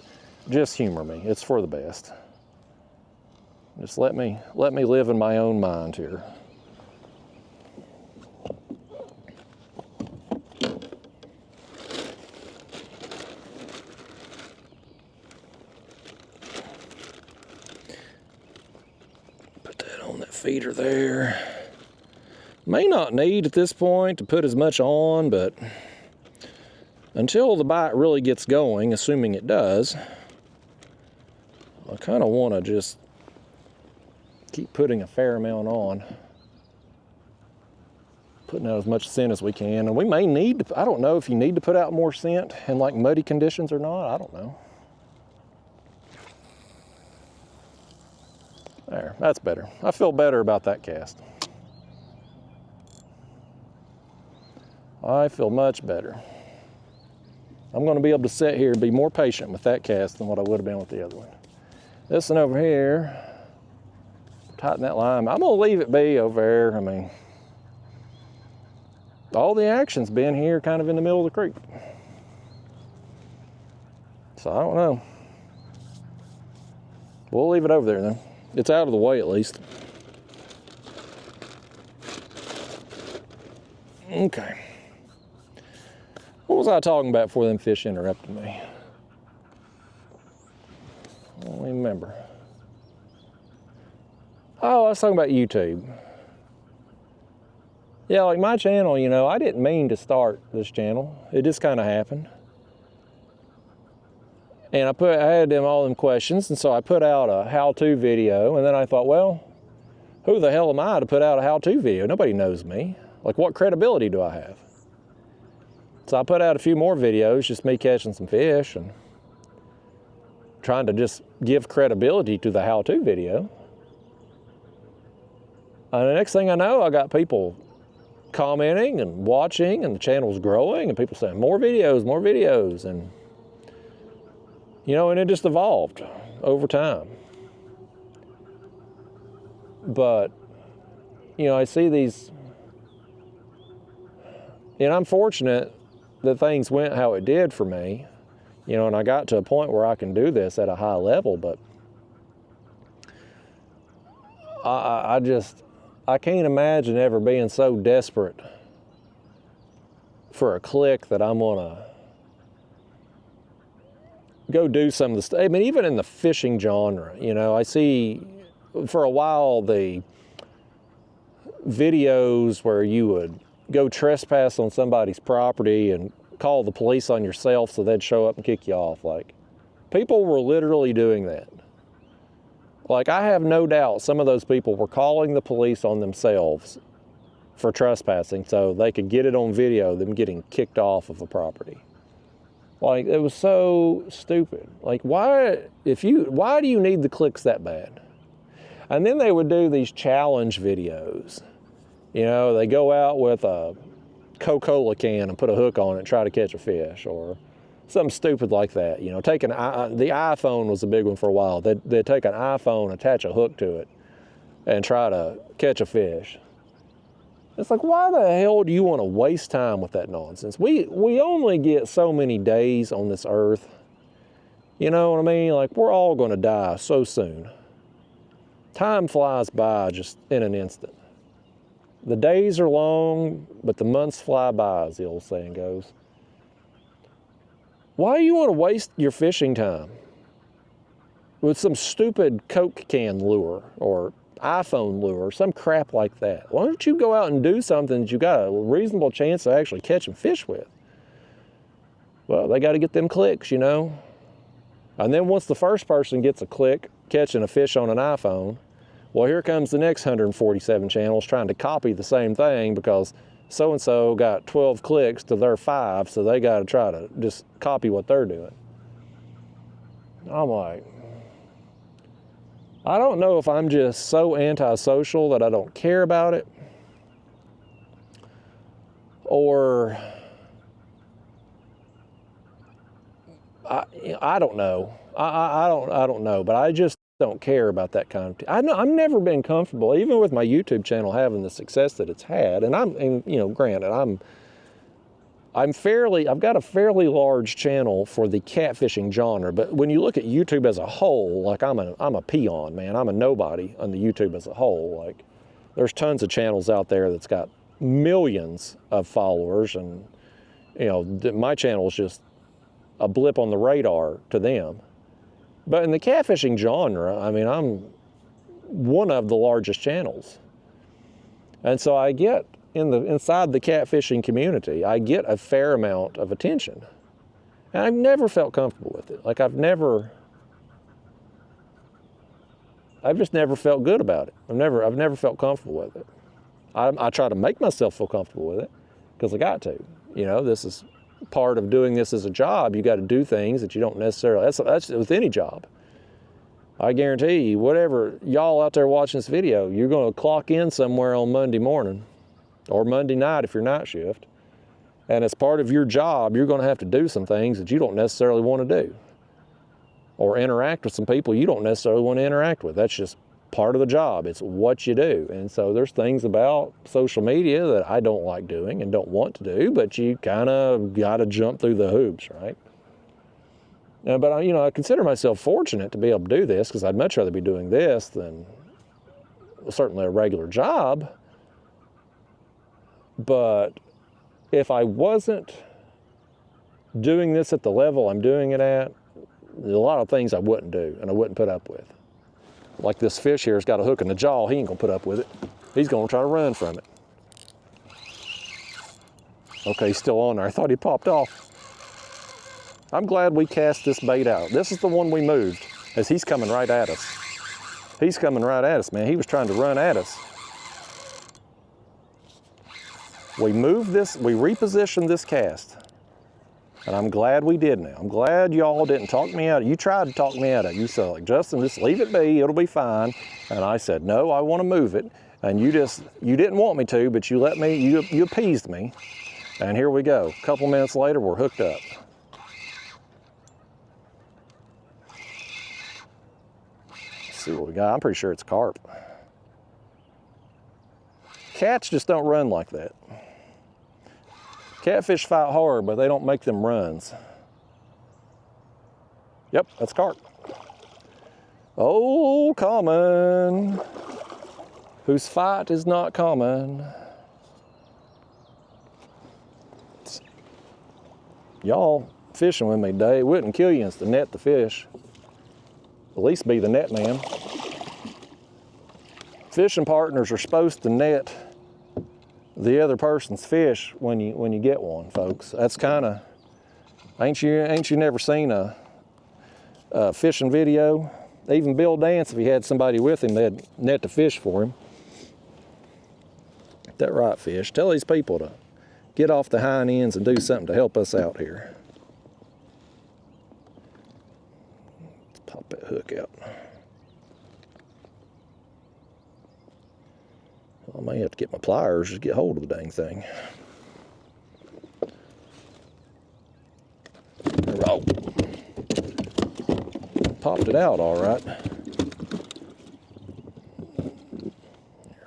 Just humor me. It's for the best. Just let me live in my own mind here. Put that on that feeder there. May not need at this point to put as much on, but until the bite really gets going, assuming it does, I kind of want to just keep putting a fair amount on. Putting out as much scent as we can. And we may need to, I don't know if you need to put out more scent in like muddy conditions or not. I don't know. There, that's better. I feel better about that cast. I feel much better. I'm going to be able to sit here and be more patient with that cast than what I would have been with the other one. This one over here, tighten that line. I'm going to leave it be over there. I mean, all the action's been here kind of in the middle of the creek. So I don't know. We'll leave it over there then. It's out of the way at least. Okay. What was I talking about before them fish interrupted me? I don't remember. Oh, I was talking about YouTube. Yeah, like my channel, you know, I didn't mean to start this channel. It just kind of happened. And I had all them questions, and so I put out a how-to video, and then I thought, well, who the hell am I to put out a how-to video? Nobody knows me. Like, what credibility do I have? So I put out a few more videos, just me catching some fish and trying to just give credibility to the how-to video. And the next thing I know, I got people commenting and watching, and the channel's growing, and people saying, more videos, and you know, and it just evolved over time. But, you know, I see these, and I'm fortunate that things went how it did for me, you know, and I got to a point where I can do this at a high level, but I can't imagine ever being so desperate for a click that I'm gonna go do some of the stuff. I mean, even in the fishing genre, you know, I see for a while the videos where you would go trespass on somebody's property and call the police on yourself so they'd show up and kick you off. Like, people were literally doing that. Like, I have no doubt some of those people were calling the police on themselves for trespassing so they could get it on video, them getting kicked off of a property. Like, it was so stupid. Like, why do you need the clicks that bad? And then they would do these challenge videos. You know, they go out with a Coca-Cola can and put a hook on it and try to catch a fish, or something stupid like that. You know, the iPhone was a big one for a while. They'd take an iPhone, attach a hook to it, and try to catch a fish. It's like, why the hell do you want to waste time with that nonsense? We only get so many days on this earth. You know what I mean? Like, we're all going to die so soon. Time flies by just in an instant. The days are long, but the months fly by, as the old saying goes. Why do you want to waste your fishing time with some stupid Coke can lure or iPhone lure or some crap like that? Why don't you go out and do something that you got a reasonable chance of actually catching fish with? Well, they got to get them clicks, you know. And then once the first person gets a click catching a fish on an iPhone, well, here comes the next 147 channels trying to copy the same thing because so-and-so got 12 clicks to their 5, so they got to try to just copy what they're doing. I'm like, I don't know if I'm just so antisocial that I don't care about it, or I don't know. I don't know, but I just don't care about that kind of I've never been comfortable, even with my YouTube channel having the success that it's had. And you know, granted, I've got a fairly large channel for the catfishing genre, but when you look at YouTube as a whole, like I'm a peon, man. I'm a nobody on the YouTube as a whole. Like, there's tons of channels out there that's got millions of followers, and you know, my channel is just a blip on the radar to them. But in the catfishing genre, I mean, I'm one of the largest channels. And so I get inside the catfishing community, I get a fair amount of attention. And I've never felt comfortable with it. Like, I've just never felt good about it. I've never felt comfortable with it. I try to make myself feel comfortable with it because I got to. You know, this is part of doing this as a job. You got to do things that you don't necessarily, that's with any job. I guarantee you, whatever y'all out there watching this video, you're going to clock in somewhere on Monday morning or Monday night if you're night shift. And as part of your job, you're going to have to do some things that you don't necessarily want to do, or interact with some people you don't necessarily want to interact with. That's just part of the job. It's what you do. And so there's things about social media that I don't like doing and don't want to do, but you kind of got to jump through the hoops, right? But I consider myself fortunate to be able to do this, because I'd much rather be doing this than certainly a regular job. But if I wasn't doing this at the level I'm doing it at, there's a lot of things I wouldn't do and I wouldn't put up with. Like this fish here has got a hook in the jaw. He ain't gonna put up with it. He's gonna try to run from it. Okay, he's still on there. I thought he popped off. I'm glad we cast this bait out. This is the one we moved, as he's coming right at us. He's coming right at us, man. He was trying to run at us. We moved this, we repositioned this cast. And I'm glad we did now. I'm glad y'all didn't talk me out of it. You tried to talk me out of it. You said, like, Justin, just leave it be, it'll be fine. And I said, no, I want to move it. And you didn't want me to, but you let me, you appeased me. And here we go. A couple minutes later, we're hooked up. Let's see what we got. I'm pretty sure it's carp. Cats just don't run like that. Catfish fight hard, but they don't make them runs. Yep, that's carp. Oh, common. Whose fight is not common. Y'all fishing with me today, it wouldn't kill you to net the fish. At least be the net man. Fishing partners are supposed to net the other person's fish when you get one, folks. That's kind of, ain't you never seen a fishing video? Even Bill Dance, if he had somebody with him, they'd net the fish for him. Get that right, fish. Tell these people to get off the hind ends and do something to help us out here. Let's pop that hook out. I may have to get my pliers to get hold of the dang thing. Oh, popped it out all right.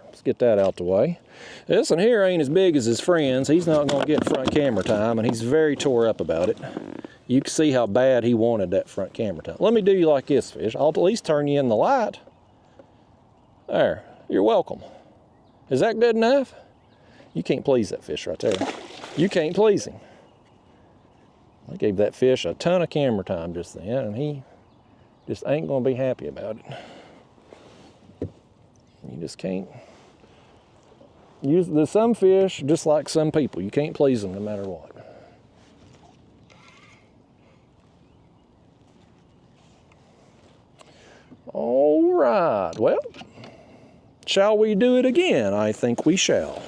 Let's get that out the way. This one here ain't as big as his friends. He's not going to get front camera time, and he's very tore up about it. You can see how bad he wanted that front camera time. Let me do you like this, fish. I'll at least turn you in the light. There, you're welcome. Is that good enough? You can't please that fish right there. You can't please him. I gave that fish a ton of camera time just then, and he just ain't gonna be happy about it. You just can't. There's some fish, just like some people, you can't please them no matter what. All right, well, shall we do it again? I think we shall.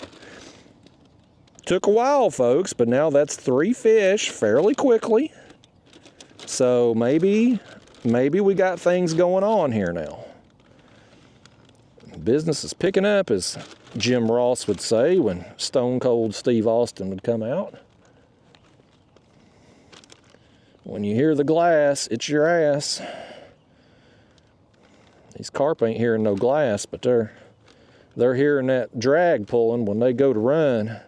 Took a while, folks, but now that's 3 fish fairly quickly. So maybe we got things going on here now. Business is picking up, as Jim Ross would say when Stone Cold Steve Austin would come out. When you hear the glass, it's your ass. These carp ain't hearing no glass, but they're hearing that drag pulling when they go to run,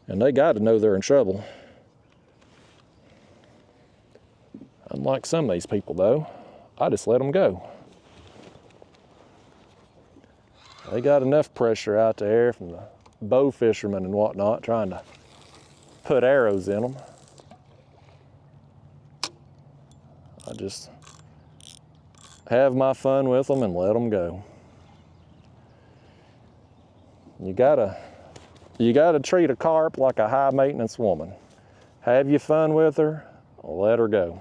and they got to know they're in trouble. Unlike some of these people though, I just let them go. They got enough pressure out there from the bow fishermen and whatnot trying to put arrows in them. I just have my fun with them and let them go. You gotta treat a carp like a high maintenance woman. Have your fun with her, let her go.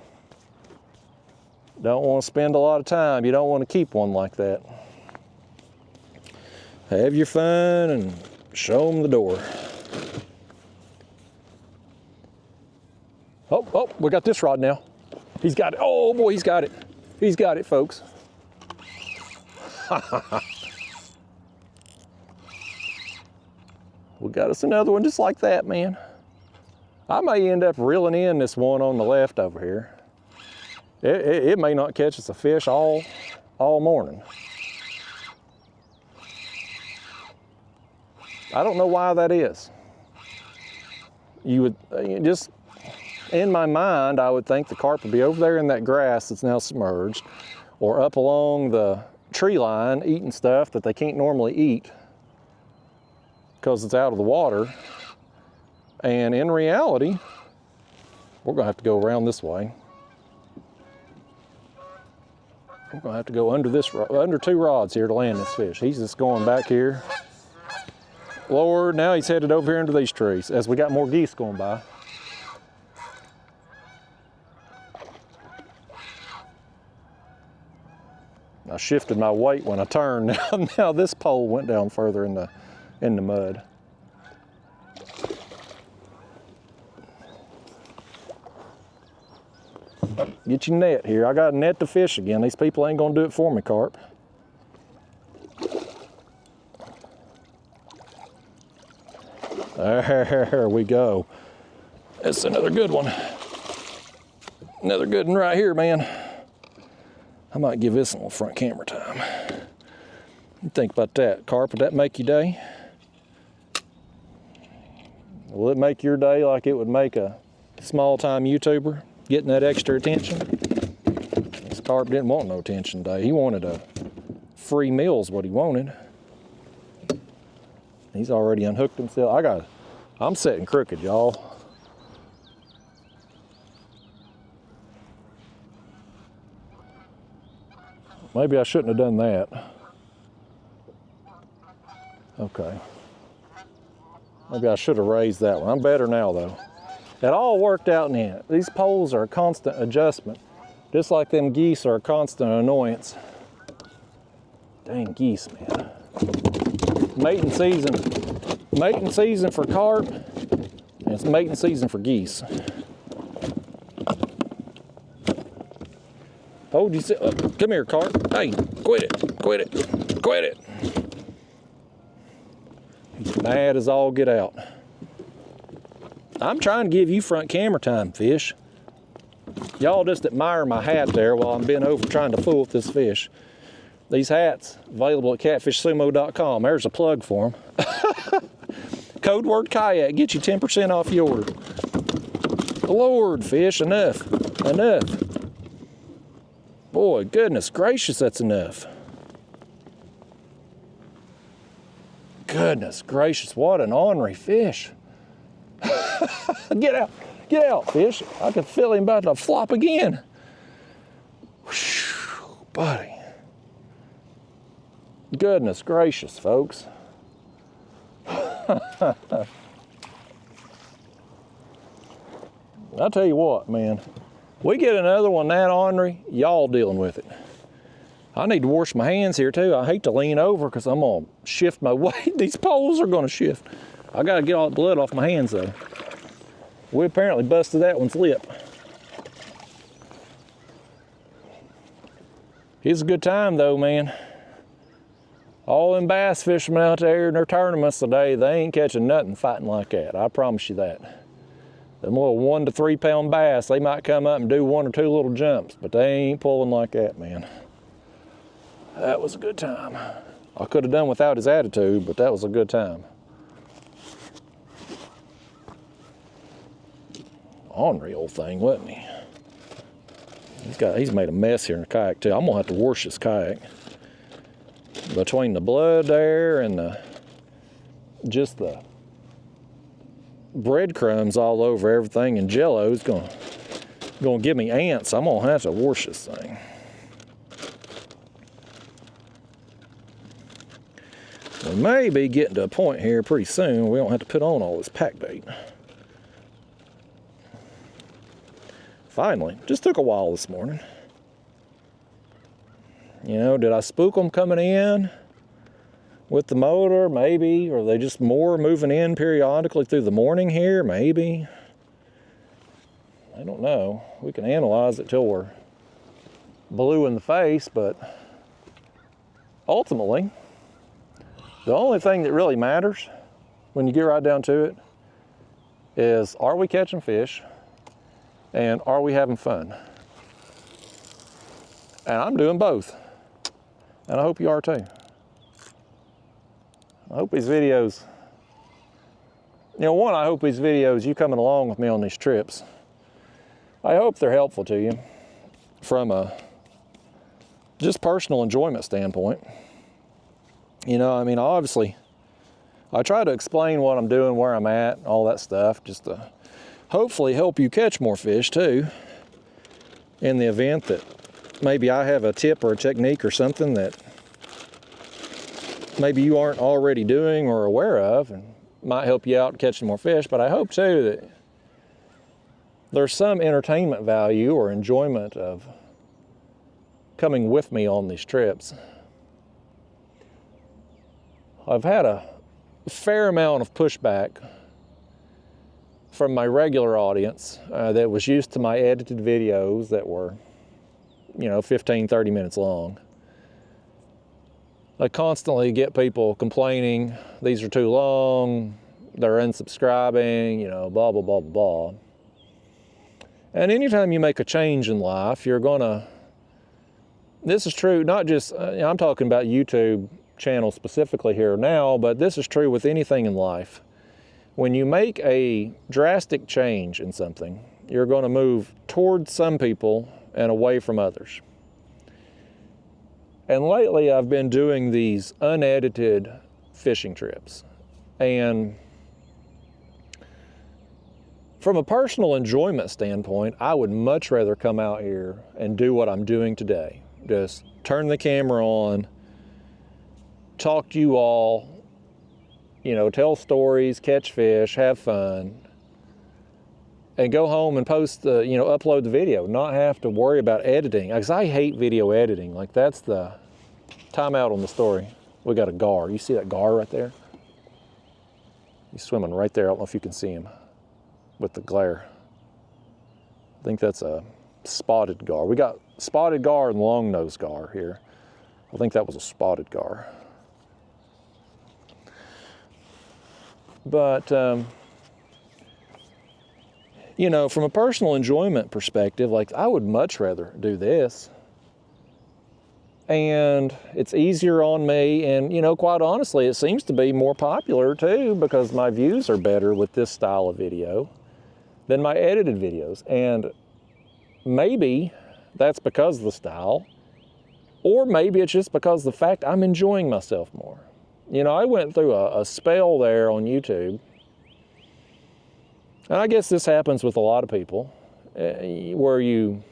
Don't want to spend a lot of time. You don't want to keep one like that. Have your fun and show them the door. Oh, we got this rod now. He's got it. Oh boy, he's got it. He's got it, folks. We got us another one just like that, man. I may end up reeling in this one on the left over here. It may not catch us a fish all morning. I don't know why that is. You just, in my mind, I would think the carp would be over there in that grass that's now submerged, or up along the tree line eating stuff that they can't normally eat because it's out of the water. And in reality, we're gonna have to go around this way. We're gonna have to go under 2 rods here to land this fish. He's just going back here. Lord, now he's headed over here into these trees as we got more geese going by. I shifted my weight when I turned. Now this pole went down further in the mud. Get your net here. I got to net the fish again. These people ain't gonna do it for me, carp. There we go. That's another good one. Another good one right here, man. I might give this a little front camera time. You think about that, carp, would that make your day? Will it make your day like it would make a small-time YouTuber getting that extra attention? This carp didn't want no attention today. He wanted a free meal's what he wanted. He's already unhooked himself. I'm sitting crooked, y'all. Maybe I shouldn't have done that. Okay. Maybe I should have raised that one. I'm better now though. It all worked out in the end. These poles are a constant adjustment, just like them geese are a constant annoyance. Dang geese, man. Mating season for carp, and it's mating season for geese. Told you, come here, carp. Hey, quit it. He's mad as all get out. I'm trying to give you front camera time, fish. Y'all just admire my hat there while I'm bent over trying to fool with this fish. These hats available at catfishsumo.com. There's a plug for them. Code word kayak, get you 10% off your order. Lord, fish, enough. Boy, goodness gracious, that's enough. Goodness gracious, what an ornery fish. Get out, fish. I can feel him about to flop again. Whew, buddy. Goodness gracious, folks. I'll tell you what, man. We get another one that ornery, y'all dealing with it. I need to wash my hands here too. I hate to lean over because I'm gonna shift my weight. These poles are gonna shift. I gotta get all the blood off my hands though. We apparently busted that one's lip. It's a good time though, man. All them bass fishermen out there in their tournaments today, they ain't catching nothing fighting like that. I promise you that. Them little 1 to 3 pound bass, they might come up and do 1 or 2 little jumps, but they ain't pulling like that, man. That was a good time. I could have done without his attitude, but that was a good time. Ornery old thing, wasn't he? He's made a mess here in the kayak too. I'm gonna have to wash this kayak. Between the blood there and just the breadcrumbs all over everything and Jello is gonna give me ants. I'm gonna have to wash this thing. We may be getting to a point here pretty soon we don't have to put on all this pack bait. Finally, just took a while this morning. You know, did I spook them coming in with the motor? Maybe. Or are they just more moving in periodically through the morning here? Maybe. I don't know. We can analyze it till we're blue in the face, but ultimately, the only thing that really matters when you get right down to it is, are we catching fish and are we having fun? And I'm doing both. And I hope you are too. I hope these videos, you know, I hope these videos, you coming along with me on these trips, I hope they're helpful to you from a just personal enjoyment standpoint. You know, I mean, obviously, I try to explain what I'm doing, where I'm at, all that stuff, just to hopefully help you catch more fish too, in the event that maybe I have a tip or a technique or something that maybe you aren't already doing or aware of and might help you out catching more fish. But I hope too that there's some entertainment value or enjoyment of coming with me on these trips. I've had a fair amount of pushback from my regular audience that was used to my edited videos that were, you know, 15, 30 minutes long. I constantly get people complaining, these are too long, they're unsubscribing, you know, blah, blah, blah, blah, blah. And anytime you make a change in life, you're gonna, this is true, not just, I'm talking about YouTube channel specifically here now, but this is true with anything in life. When you make a drastic change in something, you're gonna move towards some people and away from others. And lately I've been doing these unedited fishing trips. And from a personal enjoyment standpoint, I would much rather come out here and do what I'm doing today. Just turn the camera on, talk to you all, you know, tell stories, catch fish, have fun, and go home and post the, you know, upload the video, not have to worry about editing. Because I hate video editing. Like, that's the time out on the story. We got a gar. You see that gar right there? He's swimming right there. I don't know if you can see him with the glare. I think that's a spotted gar. We got spotted gar and long-nosed gar here. I think that was a spotted gar. But, you know, from a personal enjoyment perspective, like, I would much rather do this. And it's easier on me, and, you know, quite honestly, it seems to be more popular too, because my views are better with this style of video than my edited videos. And maybe that's because of the style, or maybe it's just because of the fact I'm enjoying myself more. You know, I went through a spell there on YouTube, and I guess this happens with a lot of people, where you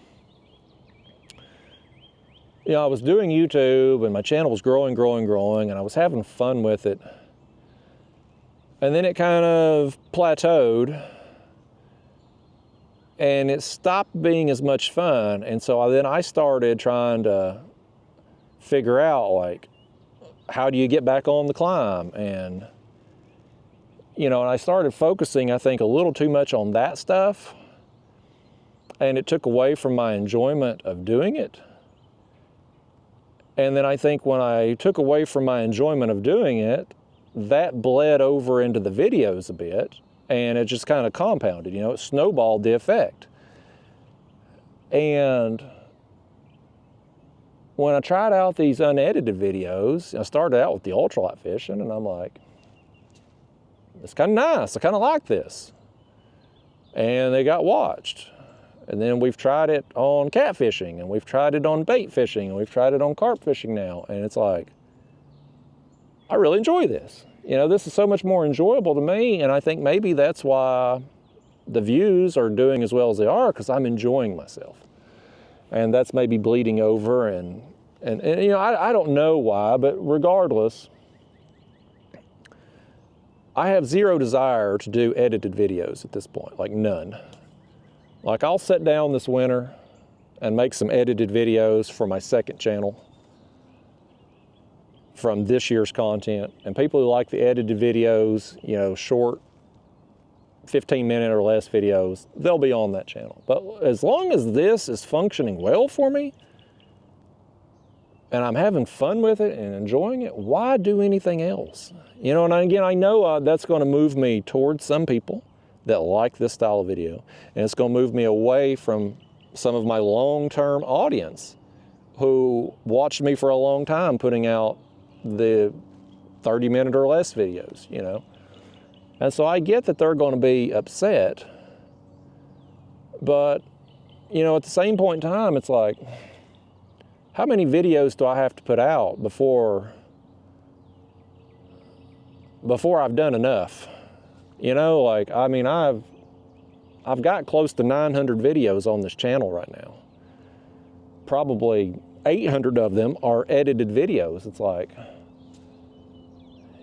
know, I was doing YouTube and my channel was growing, and I was having fun with it. And then it kind of plateaued and it stopped being as much fun. And so then I started trying to figure out, like, how do you get back on the climb? And, you know, and I started focusing, I think, a little too much on that stuff. And it took away from my enjoyment of doing it. And then I think when I took away from my enjoyment of doing it, that bled over into the videos a bit, and it just kind of compounded, you know, it snowballed the effect. And when I tried out these unedited videos, I started out with the ultralight fishing, and I'm like, it's kind of nice, I kind of like this. And they got watched. And then we've tried it on catfishing, and we've tried it on bait fishing, and we've tried it on carp fishing now. And it's like, I really enjoy this. You know, this is so much more enjoyable to me, and I think maybe that's why the views are doing as well as they are, because I'm enjoying myself. And that's maybe bleeding over, and you know, I don't know why, but regardless, I have zero desire to do edited videos at this point, like none. Like, I'll sit down this winter and make some edited videos for my second channel from this year's content. And people who like the edited videos, you know, short 15-minute or less videos, they'll be on that channel. But as long as this is functioning well for me, and I'm having fun with it and enjoying it, why do anything else? You know, and again, I know that's going to move me towards some people that like this style of video, and it's going to move me away from some of my long-term audience who watched me for a long time putting out the 30-minute or less videos, you know. And so I get that they're going to be upset, but, you know, at the same point in time, it's like, how many videos do I have to put out before I've done enough? You know, like, I mean, I've got close to 900 videos on this channel right now. Probably 800 of them are edited videos. It's like,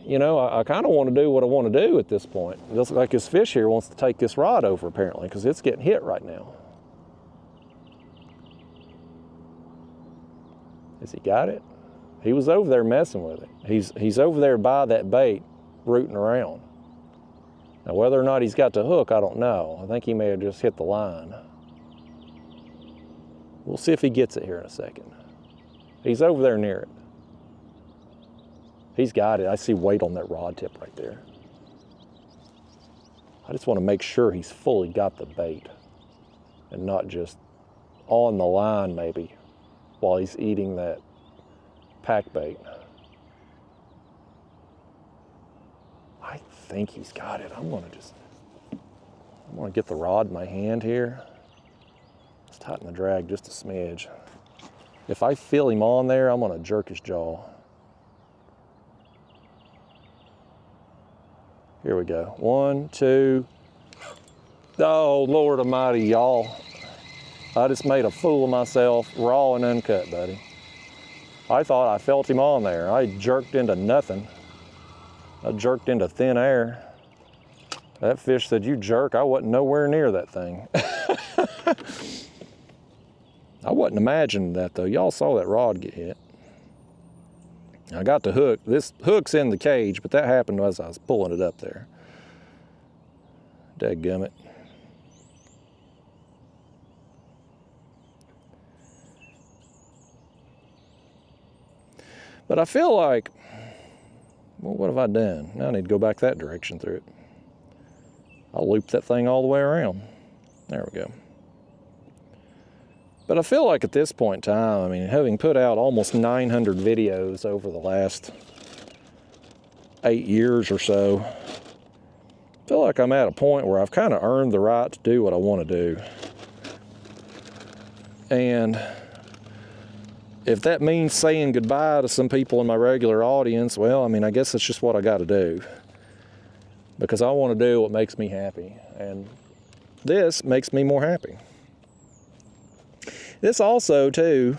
you know, I kind of want to do what I want to do at this point. It looks like this fish here wants to take this rod over, apparently, because it's getting hit right now. Has he got it? He was over there messing with it. He's over there by that bait, rooting around. Now, whether or not he's got the hook, I don't know. I think he may have just hit the line. We'll see if he gets it here in a second. He's over there near it. He's got it. I see weight on that rod tip right there. I just want to make sure he's fully got the bait and not just on the line maybe while he's eating that pack bait. I think he's got it. I'm gonna get the rod in my hand here. Let's tighten the drag just a smidge. If I feel him on there, I'm gonna jerk his jaw. Here we go. 1, 2. Oh, Lord Almighty, y'all. I just made a fool of myself, raw and uncut, buddy. I thought I felt him on there. I jerked into nothing. I jerked into thin air. That fish said, "You jerk." I wasn't nowhere near that thing. I wasn't imagining that, though. Y'all saw that rod get hit. I got the hook. This hook's in the cage, but that happened as I was pulling it up there. Dadgummit. But I feel like, well, what have I done? Now I need to go back that direction through it. I'll loop that thing all the way around. There we go. But I feel like at this point in time, I mean, having put out almost 900 videos over the last 8 years or so, I feel like I'm at a point where I've kind of earned the right to do what I want to do. And if that means saying goodbye to some people in my regular audience, well, I mean, I guess that's just what I got to do. Because I want to do what makes me happy. And this makes me more happy. This also, too,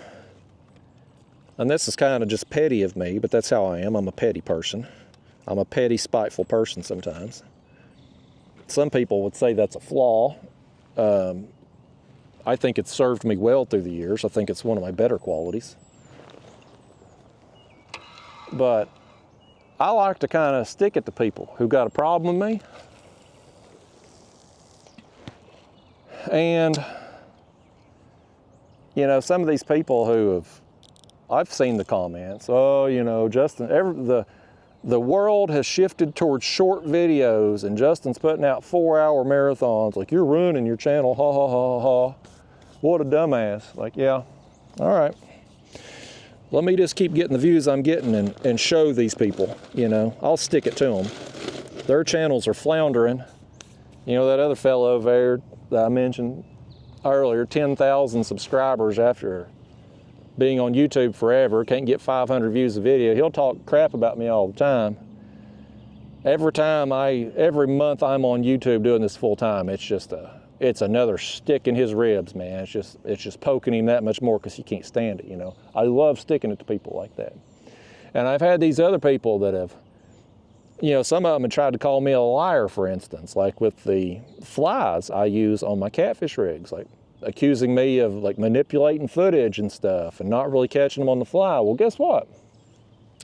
and this is kind of just petty of me, but that's how I am. I'm a petty person. I'm a petty, spiteful person sometimes. Some people would say that's a flaw. I think it's served me well through the years. I think it's one of my better qualities. But I like to kind of stick it to people who got a problem with me. And, you know, some of these people who have, I've seen the comments, oh, you know, Justin, the world has shifted towards short videos and Justin's putting out 4-hour marathons. Like, you're ruining your channel, ha, ha, ha, ha. What a dumbass. Like, yeah, all right. Let me just keep getting the views I'm getting and show these people, you know. I'll stick it to them. Their channels are floundering. You know, that other fellow over there that I mentioned, earlier, 10,000 subscribers after being on YouTube forever, can't get 500 views a video. He'll talk crap about me all the time. Every month I'm on YouTube doing this full time, it's another stick in his ribs, man. It's just poking him that much more because he can't stand it, you know. I love sticking it to people like that. And I've had these other people that have, you know, some of them have tried to call me a liar, for instance, like with the flies I use on my catfish rigs, like accusing me of like manipulating footage and stuff and not really catching them on the fly. Well, guess what?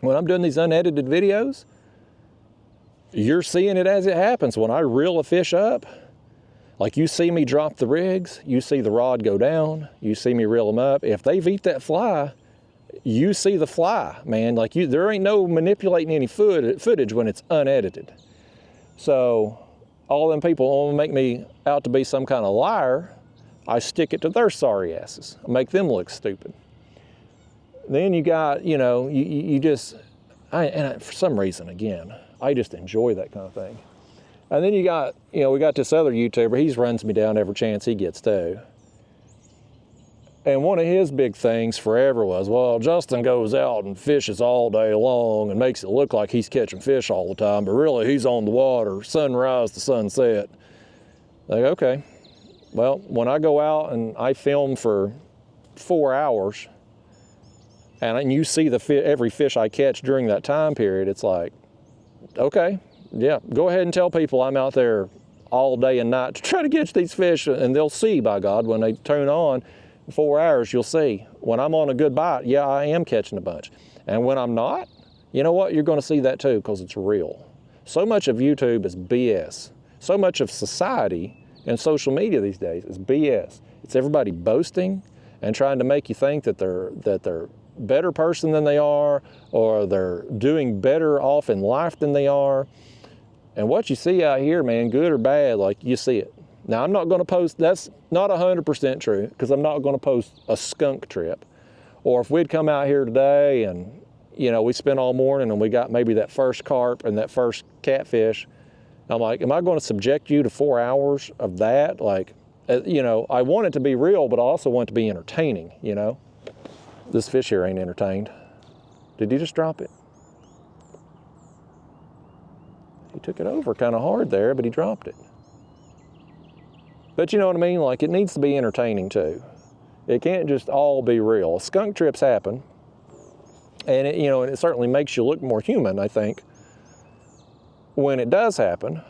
When I'm doing these unedited videos, you're seeing it as it happens. When I reel a fish up, like you see me drop the rigs, you see the rod go down, you see me reel them up. If they've eat that fly, you see the fly, man. Like there ain't no manipulating any footage when it's unedited. So all them people want to make me out to be some kind of liar. I stick it to their sorry asses. I make them look stupid. Then you got, you know, for some reason, again, I just enjoy that kind of thing. And then you got, you know, we got this other YouTuber, he runs me down every chance he gets too. And one of his big things forever was, well, Justin goes out and fishes all day long and makes it look like he's catching fish all the time, but really he's on the water, sunrise to sunset. Like, okay, well, when I go out and I film for 4 hours and you see every fish I catch during that time period, it's like, okay, yeah, go ahead and tell people I'm out there all day and night to try to catch these fish, and they'll see, by God, when they turn on 4 hours, you'll see. When I'm on a good bite, yeah, I am catching a bunch. And when I'm not, you know what? You're going to see that too, because it's real. So much of YouTube is BS. So much of society and social media these days is BS. It's everybody boasting and trying to make you think that they're a better person than they are, or they're doing better off in life than they are. And what you see out here, man, good or bad, like you see it. Now, I'm not going to post, that's not 100% true, because I'm not going to post a skunk trip. Or if we'd come out here today and, you know, we spent all morning and we got maybe that first carp and that first catfish, I'm like, am I going to subject you to 4 hours of that? Like, you know, I want it to be real, but I also want it to be entertaining, you know? This fish here ain't entertained. Did he just drop it? He took it over kind of hard there, but he dropped it. But you know what I mean? Like, it needs to be entertaining too. It can't just all be real. Skunk trips happen, and it, you know, and it certainly makes you look more human, I think, when it does happen.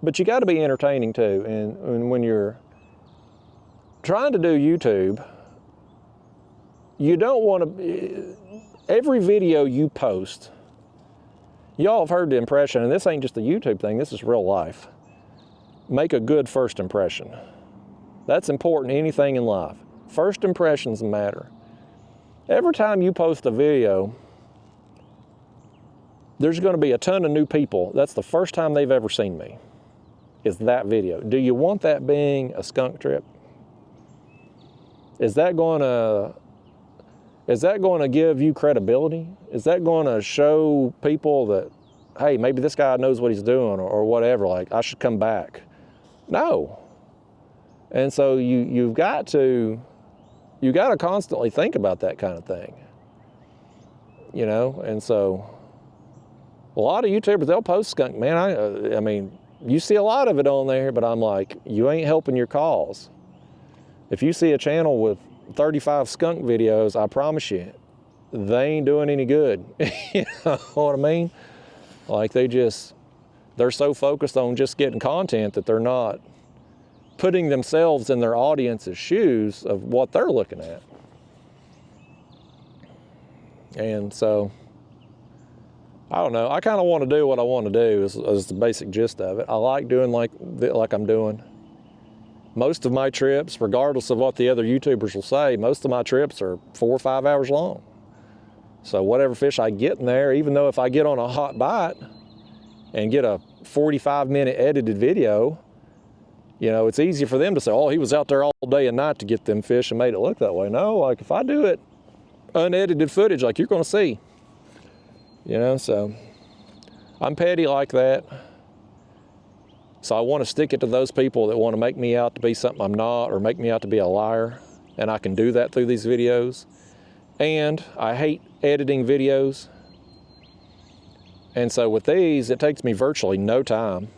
But you got to be entertaining too. And when you're trying to do YouTube, you don't want to. Every video you post, y'all have heard the impression, and this ain't just a YouTube thing. This is real life. Make a good first impression. That's important, anything in life. First impressions matter. Every time you post a video, there's going to be a ton of new people. That's the first time they've ever seen me, is that video. Do you want that being a skunk trip? Is that going to give you credibility? Is that going to show people that, hey, maybe this guy knows what he's doing, or whatever, like I should come back? No. And so you got to constantly think about that kind of thing, you know. And so a lot of YouTubers, they'll post skunk, man. I mean, you see a lot of it on there, but I'm like, you ain't helping your cause. If you see a channel with 35 skunk videos, I promise you, they ain't doing any good. You know what I mean? Like, they're so focused on just getting content that they're not putting themselves in their audience's shoes of what they're looking at. And so, I don't know. I kind of want to do what I want to do is the basic gist of it. I like doing like I'm doing. Most of my trips, regardless of what the other YouTubers will say, most of my trips are 4 or 5 hours long. So whatever fish I get in there, even though if I get on a hot bite and get a 45-minute edited video, you know, it's easy for them to say, oh, he was out there all day and night to get them fish and made it look that way. No, like if I do it unedited footage, like you're going to see, you know, so I'm petty like that. So I want to stick it to those people that want to make me out to be something I'm not, or make me out to be a liar. And I can do that through these videos. And I hate editing videos. And so with these, it takes me virtually no time.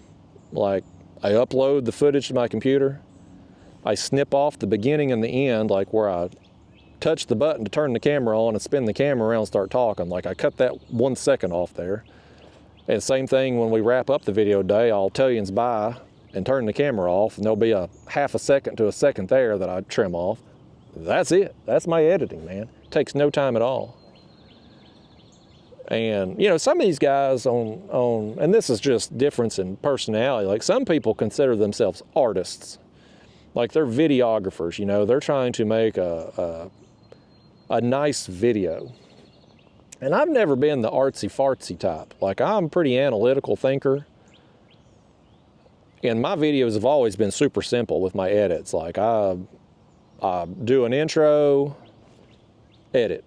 Like, I upload the footage to my computer. I snip off the beginning and the end, like where I touch the button to turn the camera on and spin the camera around and start talking. Like, I cut that 1 second off there. And same thing when we wrap up the video day, I'll tell you bye and turn the camera off, and there'll be a half a second to a second there that I trim off. That's it. That's my editing, man. It takes no time at all. And, you know, some of these guys and this is just difference in personality, like some people consider themselves artists. Like, they're videographers, you know, they're trying to make a nice video. And I've never been the artsy-fartsy type. Like, I'm a pretty analytical thinker. And my videos have always been super simple with my edits. Like, I do an intro, edit.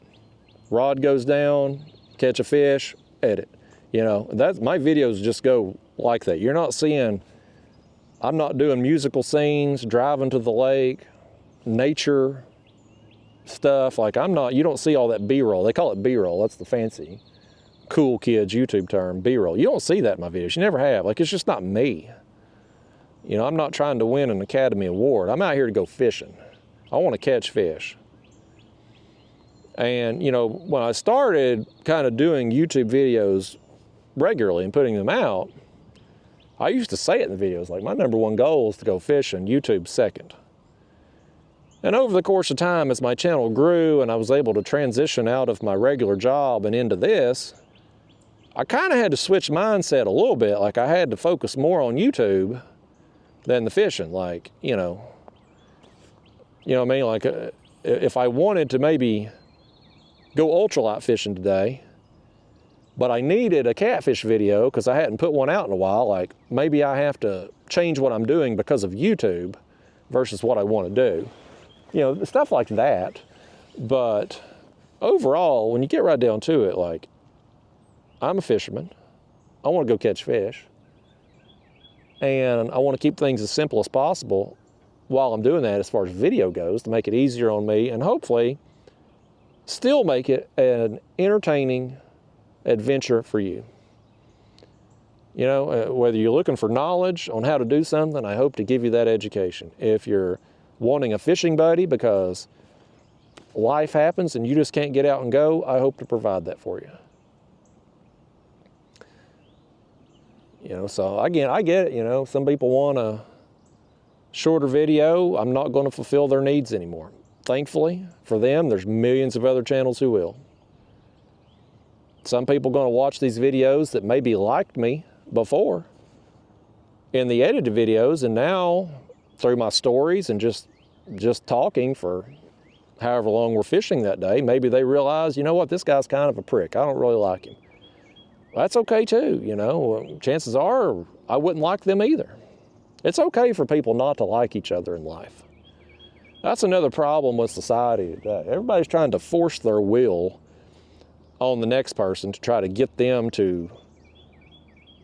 Rod goes down, catch a fish, edit. You know, my videos just go like that. You're not seeing, I'm not doing musical scenes, driving to the lake, nature stuff. Like, you don't see all that B-roll. They call it B-roll. That's the fancy, cool kids YouTube term, B-roll. You don't see that in my videos. You never have. Like, it's just not me. You know, I'm not trying to win an Academy Award. I'm out here to go fishing. I want to catch fish. And, you know, when I started kind of doing YouTube videos regularly and putting them out, I used to say it in the videos, like, my #1 goal is to go fishing, YouTube second. And over the course of time, as my channel grew and I was able to transition out of my regular job and into this, I kind of had to switch mindset a little bit. Like, I had to focus more on YouTube than the fishing. Like, you know what I mean? Like, if I wanted to maybe go ultralight fishing today, but I needed a catfish video because I hadn't put one out in a while, like, maybe I have to change what I'm doing because of YouTube versus what I want to do. You know, stuff like that. But overall, when you get right down to it, like, I'm a fisherman. I want to go catch fish. And I want to keep things as simple as possible while I'm doing that as far as video goes, to make it easier on me and hopefully still make it an entertaining adventure for you. You know, whether you're looking for knowledge on how to do something, I hope to give you that education. If you're wanting a fishing buddy because life happens and you just can't get out and go, I hope to provide that for you. You know, so again, I get it. You know, some people want a shorter video. I'm not going to fulfill their needs anymore. Thankfully for them, there's millions of other channels who will. Some people are going to watch these videos that maybe liked me before in the edited videos, and now through my stories and just talking for however long we're fishing that day, maybe they realize, you know what, this guy's kind of a prick. I don't really like him. That's okay too, you know. Chances are I wouldn't like them either. It's okay for people not to like each other in life. That's another problem with society today. Everybody's trying to force their will on the next person to try to get them to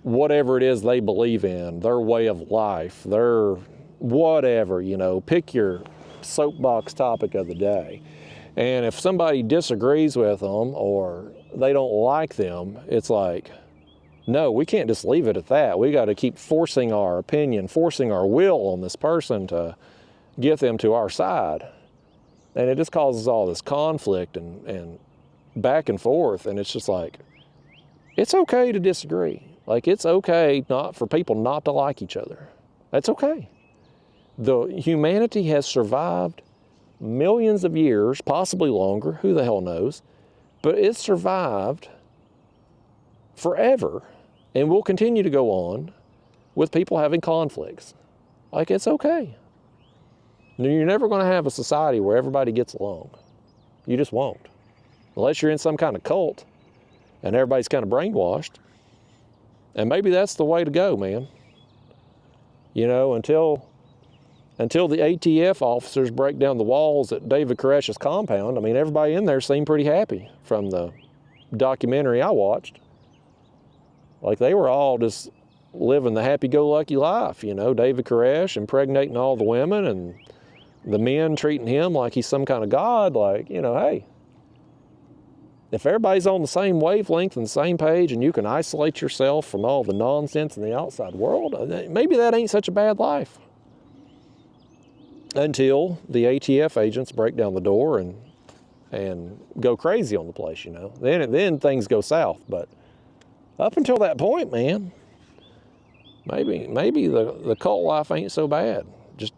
whatever it is they believe in, their way of life, their whatever, you know, pick your soapbox topic of the day. And if somebody disagrees with them or they don't like them, it's like, no, we can't just leave it at that. We got to keep forcing our opinion, forcing our will on this person to get them to our side. And it just causes all this conflict and back and forth. And it's just like, it's okay to disagree. Like, it's okay not for people not to like each other. That's okay. Humanity has survived millions of years, possibly longer, who the hell knows, but it's survived forever and will continue to go on with people having conflicts. Like, it's okay. You're never going to have a society where everybody gets along. You just won't. Unless you're in some kind of cult and everybody's kind of brainwashed. And maybe that's the way to go, man. You know, until the ATF officers break down the walls at David Koresh's compound, I mean, everybody in there seemed pretty happy from the documentary I watched. Like, they were all just living the happy-go-lucky life, you know, David Koresh impregnating all the women and the men treating him like he's some kind of god. Like, you know, hey, if everybody's on the same wavelength and the same page and you can isolate yourself from all the nonsense in the outside world, maybe that ain't such a bad life. Until the ATF agents break down the door and go crazy on the place, you know. Then things go south. But up until that point, man, maybe the cult life ain't so bad. Just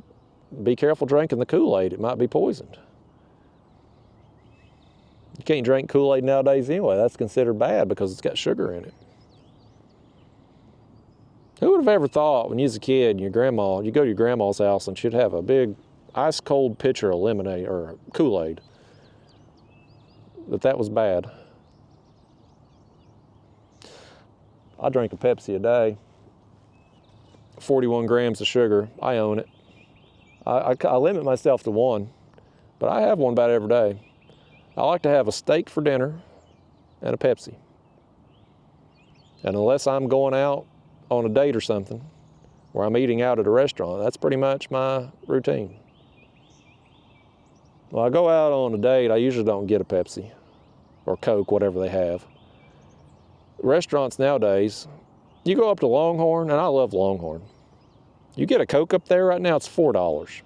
be careful drinking the Kool-Aid. It might be poisoned. You can't drink Kool-Aid nowadays anyway. That's considered bad because it's got sugar in it. Who would have ever thought when you was a kid and you go to your grandma's house and she'd have a big ice cold pitcher of lemonade or Kool-Aid, that was bad. I drink a Pepsi a day, 41 grams of sugar. I own it. I limit myself to one, but I have one about every day. I like to have a steak for dinner and a Pepsi. And unless I'm going out on a date or something, where I'm eating out at a restaurant, that's pretty much my routine. When I go out on a date, I usually don't get a Pepsi or Coke, whatever they have. Restaurants nowadays, you go up to Longhorn, and I love Longhorn. You get a Coke up there right now, it's $4.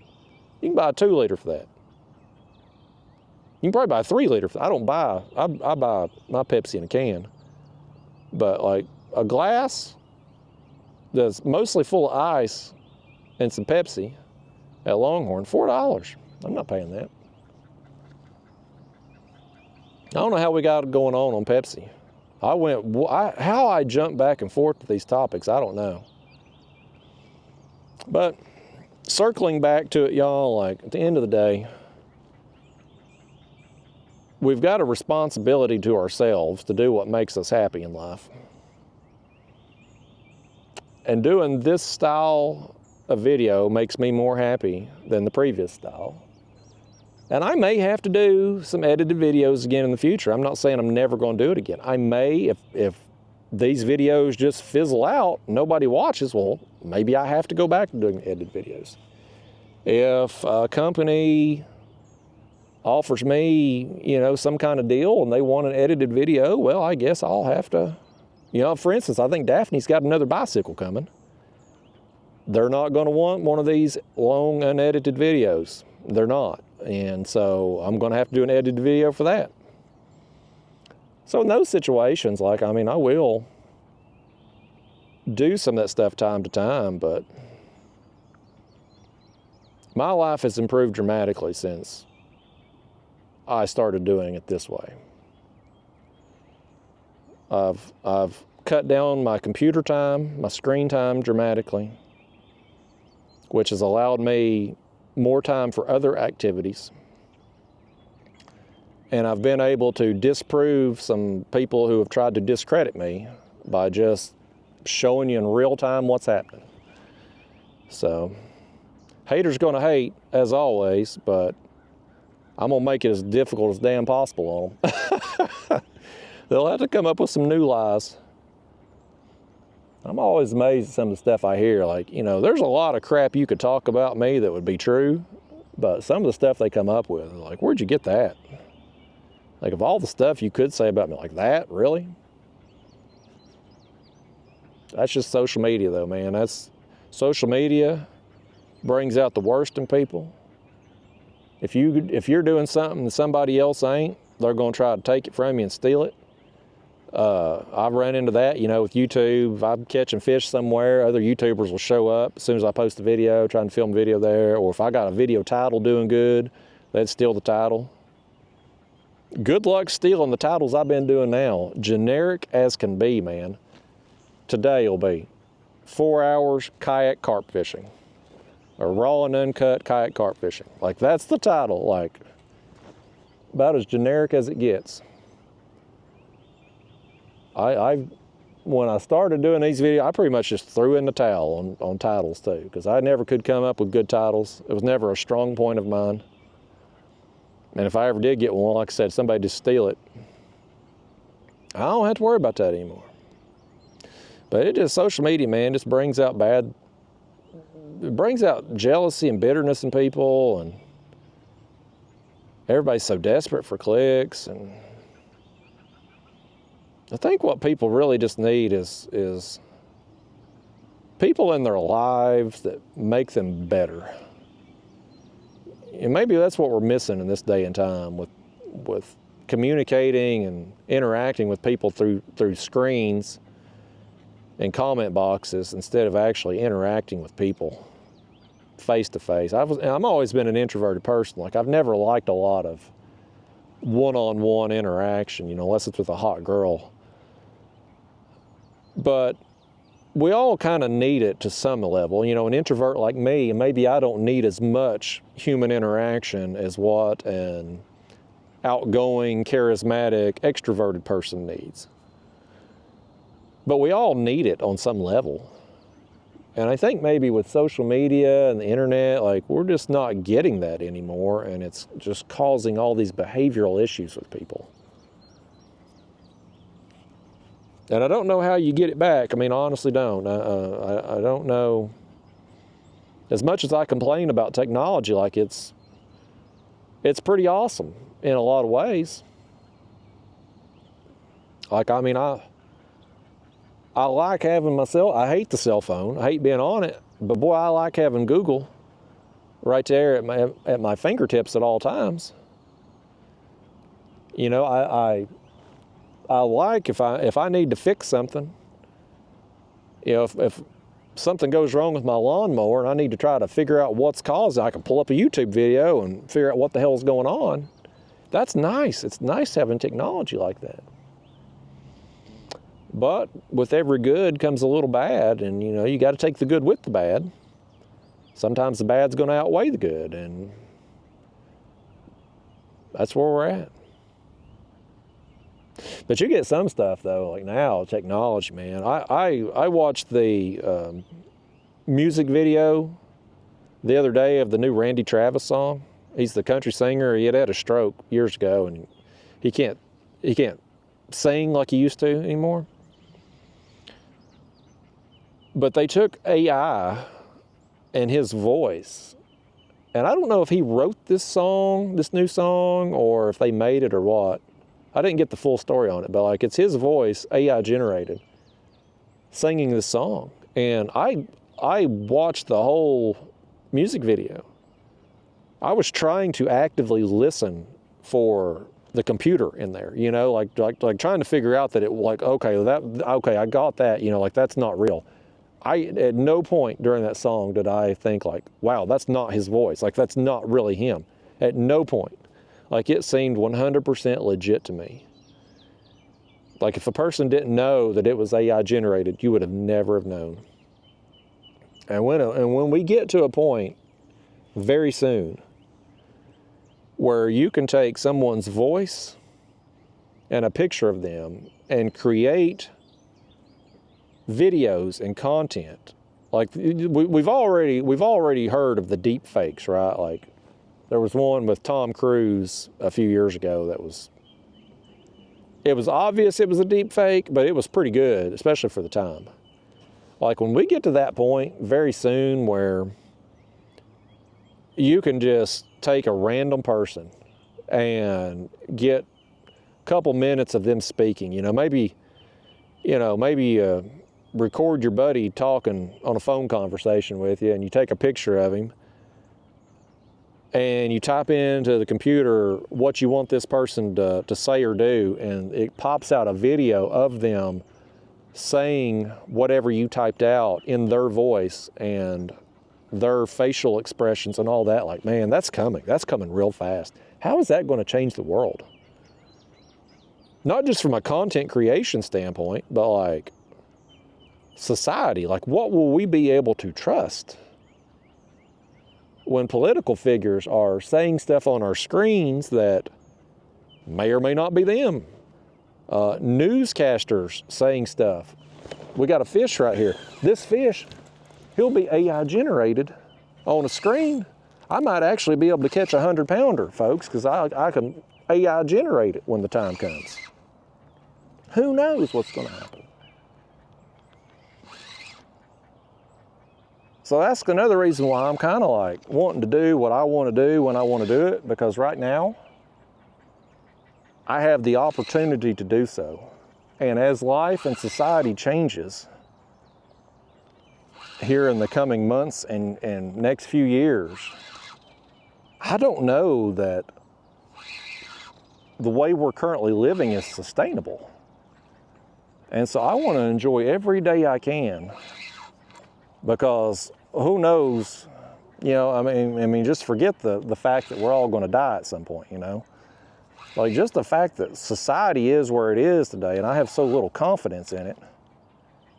You can buy a 2 liter for that. You can probably buy a 3 liter for that. I buy my Pepsi in a can. But like a glass that's mostly full of ice and some Pepsi at Longhorn, $4. I'm not paying that. I don't know how we got it going on Pepsi. How I jumped back and forth to these topics, I don't know. But circling back to it, y'all, like at the end of the day, we've got a responsibility to ourselves to do what makes us happy in life. And doing this style of video makes me more happy than the previous style. And I may have to do some edited videos again in the future. I'm not saying I'm never going to do it again. I may, if these videos just fizzle out, nobody watches, well, maybe I have to go back to doing edited videos. If a company offers me, you know, some kind of deal and they want an edited video, well, I guess I'll have to, you know, for instance, I think Daphne's got another bicycle coming. They're not going to want one of these long unedited videos. They're not. And so I'm going to have to do an edited video for that. So in those situations, like, I mean, I will do some of that stuff time to time, but my life has improved dramatically since I started doing it this way. I've cut down my computer time, my screen time dramatically, which has allowed me more time for other activities. And I've been able to disprove some people who have tried to discredit me by just showing you in real time what's happening. So, haters gonna hate, as always, but I'm gonna make it as difficult as damn possible on them. They'll have to come up with some new lies. I'm always amazed at some of the stuff I hear. Like, you know, there's a lot of crap you could talk about me that would be true, but some of the stuff they come up with, like, where'd you get that? Like, of all the stuff you could say about me, like that, really? That's just social media, though, man. That's social media brings out the worst in people. If you're doing something that somebody else ain't, they're going to try to take it from you and steal it. I've run into that, you know, with YouTube. If I'm catching fish somewhere, other YouTubers will show up as soon as I post a video, trying to film a video there. Or if I got a video title doing good, they'd steal the title. Good luck stealing the titles I've been doing now. Generic as can be, man. Today will be 4 hours kayak carp fishing. Or raw and uncut kayak carp fishing. Like, that's the title. Like, about as generic as it gets. When I started doing these videos, I pretty much just threw in the towel on titles too, because I never could come up with good titles. It was never a strong point of mine. And if I ever did get one, like I said, somebody just steal it. I don't have to worry about that anymore. But it just, social media, man, just brings out it brings out jealousy and bitterness in people, and everybody's so desperate for clicks. And I think what people really just need is people in their lives that make them better. And maybe that's what we're missing in this day and time with communicating and interacting with people through screens and comment boxes instead of actually interacting with people face to face. I've always been an introverted person. Like, I've never liked a lot of one-on-one interaction, unless it's with a hot girl. But we all kind of need it to some level. An introvert like me, maybe I don't need as much human interaction as what an outgoing, charismatic, extroverted person needs. But we all need it on some level. And I think maybe with social media and the internet, like, we're just not getting that anymore, and it's just causing all these behavioral issues with people. And I don't know how you get it back. I mean, I honestly don't. I don't know. As much as I complain about technology, like, it's pretty awesome in a lot of ways. Like, I mean, I like having I hate the cell phone. I hate being on it. But boy, I like having Google right there at my fingertips at all times. I like if I need to fix something, if something goes wrong with my lawnmower and I need to try to figure out what's caused it, I can pull up a YouTube video and figure out what the hell's going on. That's nice. It's nice having technology like that. But with every good comes a little bad, and you got to take the good with the bad. Sometimes the bad's going to outweigh the good, and that's where we're at. But you get some stuff, though, like now, technology, man. I watched the music video the other day of the new Randy Travis song. He's the country singer. He had a stroke years ago, and he can't sing like he used to anymore. But they took AI and his voice, and I don't know if he wrote this new song, or if they made it or what. I didn't get the full story on it, but like, it's his voice, AI generated, singing this song. And I watched the whole music video. I was trying to actively listen for the computer in there, like trying to figure out that it, like, okay, I got that, like, that's not real. At no point during that song did I think, like, wow, that's not his voice. Like, that's not really him. At no point. Like, it seemed 100% legit to me. Like, if a person didn't know that it was AI generated, you would have never have known. And when we get to a point very soon where you can take someone's voice and a picture of them and create videos and content, like, we've already heard of the deep fakes, right? Like, there was one with Tom Cruise a few years ago it was obvious it was a deep fake, but it was pretty good, especially for the time. Like, when we get to that point very soon where you can just take a random person and get a couple minutes of them speaking, maybe record your buddy talking on a phone conversation with you, and you take a picture of him, and you type into the computer what you want this person to say or do, and it pops out a video of them saying whatever you typed out in their voice and their facial expressions and all that. Like, man, that's coming real fast. How is that going to change the world? Not just from a content creation standpoint, but like society. Like, what will we be able to trust when political figures are saying stuff on our screens that may or may not be them? Newscasters saying stuff. We got a fish right here. This fish, he'll be AI generated on a screen. I might actually be able to catch a 100-pounder, folks, because I can AI generate it when the time comes. Who knows what's going to happen? So that's another reason why I'm kind of like wanting to do what I want to do when I want to do it, because right now I have the opportunity to do so. And as life and society changes here in the coming months and next few years, I don't know that the way we're currently living is sustainable. And so I want to enjoy every day I can, because who knows, you know, I mean, just forget the fact that we're all going to die at some point, you know. Like, just the fact that society is where it is today, and I have so little confidence in it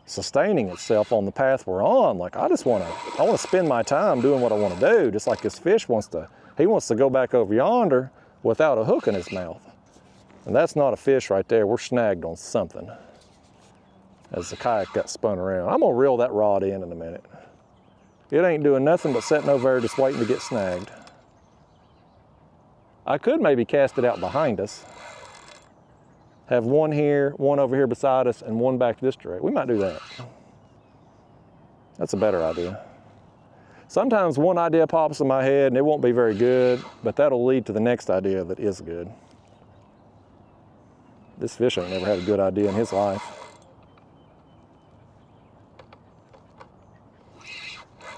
sustaining itself on the path we're on. Like, I want to spend my time doing what I want to do, just like this fish wants to go back over yonder without a hook in his mouth. And that's not a fish right there. We're snagged on something as the kayak got spun around. I'm gonna reel that rod in a minute. It ain't doing nothing but sitting over there just waiting to get snagged. I could maybe cast it out behind us. Have one here, one over here beside us, and one back this direction. We might do that. That's a better idea. Sometimes one idea pops in my head and it won't be very good, but that'll lead to the next idea that is good. This fish ain't never had a good idea in his life.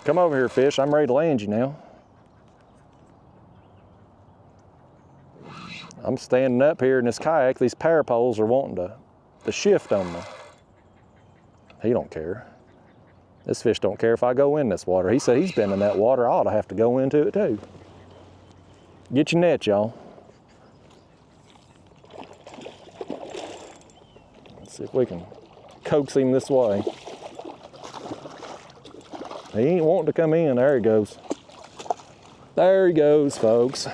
Come over here, fish. I'm ready to land you now. I'm standing up here in this kayak. These parapoles are wanting to shift on me. He don't care. This fish don't care if I go in this water. He said he's been in that water. I ought to have to go into it too. Get your net, y'all. Let's see if we can coax him this way. He ain't wanting to come in. There he goes. There he goes, folks.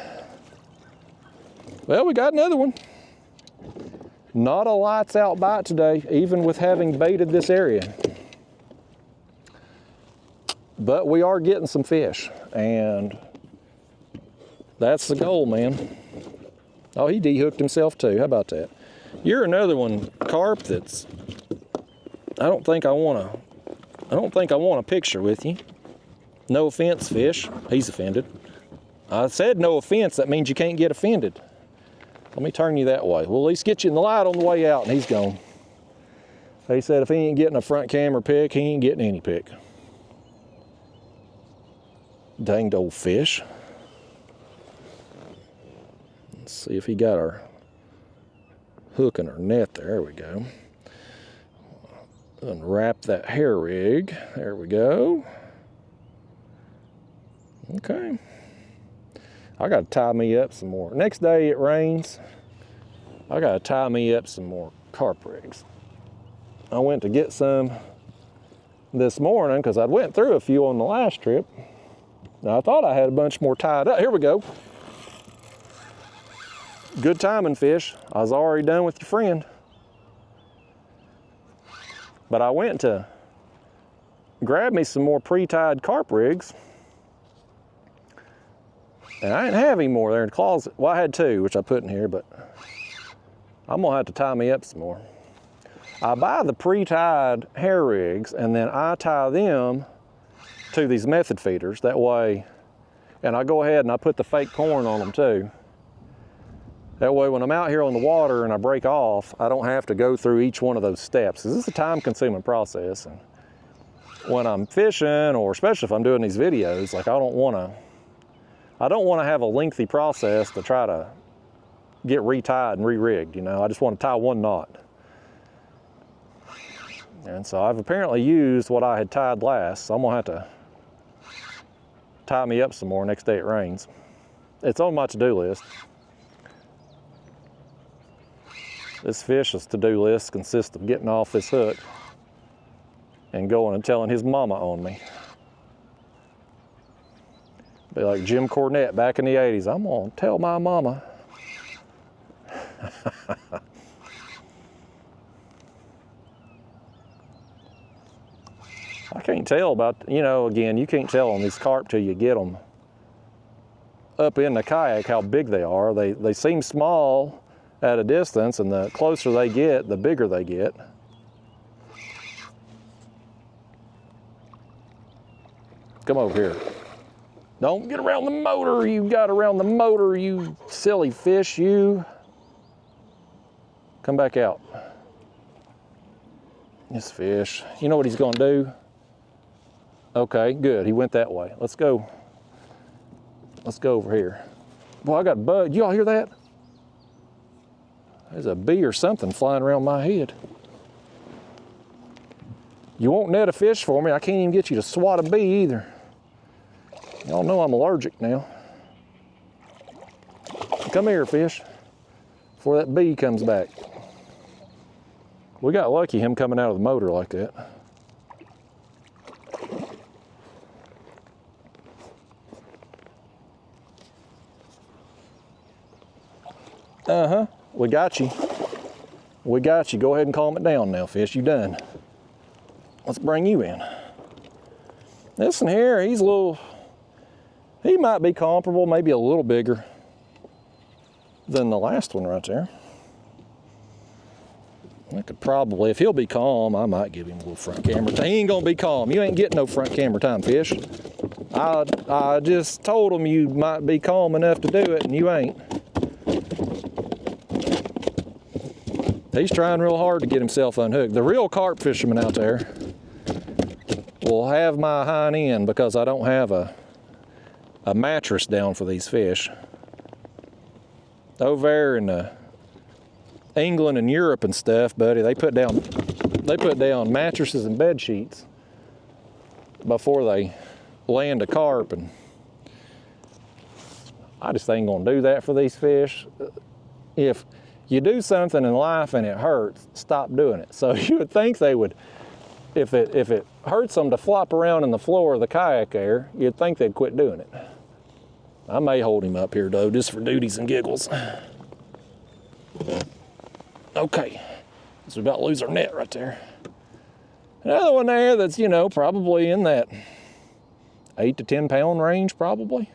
Well, we got another one. Not a lights out bite today, even with having baited this area. But we are getting some fish, and that's the goal, man. Oh, he de-hooked himself too. How about that? You're another one, carp, that's, I don't think I want a picture with you. No offense, fish. He's offended. I said no offense. That means you can't get offended. Let me turn you that way. We'll at least get you in the light on the way out, and he's gone. He said if he ain't getting a front camera pic, he ain't getting any pic. Danged old fish. Let's see if he got our hook in our net there. There we go. Unwrap that hair rig. There we go. Okay. I got to tie me up some more. Next day it rains. I got to tie me up some more carp rigs. I went to get some this morning because I went through a few on the last trip. Now I thought I had a bunch more tied up. Here we go. Good timing, fish. I was already done with your friend. But I went to grab me some more pre-tied carp rigs. And I didn't have any more there in the closet. Well, I had two, which I put in here, but I'm gonna have to tie me up some more. I buy the pre-tied hair rigs and then I tie them to these method feeders. That way, and I go ahead and I put the fake corn on them too. That way when I'm out here on the water and I break off, I don't have to go through each one of those steps. This is a time-consuming process. And when I'm fishing, or especially if I'm doing these videos, like I don't want to have a lengthy process to try to get retied and re-rigged, you know. I just want to tie one knot. And so I've apparently used what I had tied last, so I'm gonna have to tie me up some more next day it rains. It's on my to-do list. This fish's to-do list consists of getting off this hook and going and telling his mama on me. Be like Jim Cornette back in the 80s. I'm gonna tell my mama. I can't tell about, you know, again, you can't tell on these carp till you get them up in the kayak how big they are. They seem small at a distance, and the closer they get, the bigger they get. Come over here. Don't get around the motor. You got around the motor, you silly fish, you. Come back out. This fish, you know what he's gonna do? Okay, good, he went that way. Let's go. Let's go over here. Boy, I got bug. Y'all hear that? There's a bee or something flying around my head. You won't net a fish for me. I can't even get you to swat a bee either. Y'all know I'm allergic now. Come here, fish, before that bee comes back. We got lucky him coming out of the motor like that. Uh-huh, we got you. We got you. Go ahead and calm it down now, fish. You done. Let's bring you in. This one here, he's a little, he might be comparable, maybe a little bigger than the last one right there. I could probably, if he'll be calm, I might give him a little front camera time. He ain't gonna be calm. You ain't getting no front camera time, fish. I just told him you might be calm enough to do it, and you ain't. He's trying real hard to get himself unhooked. The real carp fishermen out there will have my hind end because I don't have a mattress down for these fish. Over there in England and Europe and stuff, buddy, they put down mattresses and bed sheets before they land a carp, and I just ain't gonna do that for these fish. If you do something in life and it hurts, stop doing it. So you would think they would, if it hurts them to flop around in the floor of the kayak there, you'd think they'd quit doing it. I may hold him up here though, just for duties and giggles. Okay, so we about to lose our net right there. Another one there that's, you know, probably in that 8 to 10 pound range probably,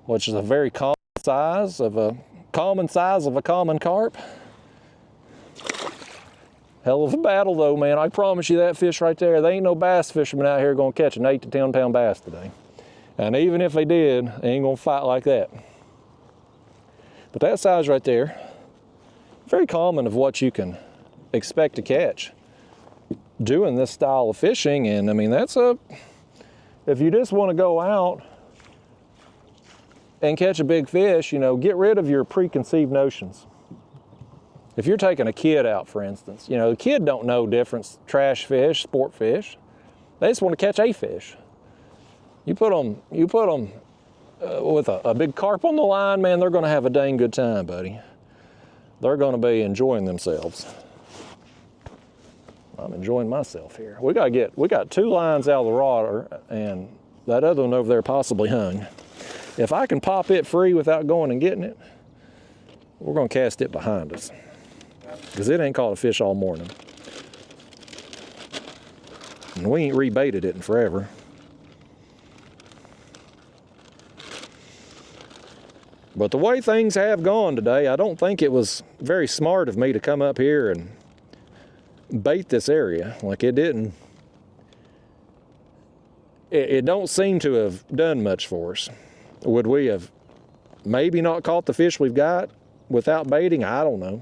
which is a very common size of a common carp. Hell of a battle though, man. I promise you that fish right there, they ain't no bass fishermen out here gonna catch an 8 to 10 pound bass today. And even if they did, they ain't gonna fight like that. But that size right there, very common of what you can expect to catch doing this style of fishing. And I mean, if you just want to go out and catch a big fish, you know, get rid of your preconceived notions. If you're taking a kid out, for instance, you know, the kid don't know difference, trash fish, sport fish. They just want to catch a fish. You put them with a big carp on the line, man, they're going to have a dang good time, buddy. They're going to be enjoying themselves. I'm enjoying myself here. We got 2 lines out of the water, and that other one over there possibly hung. If I can pop it free without going and getting it, we're going to cast it behind us, because it ain't caught a fish all morning. And we ain't rebaited it in forever. But the way things have gone today, I don't think it was very smart of me to come up here and bait this area. Like, it didn't, it don't seem to have done much for us. Would we have maybe not caught the fish we've got without baiting? I don't know.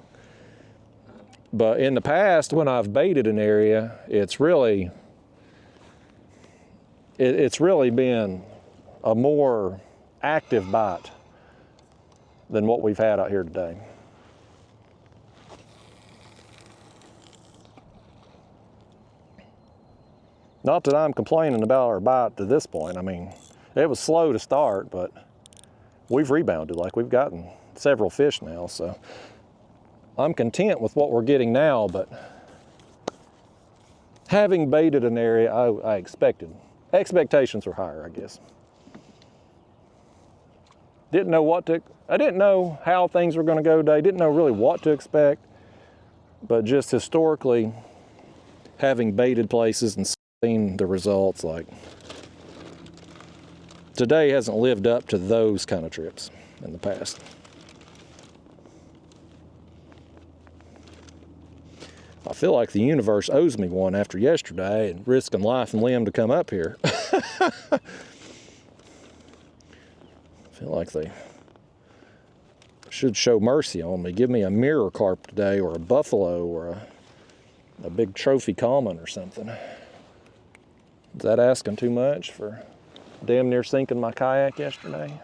But in the past, when I've baited an area, it's really been a more active bite than what we've had out here today. Not that I'm complaining about our bite to this point. I mean, it was slow to start, but we've rebounded. Like, we've gotten several fish now, so I'm content with what we're getting now. But having baited an area, I expected. Expectations were higher, I guess. I didn't know how things were going to go today. Didn't know really what to expect. But just historically, having baited places and seen the results, like, today hasn't lived up to those kind of trips in the past. I feel like the universe owes me one after yesterday and risking life and limb to come up here. I feel like they should show mercy on me. Give me a mirror carp today, or a buffalo, or a big trophy common or something. Is that asking too much for damn near sinking my kayak yesterday?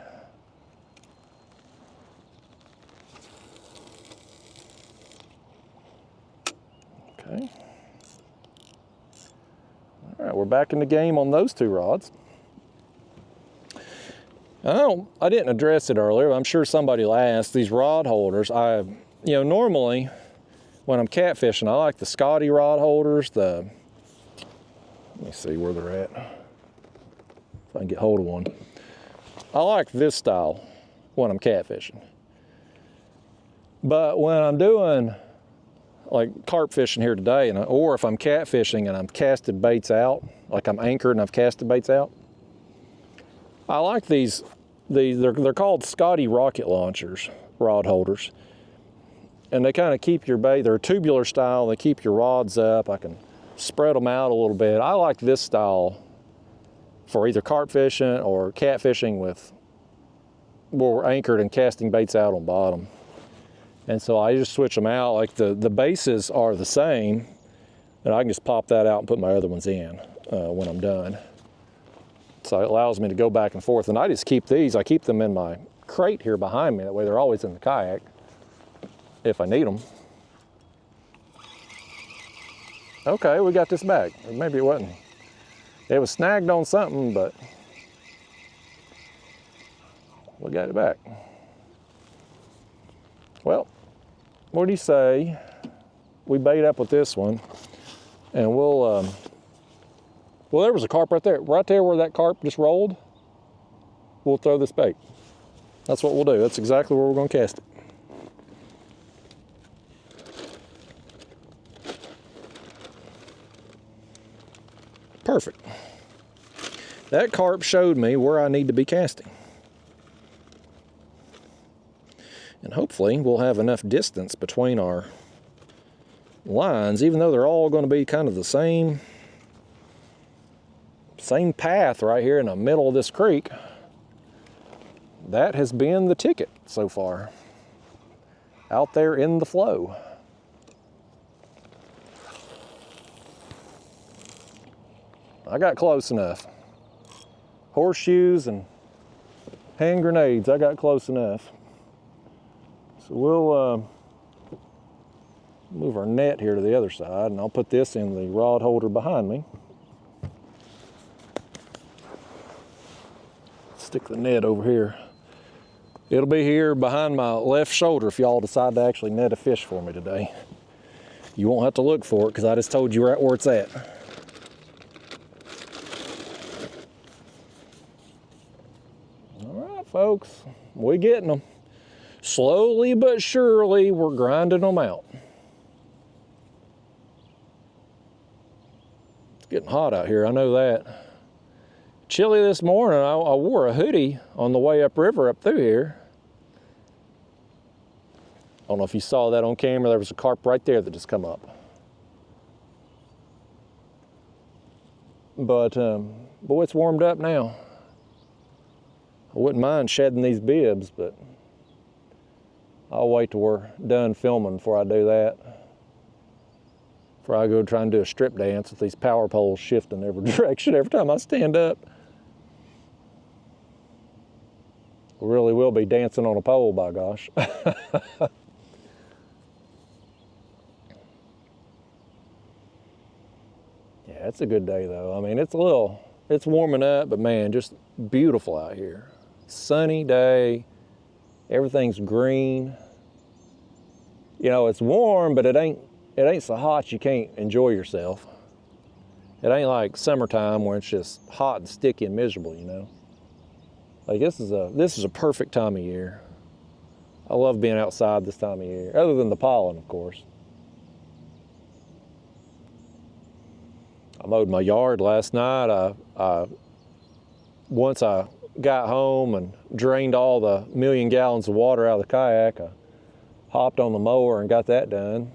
Okay. All right, we're back in the game on those two rods. I didn't address it earlier, but I'm sure somebody will ask. These rod holders, normally when I'm catfishing, I like the Scotty rod holders. Let me see where they're at. If I can get hold of one. I like this style when I'm catfishing. But when I'm doing like carp fishing here today, or if I'm catfishing and I'm casted baits out, like I'm anchored and I've casted baits out, I like these they're called Scotty rocket launchers, rod holders. And they kind of keep your bait, they're tubular style, they keep your rods up. I can spread them out a little bit. I like this style for either carp fishing or catfishing where we're anchored and casting baits out on bottom. And so I just switch them out. Like the bases are the same, and I can just pop that out and put my other ones in when I'm done. So it allows me to go back and forth. And I just keep these, I keep them in my crate here behind me. That way they're always in the kayak if I need them. Okay, we got this back. Or maybe it wasn't. It was snagged on something, but we got it back. Well, what do you say we bait up with this one, and well, there was a carp right there where that carp just rolled. We'll throw this bait. That's what we'll do. That's exactly where we're going to cast it. Perfect. That carp showed me where I need to be casting. And hopefully we'll have enough distance between our lines, even though they're all going to be kind of the same path right here in the middle of this creek. That has been the ticket so far, out there in the flow. I got close enough. Horseshoes and hand grenades, I got close enough. So we'll move our net here to the other side, and I'll put this in the rod holder behind me. Stick the net over here. It'll be here behind my left shoulder if y'all decide to actually net a fish for me today. You won't have to look for it because I just told you right where it's at. All right, folks, we're getting them. Slowly but surely, we're grinding them out. It's getting hot out here, I know that. Chilly this morning. I wore a hoodie on the way upriver up through here. I don't know if you saw that on camera. There was a carp right there that just come up. But boy, it's warmed up now. I wouldn't mind shedding these bibs, but I'll wait till we're done filming before I do that. Before I go try and do a strip dance with these power poles shifting every direction every time I stand up. We really will be dancing on a pole, by gosh. Yeah, it's a good day though. I mean, it's warming up, but man, just beautiful out here. Sunny day, everything's green. You know, it's warm, but it ain't so hot you can't enjoy yourself. It ain't like summertime where it's just hot and sticky and miserable, you know. Like this is a perfect time of year. I love being outside this time of year, other than the pollen, of course. I mowed my yard last night. Once I got home and drained all the 1,000,000 gallons of water out of the kayak, I hopped on the mower and got that done.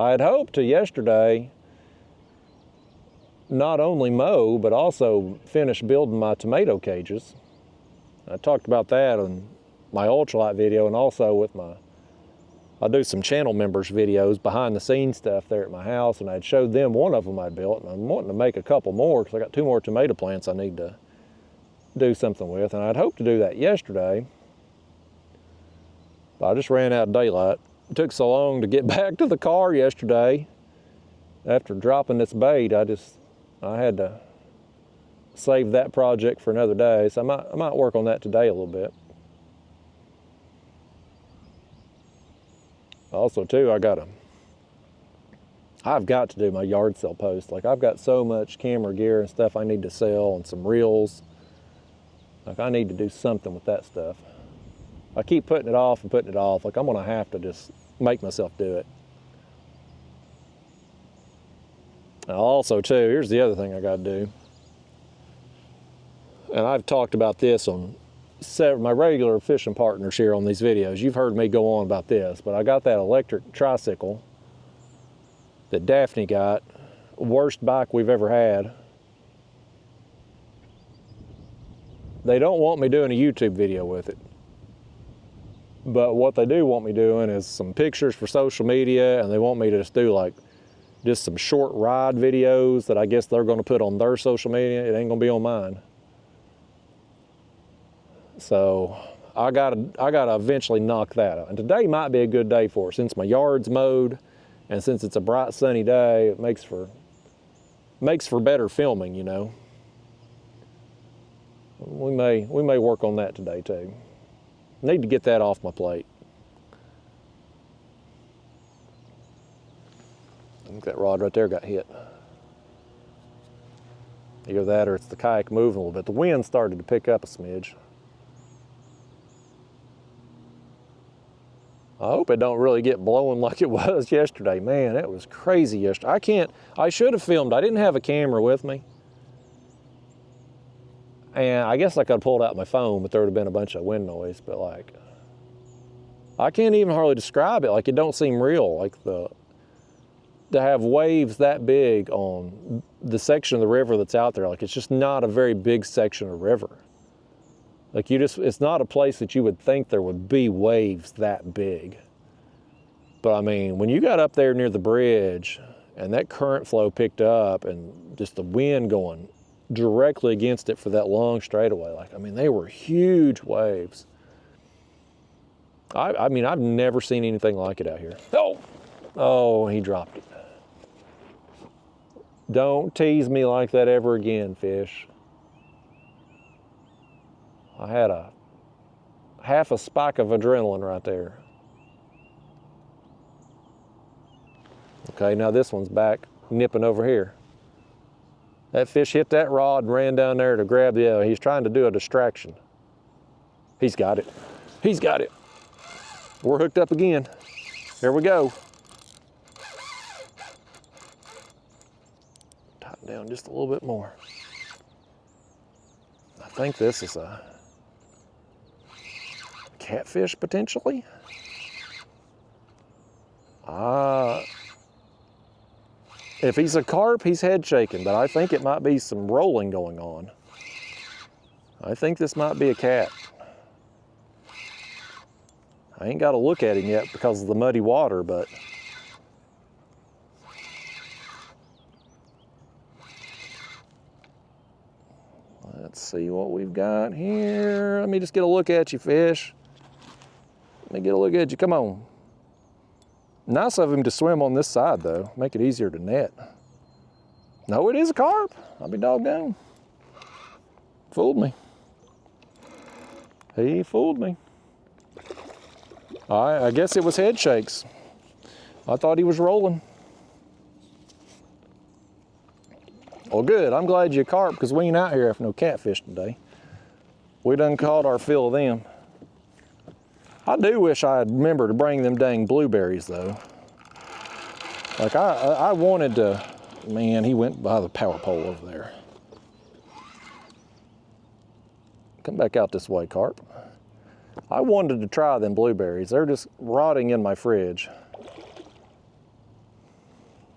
I had hoped to yesterday not only mow, but also finish building my tomato cages. I talked about that in my Ultralight video, and also with I do some channel members videos, behind the scenes stuff there at my house, and I'd showed them one of them I built, and I'm wanting to make a couple more because I got 2 more tomato plants I need to do something with, and I'd hoped to do that yesterday, but I just ran out of daylight. It took so long to get back to the car yesterday. After dropping this bait, I had to save that project for another day, so I might work on that today a little bit. Also too, I've got to do my yard sale post. Like, I've got so much camera gear and stuff I need to sell, and some reels. Like, I need to do something with that stuff. I keep putting it off and putting it off. Like, I'm gonna have to just make myself do it. Now also too, here's the other thing I gotta do. And I've talked about this on my regular fishing partners here on these videos. You've heard me go on about this, but I got that electric tricycle that Daphne got. Worst bike we've ever had. They don't want me doing a YouTube video with it. But what they do want me doing is some pictures for social media, and they want me to just do like just some short ride videos that I guess they're gonna put on their social media. It ain't gonna be on mine. So I gotta eventually knock that out. And today might be a good day for it, since my yard's mowed, and since it's a bright sunny day. It makes for better filming, you know. We may work on that today too. Need to get that off my plate. I think that rod right there got hit. Either that or it's the kayak moving a little bit. The wind started to pick up a smidge. I hope it don't really get blowing like it was yesterday. Man, it was crazy yesterday. I should have filmed. I didn't have a camera with me. And I guess I could have pulled out my phone, but there would have been a bunch of wind noise. But like, I can't even hardly describe it. Like, it don't seem real. Like, to have waves that big on the section of the river that's out there, like, it's just not a very big section of river. Like, it's not a place that you would think there would be waves that big. But I mean, when you got up there near the bridge and that current flow picked up and just the wind going directly against it for that long straightaway, like, I mean, they were huge waves. I mean, I've never seen anything like it out here. Oh, he dropped it. Don't tease me like that ever again, fish. I had half a spike of adrenaline right there. Okay, now this one's back, nipping over here. That fish hit that rod and ran down there to grab the other. He's trying to do a distraction. He's got it. He's got it. We're hooked up again. Here we go. Tighten down just a little bit more. I think this is a catfish potentially. If he's a carp, he's head shaking, but I think it might be some rolling going on. I think this might be a cat. I ain't got to look at him yet because of the muddy water, but let's see what we've got here. Let me just get a look at you, fish. Let me get a look at you, come on. Nice of him to swim on this side though, make it easier to net. No, it is a carp. I'll be doggone. Fooled me. He fooled me. I guess it was head shakes. I thought he was rolling. Well, good, I'm glad you carp, because we ain't out here after no catfish today. We done caught our fill of them. I do wish I had remembered to bring them dang blueberries though. Like I wanted to, man, he went by the power pole over there. Come back out this way, carp. I wanted to try them blueberries. They're just rotting in my fridge.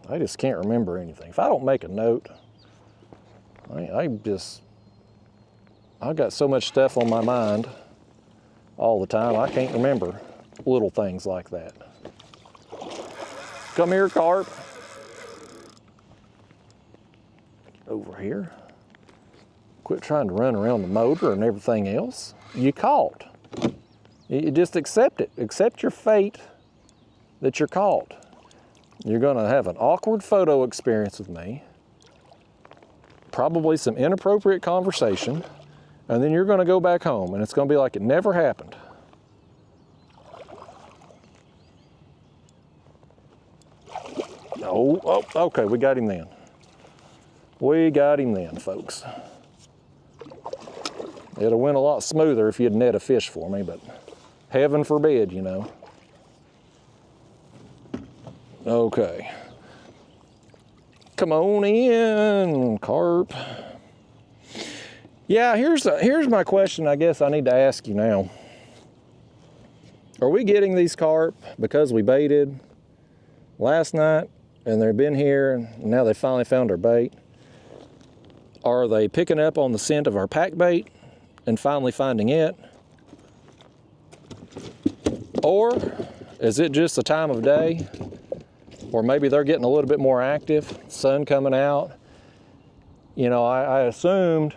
I just can't remember anything. If I don't make a note, I got so much stuff on my mind all the time, I can't remember little things like that. Come here, carp. Over here. Quit trying to run around the motor and everything else. You caught. You just accept it. Accept your fate that you're caught. You're gonna have an awkward photo experience with me, probably some inappropriate conversation, and then you're gonna go back home and it's gonna be like it never happened. Oh, okay, we got him then. We got him then, folks. It'd have went a lot smoother if you'd net a fish for me, but heaven forbid, you know. Okay. Come on in, carp. Yeah, here's my question I guess I need to ask you now. Are we getting these carp because we baited last night and they've been here and now they finally found our bait? Are they picking up on the scent of our pack bait and finally finding it? Or is it just the time of day? Or maybe they're getting a little bit more active, sun coming out. You know, I assumed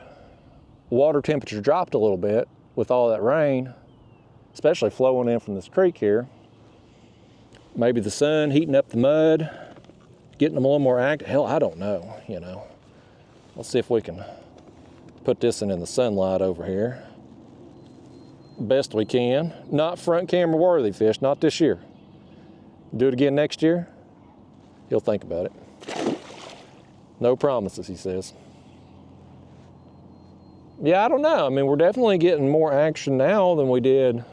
water temperature dropped a little bit with all that rain, especially flowing in from this creek here. Maybe the sun heating up the mud, getting them a little more active. Hell, I don't know, you know. Let's see if we can put this in the sunlight over here. Best we can. Not front camera worthy fish, not this year. Do it again next year. He'll think about it. No promises, he says. Yeah, I don't know. I mean, we're definitely getting more action now than we did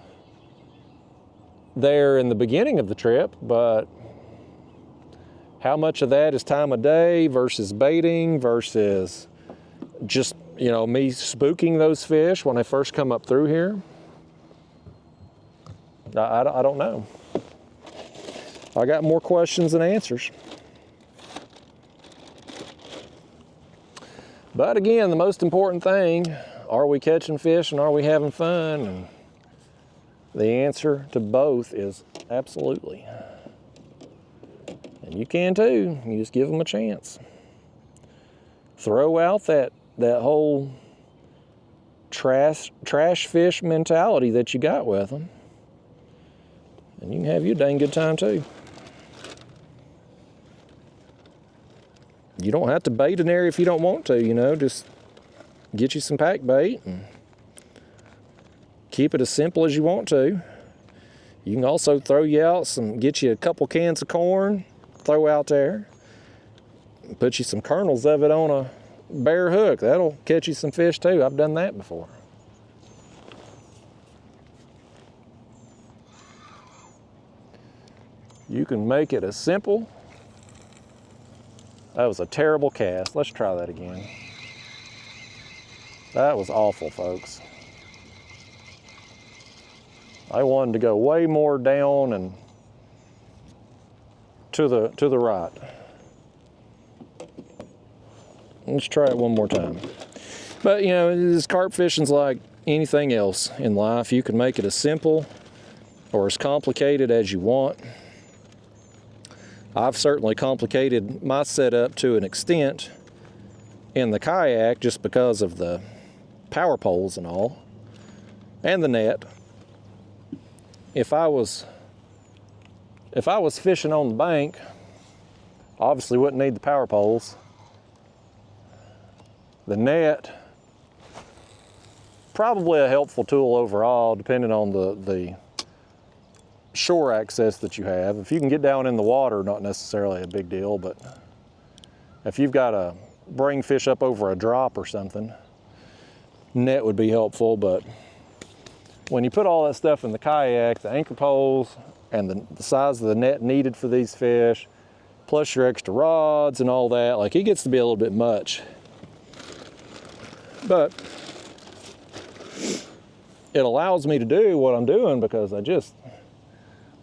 there in the beginning of the trip, but how much of that is time of day versus baiting versus just, you know, me spooking those fish when they first come up through here? I don't know. I got more questions than answers. But again, the most important thing, are we catching fish and are we having fun? And the answer to both is absolutely. And you can too, you just give them a chance. Throw out that whole trash fish mentality that you got with them, and you can have you a dang good time too. You don't have to bait an area if you don't want to, you know, just get you some pack bait and keep it as simple as you want to. You can also throw you out get you a couple cans of corn, throw out there, put you some kernels of it on a bare hook. That'll catch you some fish too. I've done that before. You can make it as simple. That was a terrible cast. Let's try that again. That was awful, folks. I wanted to go way more down and to the right. Let's try it one more time. But you know, this carp fishing's like anything else in life. You can make it as simple or as complicated as you want. I've certainly complicated my setup to an extent in the kayak just because of the power poles and all, and the net. If I was fishing on the bank, obviously wouldn't need the power poles. The net, probably a helpful tool overall, depending on the shore access that you have. If you can get down in the water, not necessarily a big deal, but if you've got to bring fish up over a drop or something, net would be helpful. But when you put all that stuff in the kayak, the anchor poles and the size of the net needed for these fish, plus your extra rods and all that, like, it gets to be a little bit much. But it allows me to do what I'm doing because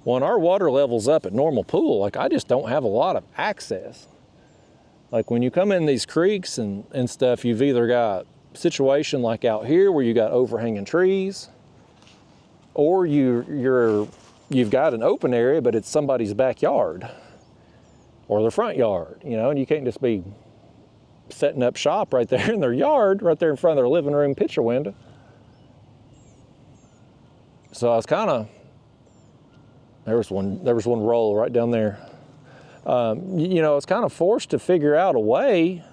When our water level's up at normal pool, like I just don't have a lot of access. Like when you come in these creeks and stuff, you've either got a situation like out here where you got overhanging trees, or you've got an open area, but it's somebody's backyard or their front yard, you know, and you can't just be setting up shop right there in their yard, right there in front of their living room picture window. So I was kind of, there was one roll right down there. You know, I was kind of forced to figure out a way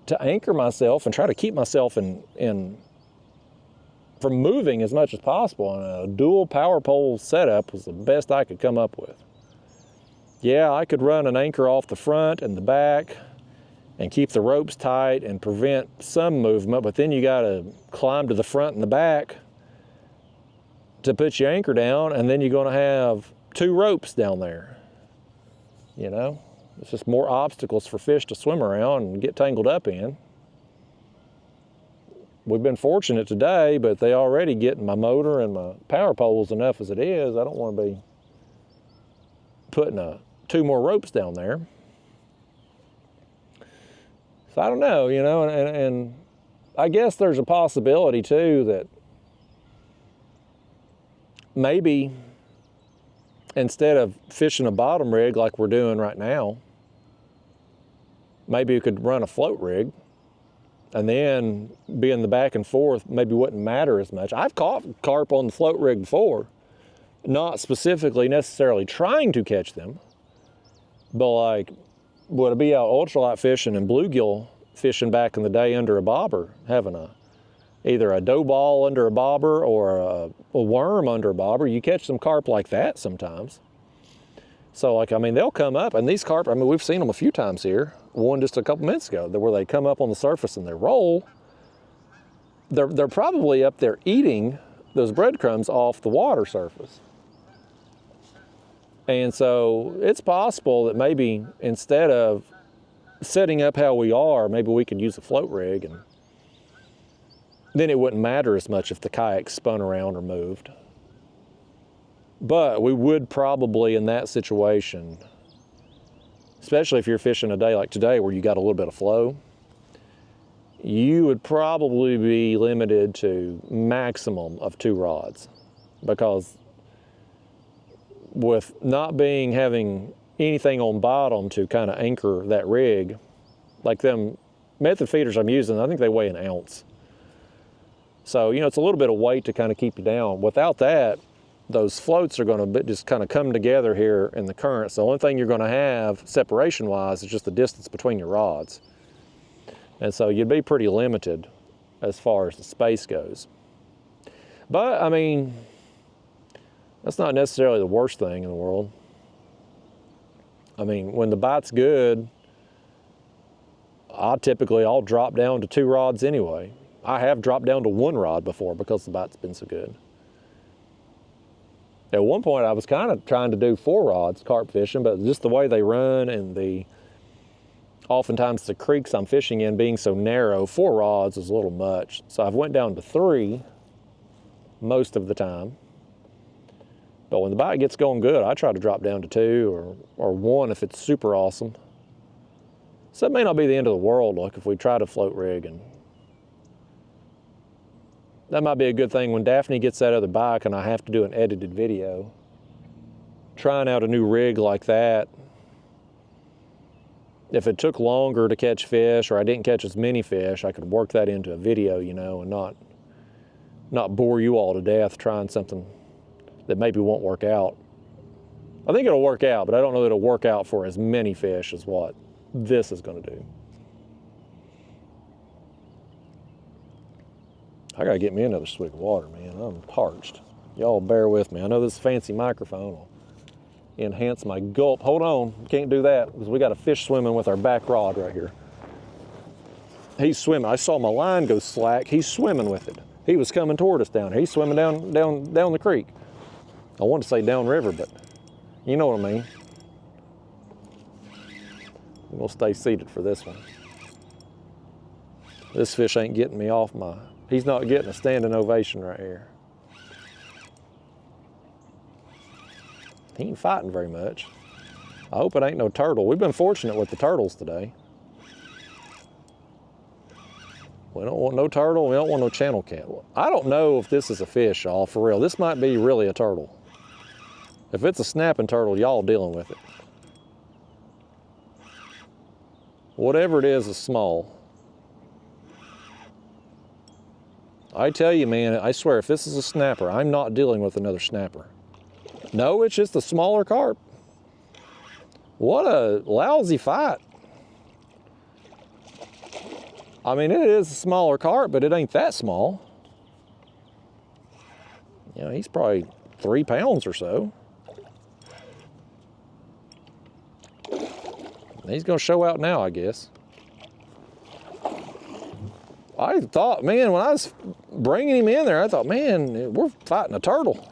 to anchor myself and try to keep myself in from moving as much as possible. And a dual power pole setup was the best I could come up with. Yeah, I could run an anchor off the front and the back and keep the ropes tight and prevent some movement, but then you got to climb to the front and the back to put your anchor down, and then you're going to have 2 ropes down there. You know, it's just more obstacles for fish to swim around and get tangled up in. We've been fortunate today, but they already get in my motor and my power poles enough as it is. I don't want to be putting 2 more ropes down there. So I don't know, you know, and I guess there's a possibility too that maybe instead of fishing a bottom rig like we're doing right now, maybe we could run a float rig, and then being the back and forth maybe wouldn't matter as much. I've caught carp on the float rig before, not specifically necessarily trying to catch them, but like, would I be out ultralight fishing and bluegill fishing back in the day under a bobber, having either a dough ball under a bobber or a worm under a bobber. You catch some carp like that sometimes. So like, I mean, they'll come up, and these carp, I mean, we've seen them a few times here. One just a couple minutes ago, where they come up on the surface and they roll. They're probably up there eating those breadcrumbs off the water surface. And so it's possible that maybe instead of setting up how we are, maybe we could use a float rig, and then it wouldn't matter as much if the kayak spun around or moved. But we would probably, in that situation, especially if you're fishing a day like today where you got a little bit of flow, you would probably be limited to maximum of 2 rods, because with not having anything on bottom to kind of anchor that rig, like them method feeders I'm using, I think they weigh 1 ounce. So, you know, it's a little bit of weight to kind of keep you down. Without that, those floats are going to just kind of come together here in the current. So the only thing you're going to have separation-wise is just the distance between your rods. And so you'd be pretty limited as far as the space goes. But, I mean, that's not necessarily the worst thing in the world. I mean, when the bite's good, I'll drop down to 2 rods anyway. I have dropped down to 1 rod before because the bite's been so good. At one point, I was kind of trying to do 4 rods carp fishing, but just the way they run and oftentimes the creeks I'm fishing in being so narrow, 4 rods is a little much. So I've went down to 3 most of the time. But when the bite gets going good, I try to drop down to 2 or 1 if it's super awesome. So it may not be the end of the world, like if we try to float rig, and that might be a good thing when Daphne gets that other bike and I have to do an edited video. Trying out a new rig like that, if it took longer to catch fish or I didn't catch as many fish, I could work that into a video, you know, and not bore you all to death trying something that maybe won't work out. I think it'll work out, but I don't know that it'll work out for as many fish as what this is going to do. I gotta get me another swig of water, man. I'm parched. Y'all bear with me. I know this fancy microphone will enhance my gulp. Hold on, can't do that because we got a fish swimming with our back rod right here. He's swimming. I saw my line go slack. He's swimming with it. He was coming toward us down here. He's swimming down the creek. I wanted to say down river, but you know what I mean. We'll stay seated for this one. This fish ain't getting me off my... He's not getting a standing ovation right here. He ain't fighting very much. I hope it ain't no turtle. We've been fortunate with the turtles today. We don't want no turtle, we don't want no channel cat. I don't know if this is a fish, y'all, for real. This might be really a turtle. If it's a snapping turtle, y'all dealing with it. Whatever it is small. I tell you, man, I swear, if this is a snapper, I'm not dealing with another snapper. No, it's just a smaller carp. What a lousy fight. I mean, it is a smaller carp, but it ain't that small. You know, he's probably 3 pounds or so. He's gonna show out now, I guess. I thought, man, when I was bringing him in there, I thought, man, we're fighting a turtle.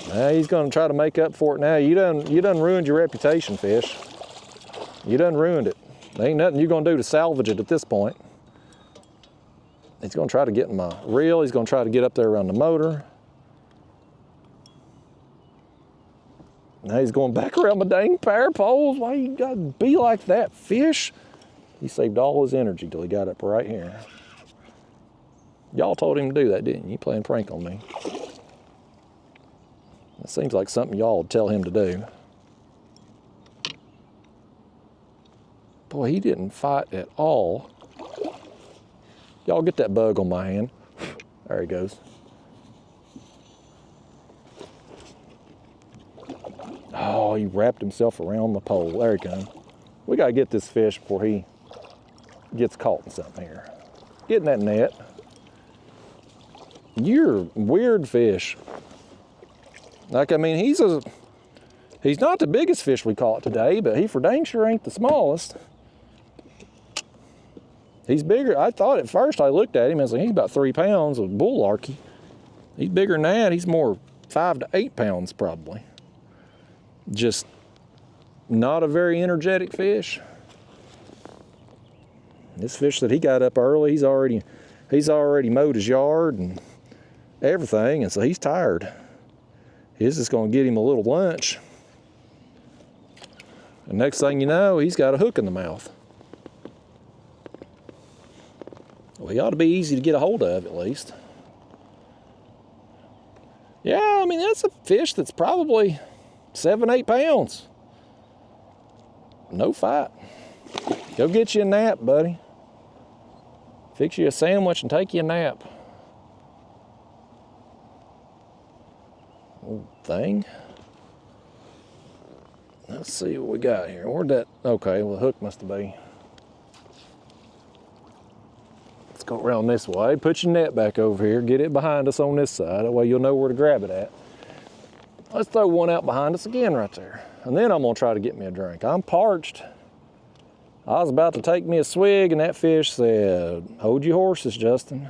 Now he's gonna try to make up for it now. You done ruined your reputation, fish. You done ruined it. There ain't nothing you're gonna do to salvage it at this point. He's gonna try to get in my reel. He's gonna try to get up there around the motor. Now he's going back around my dang power poles. Why you gotta be like that, fish? He saved all his energy till he got up right here. Y'all told him to do that, didn't you? You playing prank on me. That seems like something y'all would tell him to do. Boy, he didn't fight at all. Y'all get that bug on my hand. There he goes. Oh, he wrapped himself around the pole. There he comes. We gotta get this fish before he gets caught in something here. Get in that net. You're a weird fish. Like, I mean, he's not the biggest fish we caught today, but he for dang sure ain't the smallest. He's bigger. I thought at first, I looked at him and I was like, he's about 3 pounds of bullarky. He's bigger than that. He's more 5 to 8 pounds probably. Just not a very energetic fish. This fish that he got up early, he's already mowed his yard and everything, and so he's tired. He's just gonna get him a little lunch. And next thing you know, he's got a hook in the mouth. Well, he ought to be easy to get a hold of at least. Yeah, I mean, that's a fish that's probably 7, 8 pounds. No fight. Go get you a nap, buddy. Fix you a sandwich and take you a nap. Old thing. Let's see what we got here. Where'd that? Okay, well, the hook must be. Let's go around this way. Put your net back over here. Get it behind us on this side. That way you'll know where to grab it at. Let's throw one out behind us again right there. And then I'm gonna try to get me a drink. I'm parched. I was about to take me a swig and that fish said, hold your horses, Justin,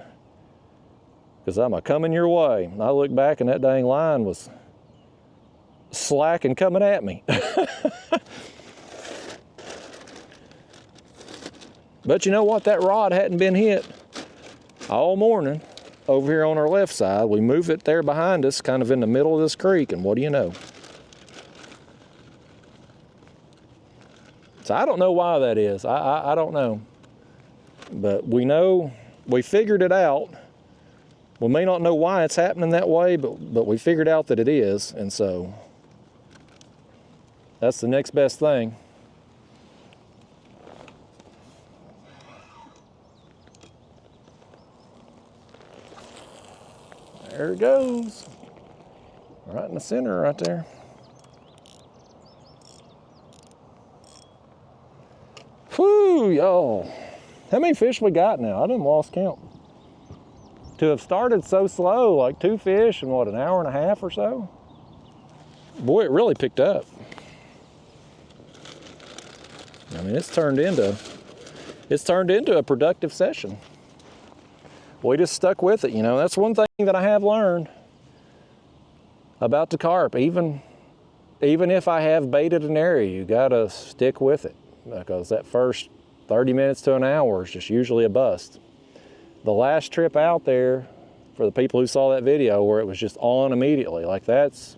because I'm a-coming your way. And I looked back and that dang line was slack and coming at me. But you know what? That rod hadn't been hit all morning over here on our left side. We move it there behind us, kind of in the middle of this creek, and what do you know? So I don't know why that is. I don't know. But we know, we figured it out. We may not know why it's happening that way, but we figured out that it is, and so that's the next best thing. There it goes. Right in the center right there. Whew, y'all. How many fish we got now? I didn't lost count. To have started so slow, like 2 fish in what, an hour and a half or so? Boy, it really picked up. I mean, it's turned into a productive session. We just stuck with it, you know. That's one thing that I have learned about the carp. Even if I have baited an area, you gotta stick with it, because that first 30 minutes to an hour is just usually a bust. The last trip out there, for the people who saw that video where it was just on immediately. Like, that's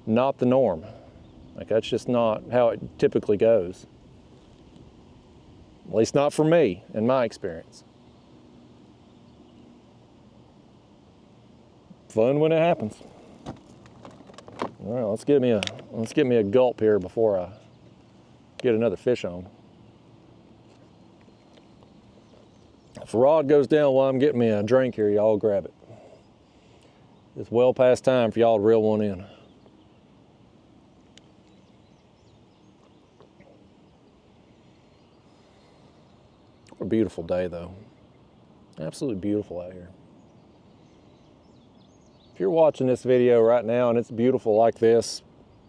not the norm. Like, that's just not how it typically goes. At least not for me, in my experience. Fun when it happens. All right, let's get me a gulp here before I get another fish on. If a rod goes down while I'm getting me a drink here, y'all grab it. It's well past time for y'all to reel one in. What a beautiful day, though. Absolutely beautiful out here. If you're watching this video right now and it's beautiful like this,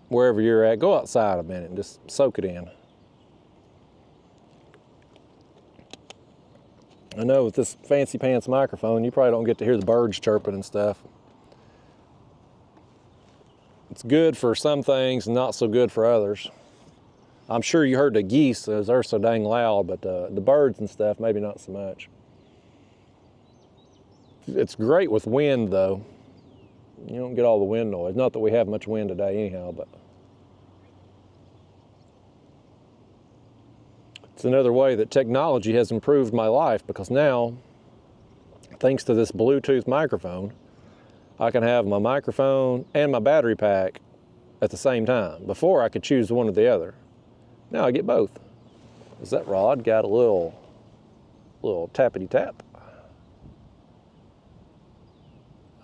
wherever you're at, go outside a minute and just soak it in. I know with this fancy pants microphone, you probably don't get to hear the birds chirping and stuff. It's good for some things and not so good for others. I'm sure you heard the geese, as they're so dang loud, but the birds and stuff, maybe not so much. It's great with wind, though. You don't get all the wind noise. Not that we have much wind today anyhow, but it's another way that technology has improved my life, because now, thanks to this Bluetooth microphone, I can have my microphone and my battery pack at the same time. Before, I could choose one or the other. Now I get both. Is that rod got a little tappity tap?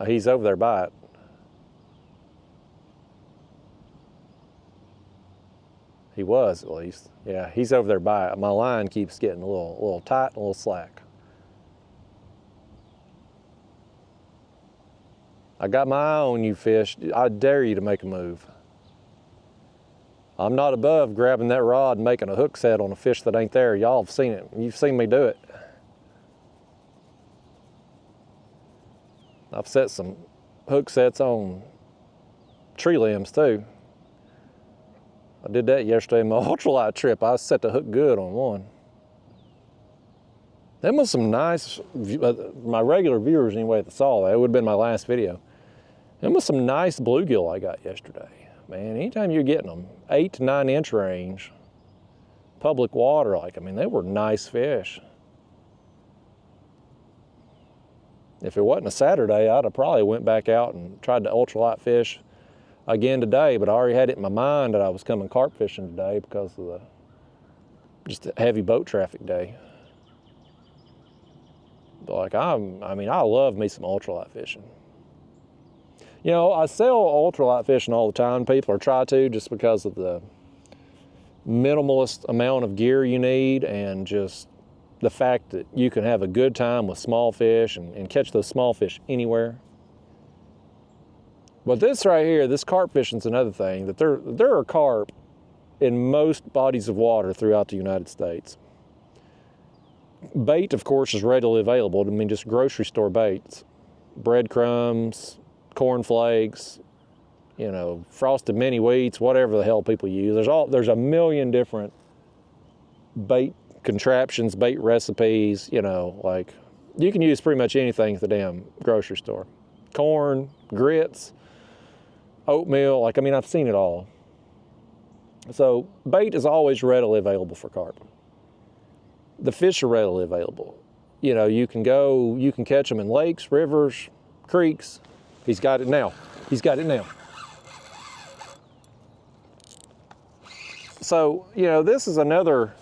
He's over there by it. He was, at least. Yeah, he's over there by it. My line keeps getting a little tight and a little slack. I got my eye on you, fish. I dare you to make a move. I'm not above grabbing that rod and making a hook set on a fish that ain't there. Y'all have seen it. You've seen me do it. I've set some hook sets on tree limbs too. I did that yesterday in my ultralight trip. I set the hook good on one. Them was some nice, my regular viewers anyway that saw that, it would have been my last video. Them was some nice bluegill I got yesterday. Man, anytime you're getting them 8 to 9 inch range, public water, like, I mean, they were nice fish. If it wasn't a Saturday, I'd have probably went back out and tried to ultralight fish again today, but I already had it in my mind that I was coming carp fishing today because of just a heavy boat traffic day. But like, I love me some ultralight fishing. You know, I sell ultralight fishing all the time, people, or try to, just because of the minimalist amount of gear you need and just the fact that you can have a good time with small fish and catch those small fish anywhere. But this right here, this carp fishing is another thing, that there are carp in most bodies of water throughout the United States. Bait, of course, is readily available. I mean, just grocery store baits, breadcrumbs, cornflakes, you know, frosted mini wheats, whatever the hell people use. There's a million different bait contraptions, bait recipes, you know, like you can use pretty much anything at the damn grocery store. Corn, grits, oatmeal, like, I mean, I've seen it all. So bait is always readily available for carp. The fish are readily available. You know, you can catch them in lakes, rivers, creeks. He's got it now. He's got it now. So, you know, this is another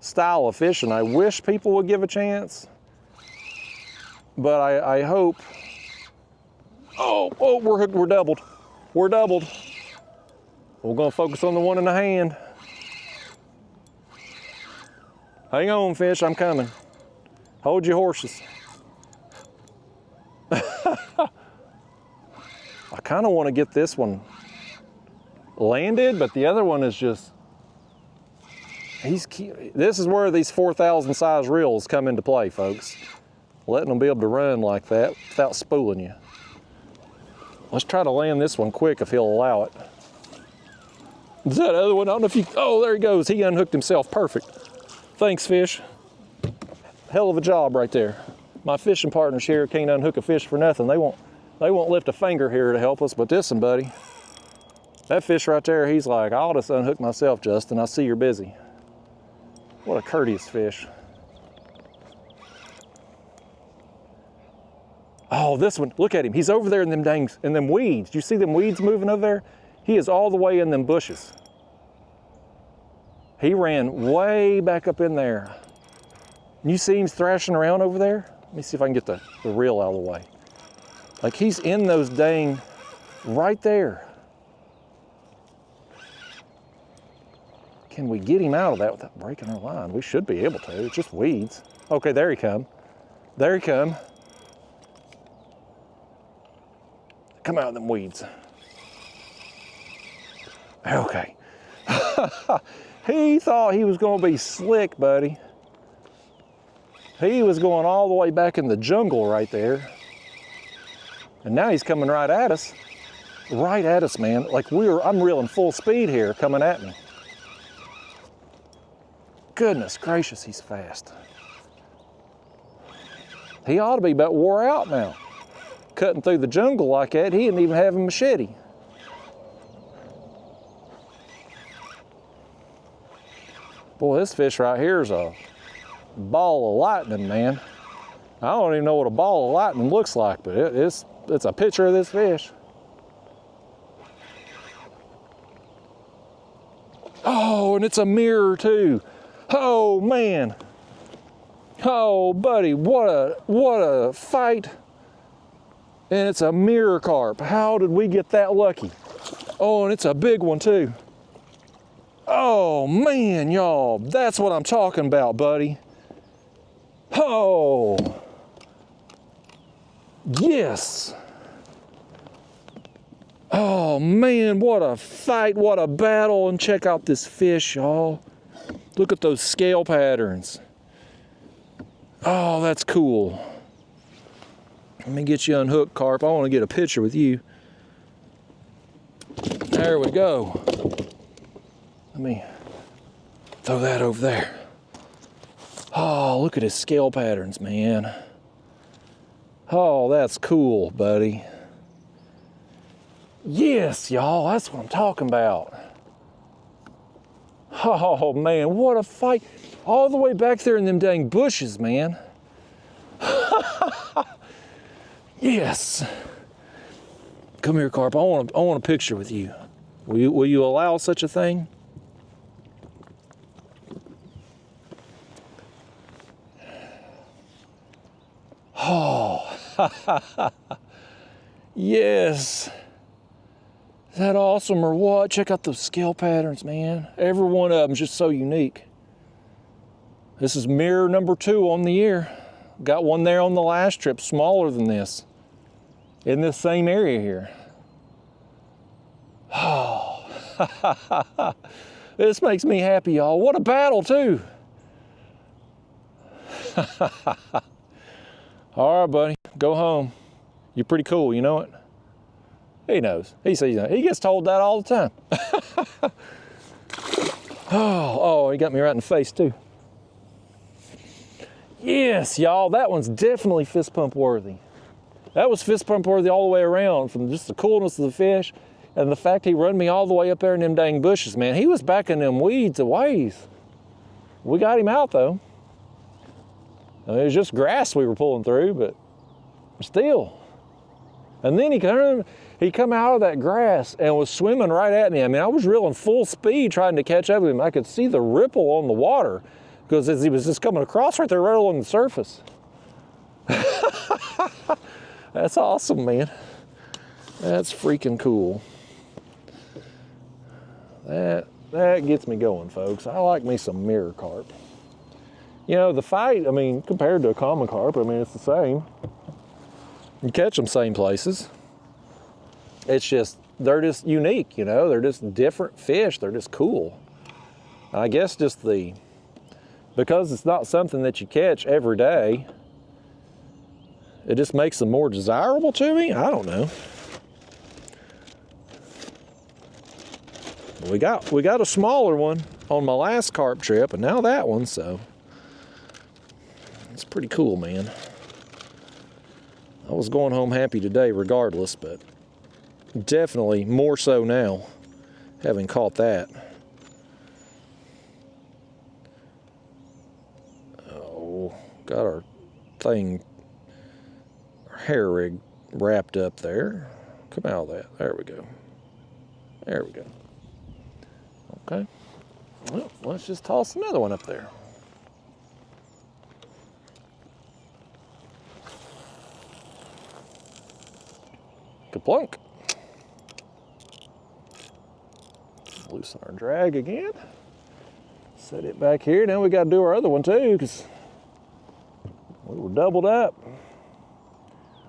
style of fishing I wish people would give a chance. But I hope, we're doubled. We're doubled. We're gonna focus on the one in the hand. Hang on, fish, I'm coming. Hold your horses. I kind of want to get this one landed, but the other one is just, he's cute. This is where these 4,000 size reels come into play, folks. Letting them be able to run like that without spooling you. Let's try to land this one quick if he'll allow it. Is that other one? I don't know if you, oh, there he goes. He unhooked himself, perfect. Thanks, fish. Hell of a job right there. My fishing partners here can't unhook a fish for nothing. They won't lift a finger here to help us, but this one, buddy, that fish right there, he's like, I'll just unhook myself, Justin. I see you're busy. What a courteous fish. Oh, this one, look at him. He's over there in them weeds. Do you see them weeds moving over there? He is all the way in them bushes. He ran way back up in there. You see him thrashing around over there? Let me see if I can get the reel out of the way. Like he's in those dang, right there. Can we get him out of that without breaking our line? We should be able to, it's just weeds. Okay, there he come. There he come. Come out of them weeds. Okay. He thought he was gonna be slick, buddy. He was going all the way back in the jungle right there. And now he's coming right at us. Right at us, man. Like I'm reeling full speed here, coming at me. Goodness gracious, he's fast. He ought to be about wore out now. Cutting through the jungle like that, he didn't even have a machete. Boy, this fish right here is a ball of lightning, man. I don't even know what a ball of lightning looks like, but it's a picture of this fish. Oh, and it's a mirror too. Oh man. Oh buddy, what a fight. And it's a mirror carp. How did we get that lucky? Oh, and it's a big one too. Oh man, y'all, that's what I'm talking about, buddy. Oh, yes. Oh man, what a fight, what a battle. And check out this fish, y'all. Look at those scale patterns. Oh, that's cool. Let me get you unhooked, Carp. I want to get a picture with you. There we go. Let me throw that over there. Oh, look at his scale patterns, man. Oh, that's cool, buddy. Yes, y'all, that's what I'm talking about. Oh, man, what a fight. All the way back there in them dang bushes, man. Yes. Come here, Carp. I want a picture with you. Will you allow such a thing? Oh, yes. Is that awesome or what? Check out those scale patterns, man. Every one of them is just so unique. This is mirror number 2 on the year. Got one there on the last trip, smaller than this, in this same area here. Oh, this makes me happy, y'all. What a battle, too. All right, buddy, go home. You're pretty cool, you know it? He knows. He sees that. He gets told that all the time. Oh, he got me right in the face, too. Yes, y'all, that one's definitely fist pump worthy. That was fist pump worthy all the way around, from just the coolness of the fish and the fact he run me all the way up there in them dang bushes, man. He was back in them weeds a ways. We got him out, though. I mean, it was just grass we were pulling through, but still. And then he come out of that grass and was swimming right at me. I mean, I was reeling full speed trying to catch up with him. I could see the ripple on the water because as he was just coming across right there, right along the surface. That's awesome, man. That's freaking cool. That gets me going, folks. I like me some mirror carp. You know, the fight, I mean, compared to a common carp, I mean, it's the same. You catch them same places. It's just, they're just unique, you know? They're just different fish. They're just cool. I guess just because it's not something that you catch every day, it just makes them more desirable to me? I don't know. We got a smaller one on my last carp trip, and now that one, so it's pretty cool, man. I was going home happy today regardless, but definitely more so now, having caught that. Oh, got our thing, our hair rig wrapped up there. Come out of that. There we go. There we go. Okay. Well, let's just toss another one up there. Kaplunk. Loosen our drag again. Set it back here. Now we got to do our other one too, because we were doubled up.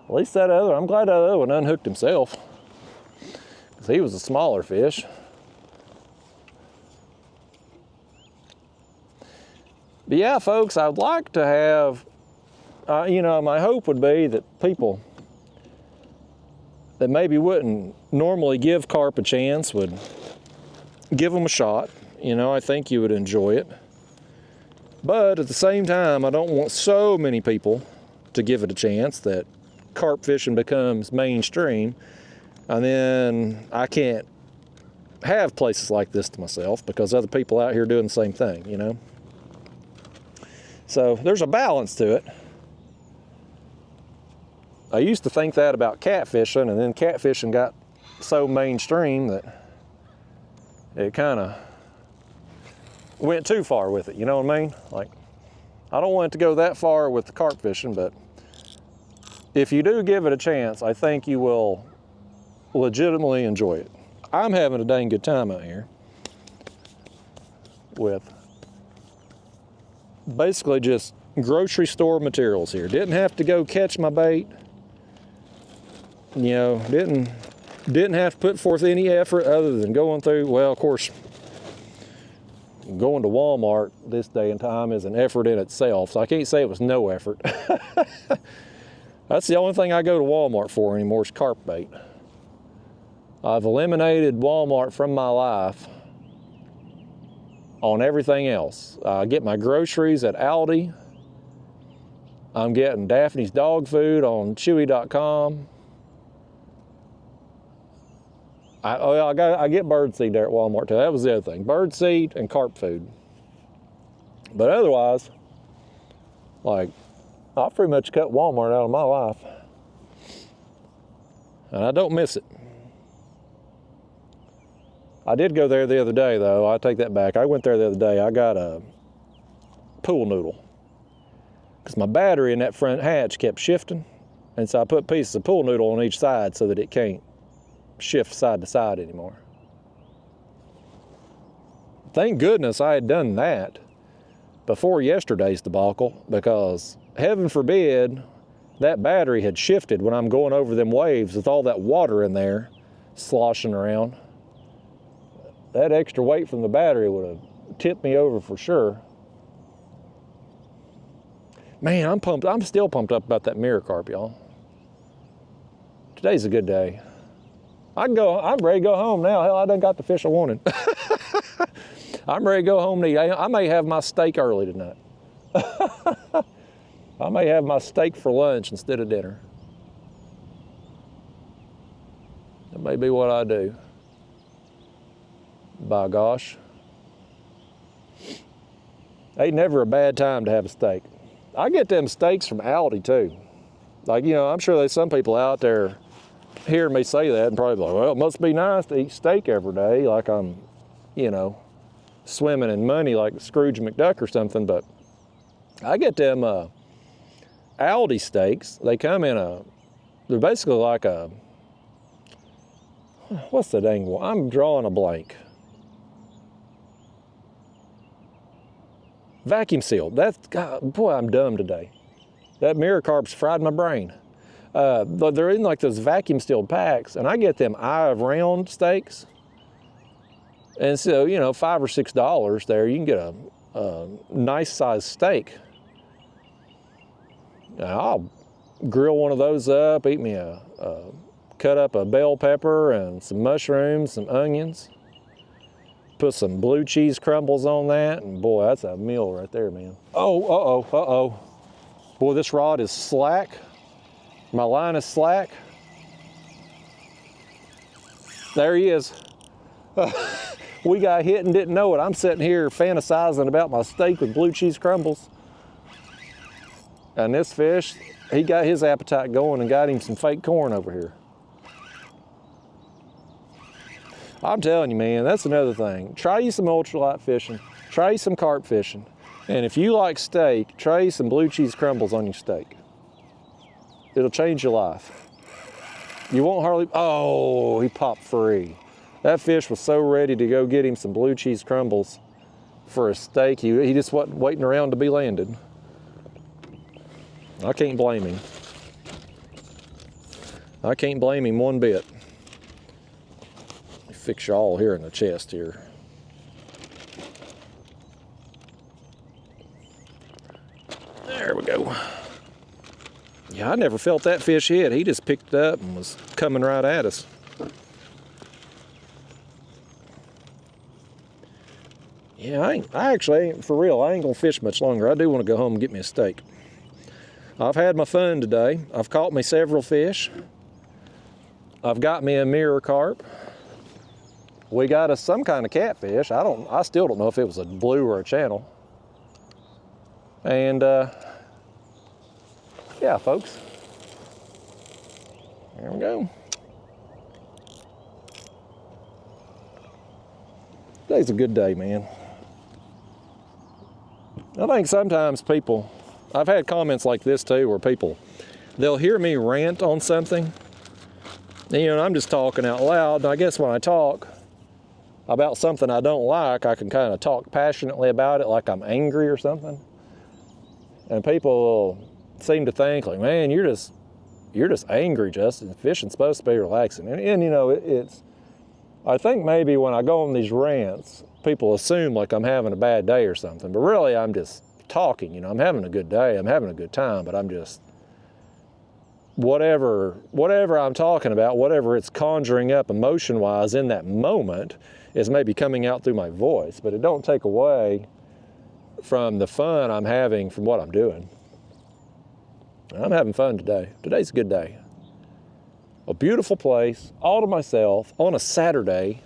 At least that other, I'm glad that other one unhooked himself, because he was a smaller fish. But yeah, folks, I'd like to have, you know, my hope would be that people that maybe wouldn't normally give carp a chance would give them a shot. You know, I think you would enjoy it. But at the same time, I don't want so many people to give it a chance that carp fishing becomes mainstream, and then I can't have places like this to myself because other people out here doing the same thing, you know? So there's a balance to it. I used to think that about catfishing, and then catfishing got so mainstream that it kind of went too far with it, you know what I mean? Like, I don't want it to go that far with the carp fishing, but if you do give it a chance, I think you will legitimately enjoy it. I'm having a dang good time out here with basically just grocery store materials here. Didn't have to go catch my bait. You know, didn't have to put forth any effort other than going through, well, of course, going to Walmart this day and time is an effort in itself, so I can't say it was no effort. That's the only thing I go to Walmart for anymore is carp bait. I've eliminated Walmart from my life on everything else. I get my groceries at Aldi. I'm getting Daphne's dog food on Chewy.com. I get birdseed there at Walmart too. That was the other thing. Birdseed and carp food. But otherwise, like, I pretty much cut Walmart out of my life. And I don't miss it. I did go there the other day though. I take that back. I went there the other day. I got a pool noodle, because my battery in that front hatch kept shifting. And so I put pieces of pool noodle on each side so that it can't shift side to side anymore. Thank goodness I had done that before yesterday's debacle, because heaven forbid that battery had shifted when I'm going over them waves with all that water in there sloshing around. That extra weight from the battery would have tipped me over for sure. Man, I'm pumped. I'm still pumped up about that mirror carp, y'all. Today's a good day. I'm ready to go home now. Hell, I done got the fish I wanted. I'm ready to go home and eat. I may have my steak early tonight. I may have my steak for lunch instead of dinner. That may be what I do. By gosh. Ain't never a bad time to have a steak. I get them steaks from Aldi too. Like, you know, I'm sure there's some people out there hearing me say that and probably like, well, it must be nice to eat steak every day, like I'm, you know, swimming in money like Scrooge McDuck or something. But I get them Aldi steaks. They come in they're basically like what's the dang one? I'm drawing a blank. Vacuum sealed. God, boy, I'm dumb today. That mirror carp's fried my brain. They're in like those vacuum sealed packs, and I get them eye of round steaks. And so, you know, $5 or $6 there, you can get a nice sized steak. Now, I'll grill one of those up, eat me cut up a bell pepper and some mushrooms, some onions. Put some blue cheese crumbles on that, and boy, that's a meal right there, man. Oh, uh-oh. Boy, this rod is slack. My line is slack. There he is. We got hit and didn't know it. I'm sitting here fantasizing about my steak with blue cheese crumbles. And this fish, he got his appetite going and got him some fake corn over here. I'm telling you, man, that's another thing. Try you some ultralight fishing. Try you some carp fishing. And if you like steak, try you some blue cheese crumbles on your steak. It'll change your life. You won't hardly, oh, he popped free. That fish was so ready to go get him some blue cheese crumbles for a steak. He just wasn't waiting around to be landed. I can't blame him. I can't blame him one bit. Let me fix you all here in the chest here. There we go. Yeah, I never felt that fish hit. He just picked it up and was coming right at us. Yeah, I actually ain't, for real, I ain't gonna fish much longer. I do want to go home and get me a steak. I've had my fun today. I've caught me several fish. I've got me a mirror carp. We got us some kind of catfish. I still don't know if it was a blue or a channel. And yeah, folks. There we go. Today's a good day, man. I think sometimes people, I've had comments like this too, where people, they'll hear me rant on something. You know, I'm just talking out loud. And I guess when I talk about something I don't like, I can kind of talk passionately about it like I'm angry or something. And people seem to think like, man, you're just angry, Justin. Fishing's supposed to be relaxing. And you know, I think maybe when I go on these rants, people assume like I'm having a bad day or something, but really I'm just talking, you know, I'm having a good day, I'm having a good time, but I'm just, whatever I'm talking about, whatever it's conjuring up emotion-wise in that moment is maybe coming out through my voice, but it don't take away from the fun I'm having from what I'm doing. I'm having fun today. Today's a good day. A beautiful place, all to myself, on a Saturday,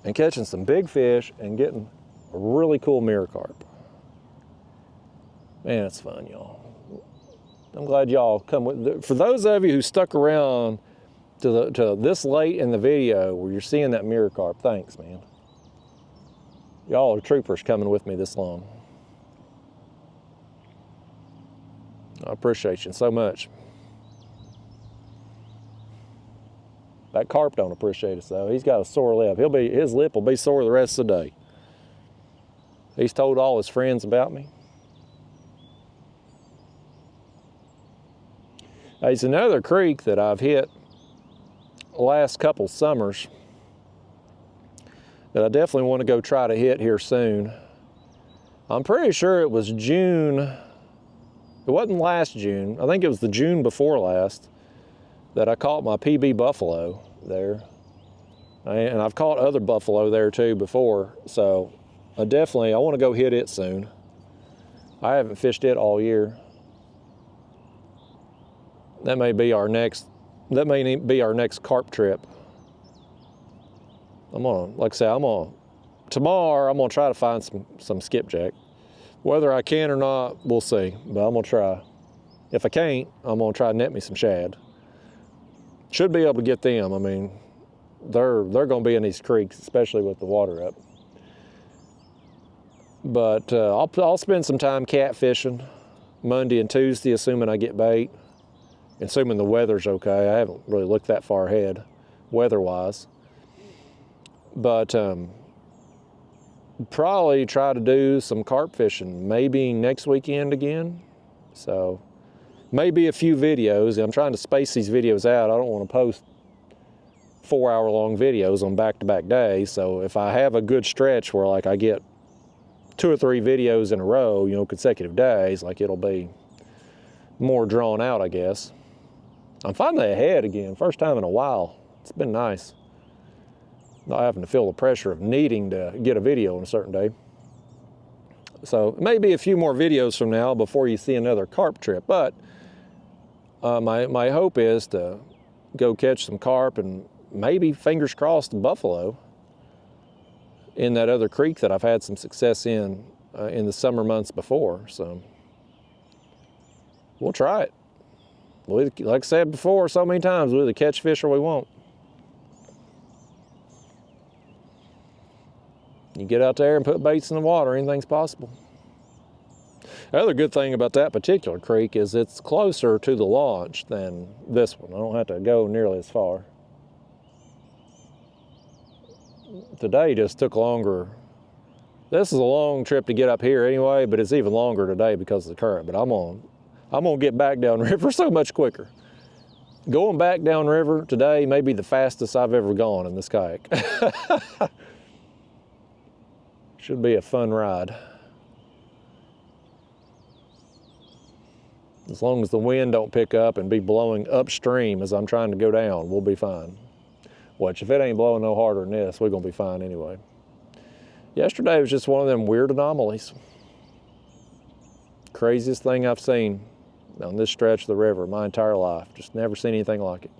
and catching some big fish and getting a really cool mirror carp. Man, it's fun, y'all. I'm glad y'all come with. For those of you who stuck around to this late in the video where you're seeing that mirror carp, thanks, man. Y'all are troopers coming with me this long. I appreciate you so much. That carp don't appreciate us though. He's got a sore lip. His lip will be sore the rest of the day. He's told all his friends about me. There's another creek that I've hit the last couple summers that I definitely want to go try to hit here soon. I'm pretty sure it was June. It wasn't last June. I think it was the June before last that I caught my PB buffalo there. And I've caught other buffalo there too before. So I want to go hit it soon. I haven't fished it all year. That may be our next carp trip. Tomorrow I'm gonna try to find some skipjack. Whether I can or not, we'll see, but I'm gonna try. If I can't, I'm gonna try to net me some shad. Should be able to get them. I mean, they're gonna be in these creeks, especially with the water up. But I'll spend some time catfishing Monday and Tuesday, assuming I get bait, assuming the weather's okay. I haven't really looked that far ahead, weather-wise. But probably try to do some carp fishing maybe next weekend again. So maybe a few videos. I'm trying to space these videos out. I don't want to post 4-hour-long videos on back-to-back days. So if I have a good stretch where like I get 2 or 3 videos in a row, you know, consecutive days, like it'll be more drawn out, I guess. I'm finally ahead again, first time in a while. It's been nice. Not having to feel the pressure of needing to get a video on a certain day. So maybe a few more videos from now before you see another carp trip, but My hope is to go catch some carp and maybe, fingers crossed, a buffalo in that other creek that I've had some success in the summer months before. So we'll try it. Like I said before so many times, we'll either catch fish or we won't. You get out there and put baits in the water, anything's possible. The other good thing about that particular creek is it's closer to the launch than this one. I don't have to go nearly as far. Today just took longer. This is a long trip to get up here anyway, but it's even longer today because of the current. But I'm gonna get back downriver so much quicker. Going back downriver today may be the fastest I've ever gone in this kayak. Should be a fun ride. As long as the wind don't pick up and be blowing upstream as I'm trying to go down, we'll be fine. Which, if it ain't blowing no harder than this, we're gonna be fine anyway. Yesterday was just one of them weird anomalies. Craziest thing I've seen on this stretch of the river my entire life. Just never seen anything like it.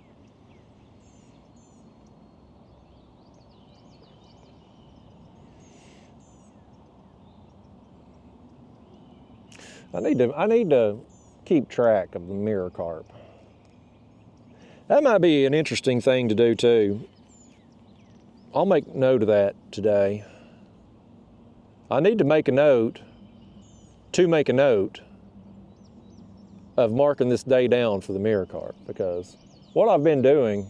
I need to keep track of the mirror carp. That might be an interesting thing to do too. I'll make note of that today. I need to make a note of marking this day down for the mirror carp, because what I've been doing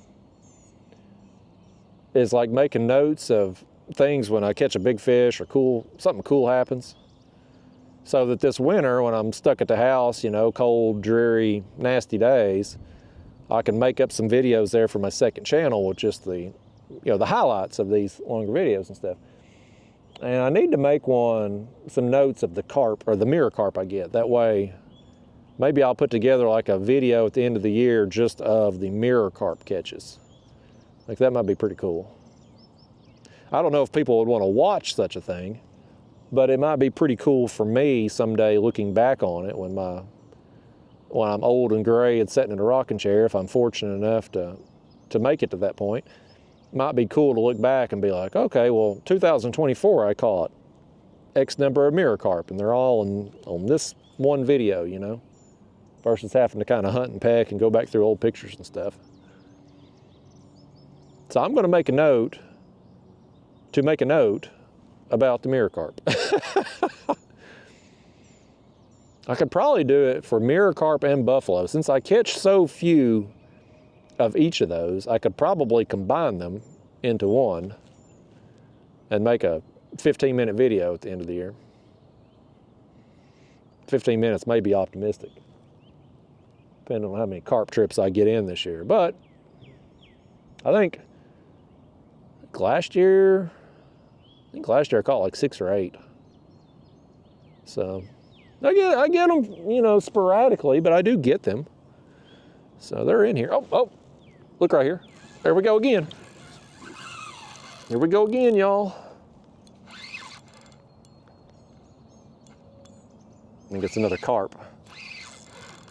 is like making notes of things when I catch a big fish or something cool happens. So that this winter, when I'm stuck at the house, you know, cold, dreary, nasty days, I can make up some videos there for my second channel with just the highlights of these longer videos and stuff. And I need to make some notes of the carp, or the mirror carp I get. That way, maybe I'll put together like a video at the end of the year just of the mirror carp catches. Like, that might be pretty cool. I don't know if people would want to watch such a thing, but it might be pretty cool for me someday looking back on it when I'm old and gray and sitting in a rocking chair, if I'm fortunate enough to make it to that point. It might be cool to look back and be like, okay, well, 2024 I caught X number of mirror carp, and they're all on this one video, you know, versus having to kind of hunt and peck and go back through old pictures and stuff. So I'm going to make a note about the mirror carp. I could probably do it for mirror carp and buffalo. Since I catch so few of each of those, I could probably combine them into one and make a 15-minute video at the end of the year. 15 minutes may be optimistic, depending on how many carp trips I get in this year. But I think last year I caught like 6 or 8. So I get them, you know, sporadically, but I do get them. So they're in here. Oh, look right here. There we go again. Here we go again, y'all. I think it's another carp.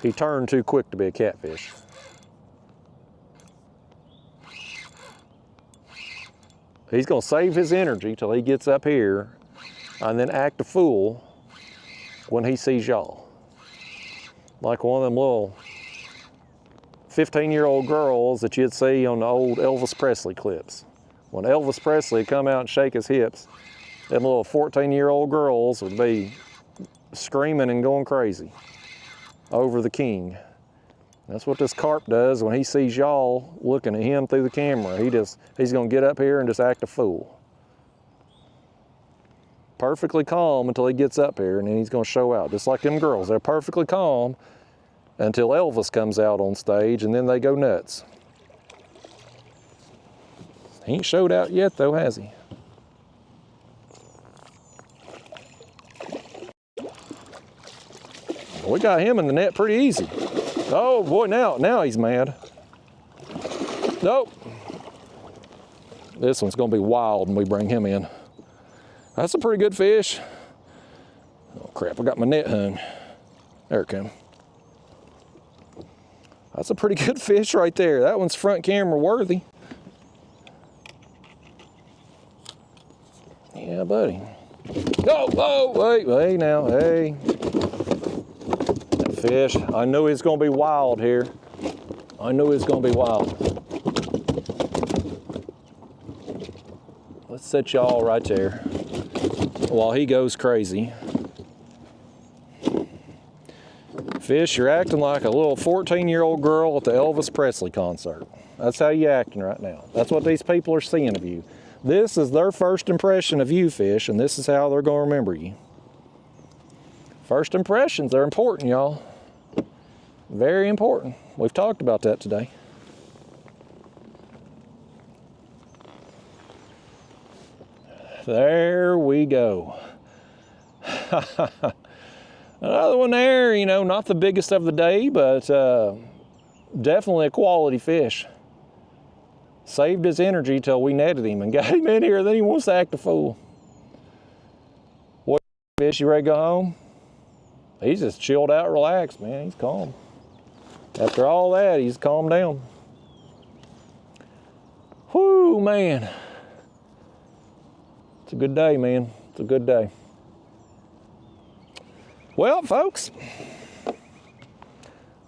He turned too quick to be a catfish. He's gonna save his energy till he gets up here and then act a fool when he sees y'all. Like one of them little 15-year-old girls that you'd see on the old Elvis Presley clips. When Elvis Presley would come out and shake his hips, them little 14-year-old girls would be screaming and going crazy over the king. That's what this carp does when he sees y'all looking at him through the camera. He's gonna get up here and just act a fool. Perfectly calm until he gets up here, and then he's gonna show out. Just like them girls, they're perfectly calm until Elvis comes out on stage, and then they go nuts. He ain't showed out yet though, has he? We got him in the net pretty easy. Oh boy, now he's mad. Nope. This one's gonna be wild when we bring him in. That's a pretty good fish. Oh crap, I got my net hung. There it comes. That's a pretty good fish right there. That one's front camera worthy. Yeah, buddy. Oh, oh, wait now, hey. That fish, I knew he's gonna be wild here. I knew he's gonna be wild. Let's set y'all right there while he goes crazy. Fish, you're acting like a little 14-year-old girl at the Elvis Presley concert. That's how you're acting right now. That's what these people are seeing of you. This is their first impression of you, fish, and this is how they're going to remember you. First impressions, they're important, y'all. Very important. We've talked about that today. There we go. Another one there, you know, not the biggest of the day, but definitely a quality fish. Saved his energy till we netted him and got him in here, then he wants to act a fool. What fish, you ready to go home? He's just chilled out, relaxed, man. He's calm. After all that, he's calmed down. Whoo, man. It's a good day, man. It's a good day. Well, folks, I'll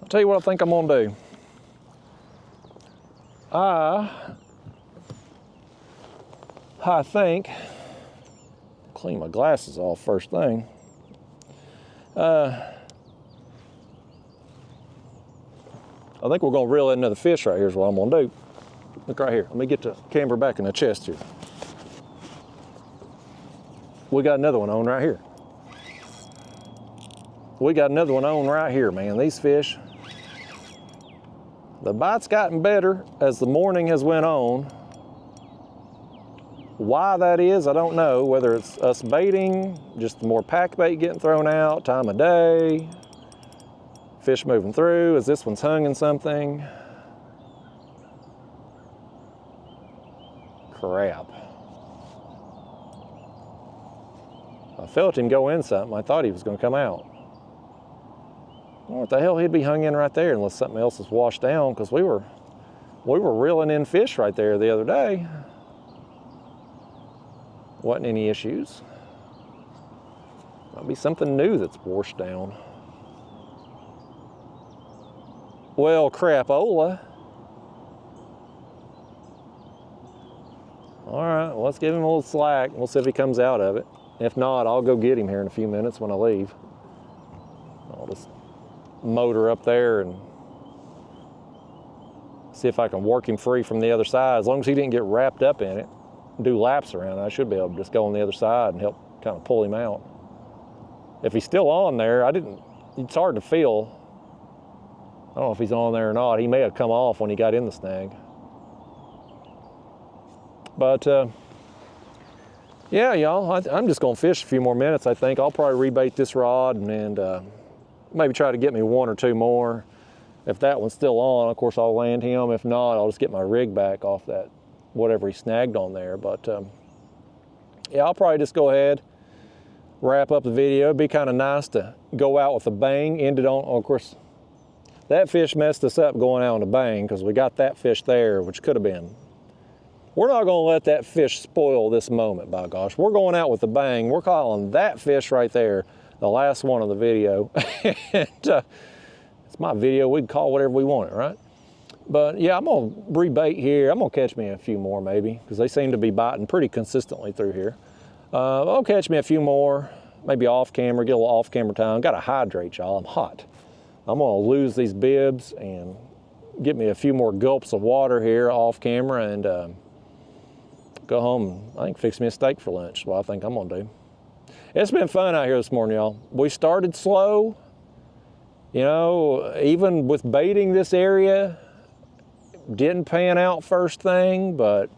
tell you what I think I'm gonna do. I think, clean my glasses off first thing. I think we're gonna reel in another fish right here is what I'm gonna do. Look right here, let me get the camera back in the chest here. We got another one on right here. We got another one on right here, man. These fish, the bite's gotten better as the morning has went on. Why that is, I don't know. Whether it's us baiting, just more pack bait getting thrown out, time of day, fish moving through. Is this one's hung in something? Crap. I felt him go in something. I thought he was going to come out. What the hell, he'd be hung in right there unless something else is washed down, because we were reeling in fish right there the other day. Wasn't any issues. Might be something new that's washed down. Well, crapola. All right, well, let's give him a little slack. We'll see if he comes out of it. If not, I'll go get him here in a few minutes when I leave. I'll just motor up there and see if I can work him free from the other side. As long as he didn't get wrapped up in it, do laps around, I should be able to just go on the other side and help kind of pull him out. If he's still on there, it's hard to feel. I don't know if he's on there or not. He may have come off when he got in the snag. But yeah, y'all, I'm just gonna fish a few more minutes, I think. I'll probably rebait this rod and maybe try to get me one or two more. If that one's still on, of course, I'll land him. If not, I'll just get my rig back off that, whatever he snagged on there. But yeah, I'll probably just go ahead, wrap up the video. It'd be kind of nice to go out with a bang, end it on, of course, that fish messed us up going out on a bang because we got that fish there, which could have been. We're not gonna let that fish spoil this moment, by gosh. We're going out with a bang. We're calling that fish right there the last one of the video. And, it's my video, we can call whatever we want it, right? But yeah, I'm gonna rebait here. I'm gonna catch me a few more maybe, because they seem to be biting pretty consistently through here. I'll catch me a few more, maybe off camera, get a little off camera time. Gotta hydrate, y'all, I'm hot. I'm gonna lose these bibs and get me a few more gulps of water here off camera and go home and I think fix me a steak for lunch. Well, I think I'm gonna do. It's been fun out here this morning, y'all. We started slow. You know, even with baiting this area, didn't pan out first thing, but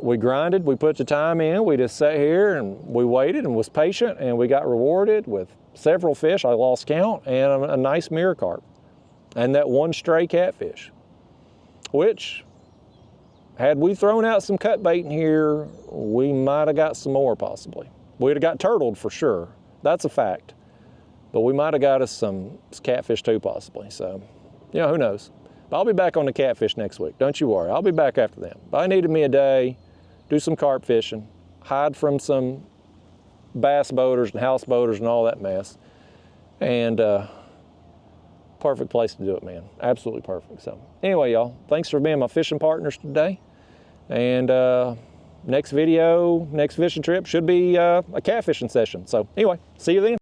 we grinded, we put the time in, we just sat here and we waited and was patient, and we got rewarded with several fish, I lost count, and a nice mirror carp. And that one stray catfish, which, had we thrown out some cut bait in here, we might have got some more possibly. We'd have got turtled for sure, that's a fact. But we might have got us some catfish too possibly, so You know, who knows? But I'll be back on the catfish next week. Don't you worry. I'll be back after them. But I needed me a day, do some carp fishing, hide from some bass boaters and house boaters and all that mess. And perfect place to do it, man. Absolutely perfect. So anyway, y'all, thanks for being my fishing partners today. And next video, next fishing trip should be a catfishing session. So anyway, see you then.